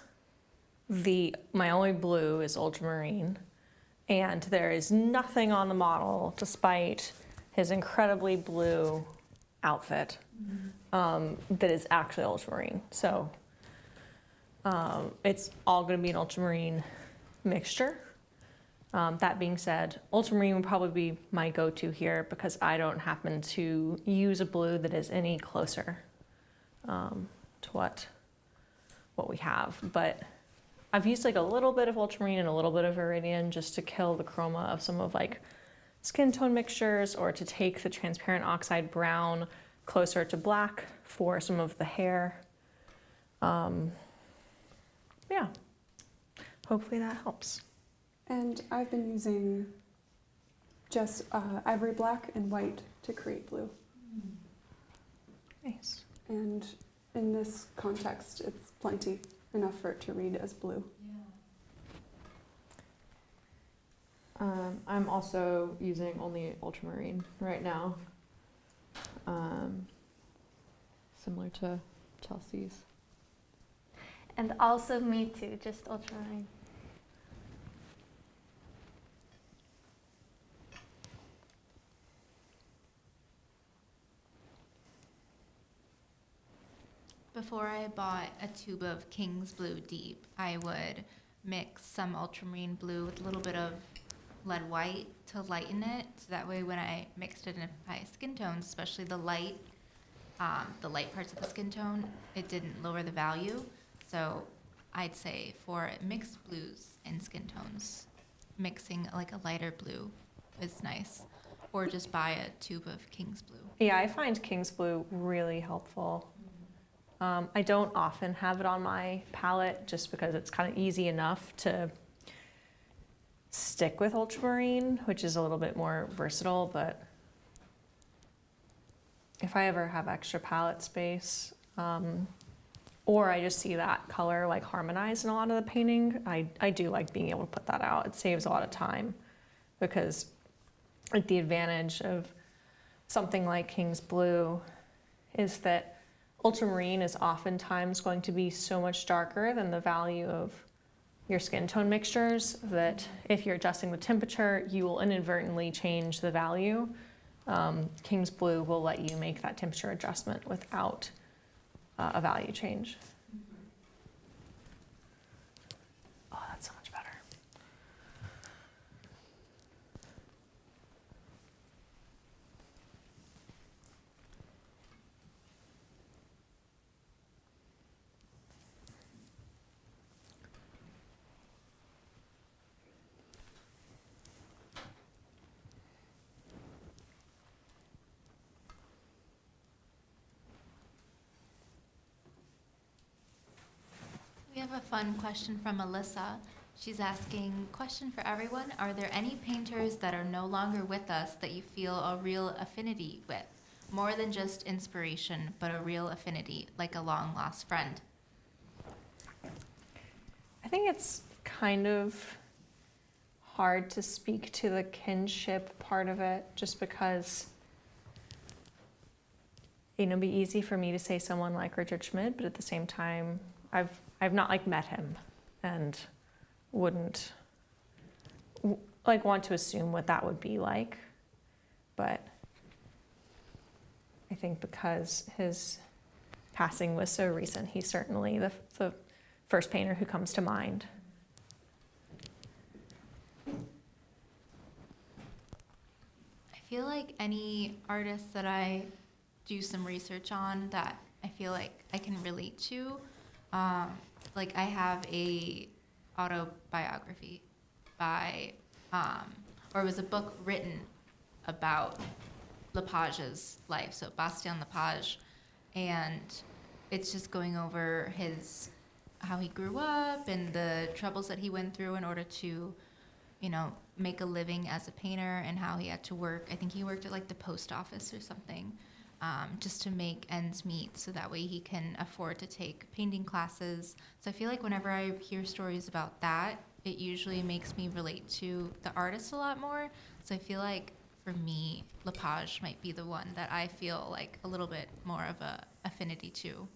Speaker 3: my only blue is ultramarine, and there is nothing on the model, despite his incredibly blue outfit, that is actually ultramarine. So it's all going to be an ultramarine mixture. That being said, ultramarine would probably be my go-to here because I don't happen to use a blue that is any closer to what we have. But I've used like a little bit of ultramarine and a little bit of iridium just to kill the chroma of some of like skin tone mixtures, or to take the transparent oxide brown closer to black for some of the hair. Yeah, hopefully that helps.
Speaker 4: And I've been using just ivory black and white to create blue.
Speaker 3: Nice.
Speaker 4: And in this context, it's plenty, enough for it to read as blue.
Speaker 2: I'm also using only ultramarine right now. Similar to Chelsea's.
Speaker 6: And also me too, just ultramarine.
Speaker 5: Before I bought a tube of King's Blue Deep, I would mix some ultramarine blue with a little bit of lead white to lighten it. So that way when I mixed it in my skin tones, especially the light parts of the skin tone, it didn't lower the value. So I'd say for mixed blues and skin tones, mixing like a lighter blue is nice. Or just buy a tube of King's Blue.
Speaker 3: Yeah, I find King's Blue really helpful. I don't often have it on my palette just because it's kind of easy enough to stick with ultramarine, which is a little bit more versatile, but if I ever have extra palette space, or I just see that color like harmonized in a lot of the painting, I do like being able to put that out. It saves a lot of time because like the advantage of something like King's Blue is that ultramarine is oftentimes going to be so much darker than the value of your skin tone mixtures that if you're adjusting the temperature, you will inadvertently change the value. King's Blue will let you make that temperature adjustment without a value change. Oh, that's so much better.
Speaker 5: We have a fun question from Alyssa. She's asking, question for everyone, are there any painters that are no longer with us that you feel a real affinity with? More than just inspiration, but a real affinity, like a long lost friend.
Speaker 3: I think it's kind of hard to speak to the kinship part of it just because it'd be easy for me to say someone like Richard Schmid, but at the same time, I've not like met him and wouldn't like want to assume what that would be like. But I think because his passing was so recent, he's certainly the first painter who comes to mind.
Speaker 5: I feel like any artist that I do some research on that I feel like I can relate to. Like I have a autobiography by, or it was a book written about Lepage's life, so Bastien Lepage, and it's just going over how he grew up and the troubles that he went through in order to, make a living as a painter, and how he had to work. I think he worked at like the post office or something, just to make ends meet, so that way he can afford to take painting classes. So I feel like whenever I hear stories about that, it usually makes me relate to the artist a lot more. So I feel like for me, Lepage might be the one that I feel like a little bit more of a affinity to.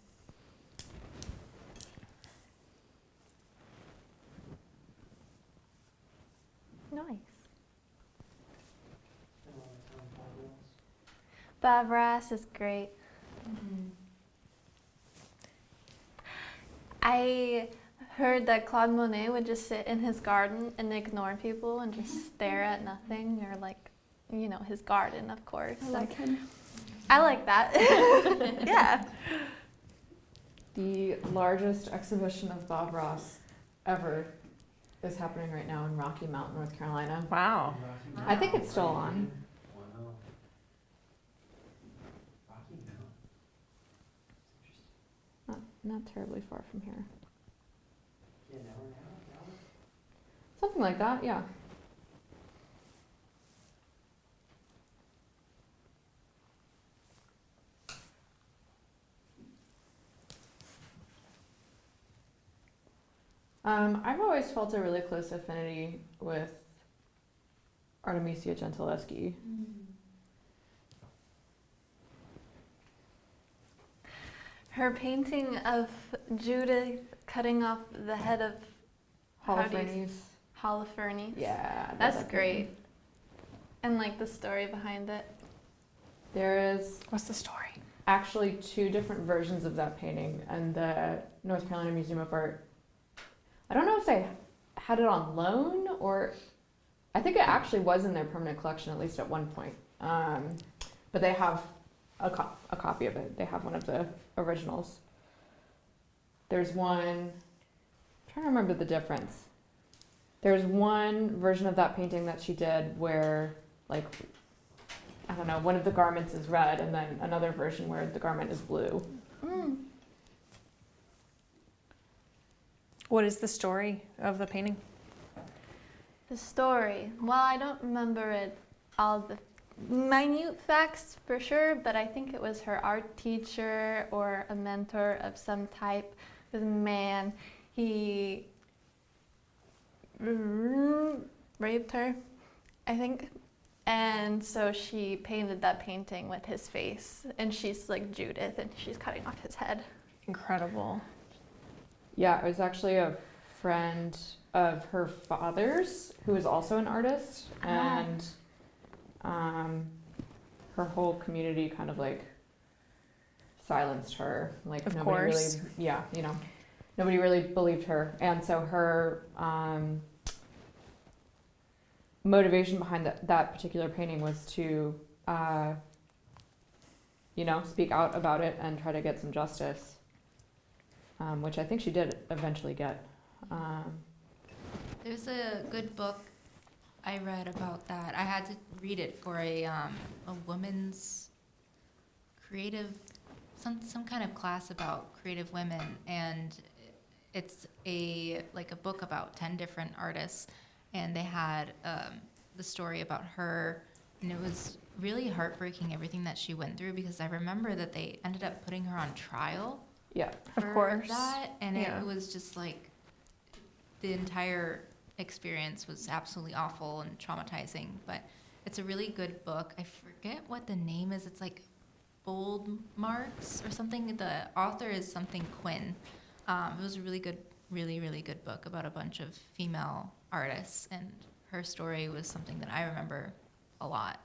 Speaker 6: Nice.
Speaker 7: And all the town hall rules.
Speaker 6: Bob Ross is great. I heard that Claude Monet would just sit in his garden and ignore people and just stare at nothing, or like, his garden, of course.
Speaker 4: I like him.
Speaker 6: I like that. Yeah.
Speaker 2: The largest exhibition of Bob Ross ever is happening right now in Rocky Mount, North Carolina.
Speaker 3: Wow.
Speaker 2: I think it's still on.
Speaker 7: Wow. Rocky Mount. It's interesting.
Speaker 2: Not terribly far from here.
Speaker 7: Yeah, now.
Speaker 2: Something like that, yeah. I've always felt a really close affinity with Artemisia Gentileschi.
Speaker 6: Her painting of Judith cutting off the head of How do you-
Speaker 2: Holofernes.
Speaker 6: Holofernes.
Speaker 2: Yeah. I love
Speaker 6: That's
Speaker 2: that
Speaker 6: great.
Speaker 2: painting.
Speaker 6: And like the story behind it.
Speaker 2: There is
Speaker 3: What's the story?
Speaker 2: actually two different versions of that painting, and the North Carolina Museum of Art, I don't know if they had it on loan, or I think it actually was in their permanent collection, at least at one point. But they have a copy of it. They have one of the originals. There's one, I'm trying to remember the difference. There's one version of that painting that she did where, like, I don't know, one of the garments is red, and then another version where the garment is blue.
Speaker 6: Mm.
Speaker 3: What is the story of the painting?
Speaker 6: The story. Well, I don't remember it all the minute facts for sure, but I think it was her art teacher or a mentor of some type. This man, he raped her, I think. And so she painted that painting with his face, and she's like Judith, and she's cutting off his head.
Speaker 3: Incredible.
Speaker 2: Yeah, it was actually a friend of her father's who is also an artist, and her whole community kind of like silenced her. Like
Speaker 3: Of
Speaker 2: nobody
Speaker 3: course.
Speaker 2: really, yeah, nobody really believed her, and so her motivation behind that particular painting was to, speak out about it and try to get some justice. Which I think she did eventually get.
Speaker 5: There's a good book I read about that. I had to read it for a woman's creative, some kind of class about creative women, and it's a book about 10 different artists, and they had the story about her, and it was really heartbreaking, everything that she went through, because I remember that they ended up putting her on trial.
Speaker 2: Yeah.
Speaker 3: Of
Speaker 5: For
Speaker 3: course.
Speaker 5: that, and
Speaker 3: Yeah.
Speaker 5: it was just like the entire experience was absolutely awful and traumatizing. But it's a really good book. I forget what the name is. It's like Bold Marks or something. The author is something Quinn. It was a really good, really good book about a bunch of female artists, and her story was something that I remember a lot.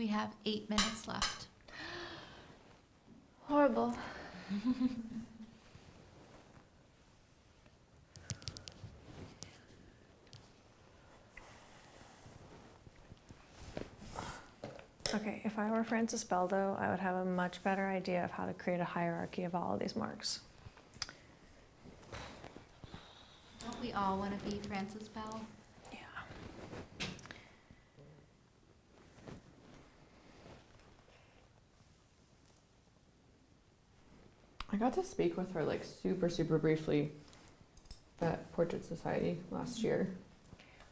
Speaker 5: We have 8 minutes left.
Speaker 6: Horrible.
Speaker 3: Okay, if I were Francis Beldo, I would have a much better idea of how to create a hierarchy of all of these marks.
Speaker 5: Don't we all want to be Francis Bell?
Speaker 3: Yeah.
Speaker 2: I got to speak with her like super briefly at Portrait Society last year.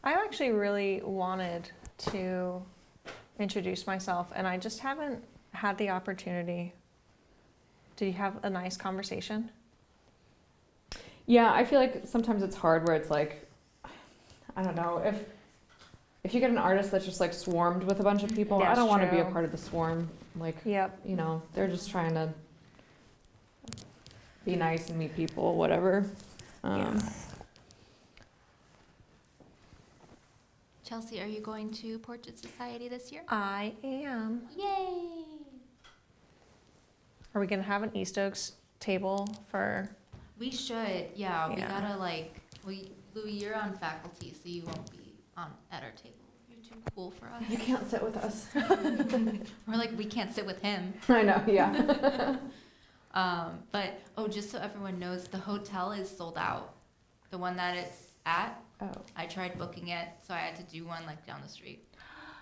Speaker 3: I actually really wanted to introduce myself, and I just haven't had the opportunity. Did you have a nice conversation?
Speaker 2: Yeah, I feel like sometimes it's hard where it's like, I don't know, if you get an artist that's just like swarmed with a bunch of people, I
Speaker 3: That's
Speaker 2: don't want to be a
Speaker 3: true.
Speaker 2: part of the swarm. Like,
Speaker 3: Yep.
Speaker 2: you know, they're just trying to be nice and meet people, whatever.
Speaker 3: Yeah.
Speaker 5: Chelsea, are you going to Portrait Society this year?
Speaker 3: I am.
Speaker 5: Yay!
Speaker 3: Are we gonna have an East Oaks table for?
Speaker 5: We should, yeah. We
Speaker 3: Yeah.
Speaker 5: gotta like, Louis, you're on faculty, so you won't be at our table. You're too cool for us.
Speaker 2: You can't sit with us.
Speaker 5: We're like, we can't sit with him.
Speaker 2: I know, yeah.
Speaker 5: But just so everyone knows, the hotel is sold out. The one that it's at,
Speaker 2: Oh.
Speaker 5: I tried booking it, so I had to do one like down the street.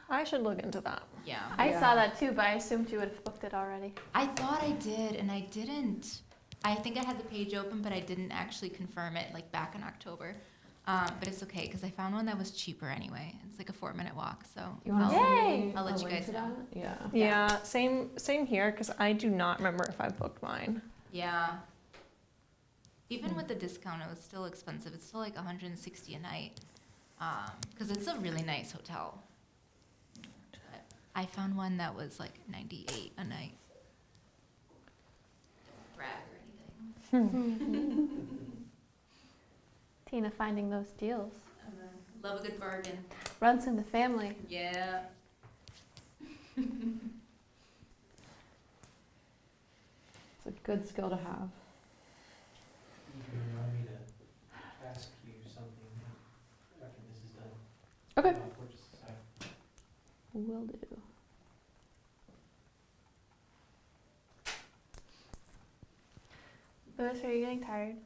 Speaker 3: I should look into that.
Speaker 5: Yeah.
Speaker 6: I
Speaker 2: Yeah.
Speaker 6: saw that too, but I assumed you would have booked it already.
Speaker 5: I thought I did, and I didn't. I think I had the page open, but I didn't actually confirm it like back in October. But it's okay because I found one that was cheaper anyway. It's like a 4-minute walk, so
Speaker 2: You want to
Speaker 5: I'll,
Speaker 6: Yay!
Speaker 2: send me
Speaker 5: I'll let
Speaker 2: a
Speaker 5: you
Speaker 2: link
Speaker 5: guys
Speaker 2: to
Speaker 5: know.
Speaker 2: that? Yeah.
Speaker 3: Yeah, same here, because I do not remember if I booked mine.
Speaker 5: Yeah. Even with the discount, it was still expensive. It's still like $160 a night, because it's a really nice hotel. But I found one that was like $98 a night. Don't brag or anything.
Speaker 6: Tina finding those deals.
Speaker 5: Love a good bargain.
Speaker 6: Runs in the family.
Speaker 5: Yeah.
Speaker 2: It's a good skill to have.
Speaker 7: You remind me to ask you something after this is done.
Speaker 2: Okay.
Speaker 7: About Portrait Society.
Speaker 2: Will do.
Speaker 6: Louis, are you getting tired?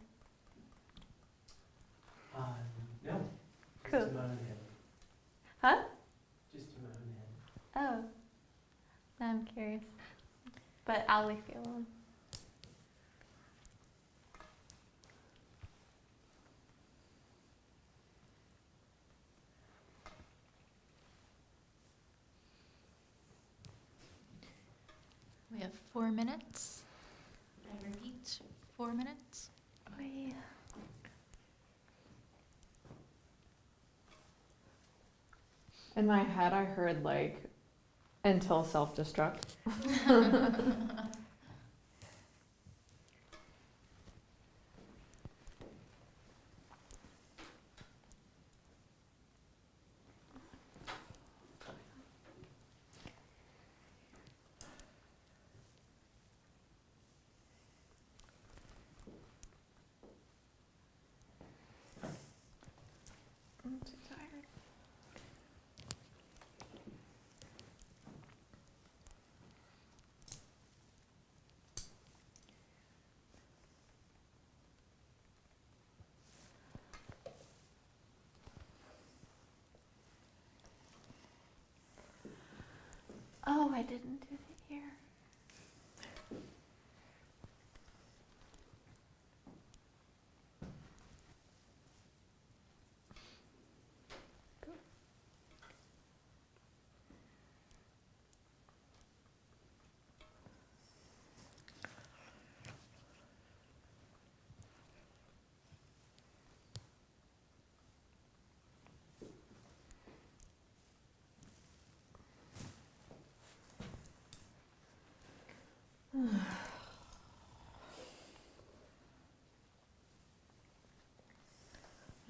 Speaker 7: No.
Speaker 6: Cool.
Speaker 7: Just in my own head.
Speaker 6: Huh?
Speaker 7: Just in my own head.
Speaker 6: Oh. Now I'm curious. But I'll leave you alone.
Speaker 5: We have 4 minutes. I repeat, 4 minutes.
Speaker 6: Oh, yeah.
Speaker 2: In my head, I heard like, until self-destruct.
Speaker 6: I'm too tired. Oh, I didn't do the ear.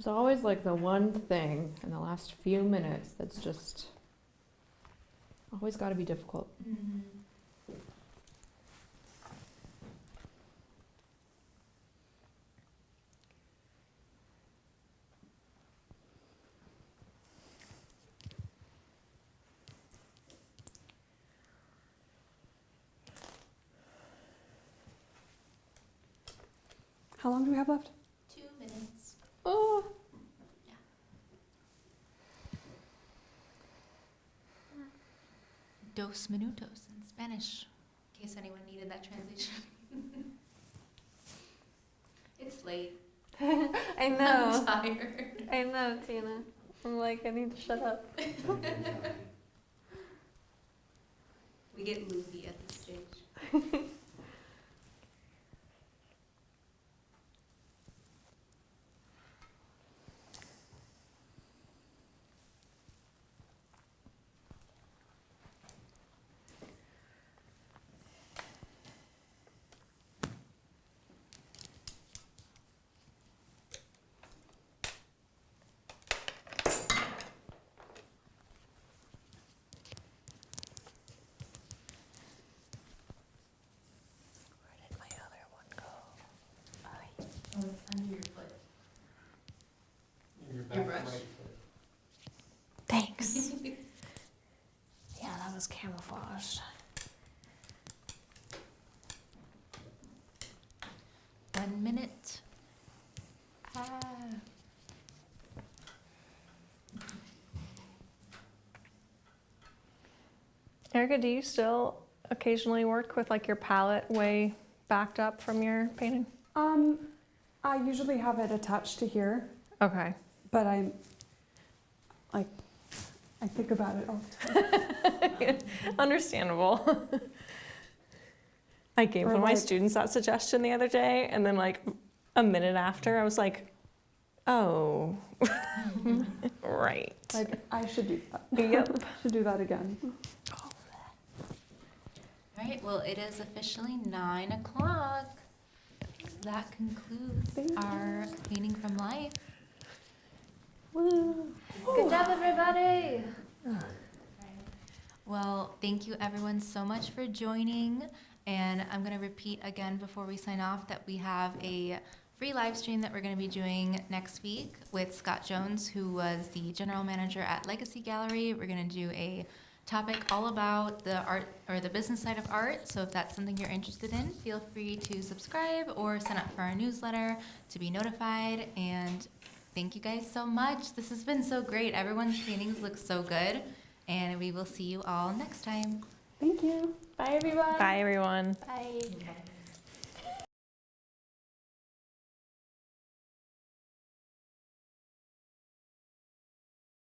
Speaker 6: There's always like the one thing in the last few minutes that's just
Speaker 2: Always got to be difficult.
Speaker 4: How long do we have left?
Speaker 5: 2 minutes.
Speaker 2: Oh,
Speaker 5: Dos minutos in Spanish, in case anyone needed that translation. It's late.
Speaker 6: I
Speaker 5: I'm
Speaker 6: know.
Speaker 5: tired.
Speaker 6: I know, Tina. I'm like, I need to shut up.
Speaker 5: We get loopy at this stage. Oh, it's under your foot.
Speaker 7: Your
Speaker 5: Your
Speaker 7: back
Speaker 5: brush.
Speaker 7: right foot.
Speaker 3: Thanks. Yeah, that was camouflaged.
Speaker 5: 1 minute. Ah.
Speaker 3: Erica, do you still occasionally work with like your palette way backed up from your painting?
Speaker 4: I usually have it attached to here,
Speaker 3: Okay.
Speaker 4: but I think about it all the time.
Speaker 3: Understandable. I gave
Speaker 4: Or
Speaker 3: one of my
Speaker 4: like-
Speaker 3: students that suggestion the other day, and then like a minute after, I was like, oh, right.
Speaker 4: Like, I should do that.
Speaker 3: Yep.
Speaker 4: Should do that again.
Speaker 5: All right, well, it is officially 9 o'clock. That concludes
Speaker 4: Thank you.
Speaker 5: our painting from life.
Speaker 3: Woo.
Speaker 6: Good job, everybody.
Speaker 5: Well, thank you everyone so much for joining. And I'm going to repeat again before we sign off that we have a free live stream that we're going to be doing next week with Scott Jones, who was the general manager at Legacy Gallery. We're going to do a topic all about the art or the business side of art. So if that's something you're interested in, feel free to subscribe or sign up for our newsletter to be notified. And thank you guys so much. This has been so great. Everyone's paintings look so good. And we will see you all next time.
Speaker 4: Thank you.
Speaker 6: Bye, everyone.
Speaker 3: Bye, everyone.
Speaker 6: Bye.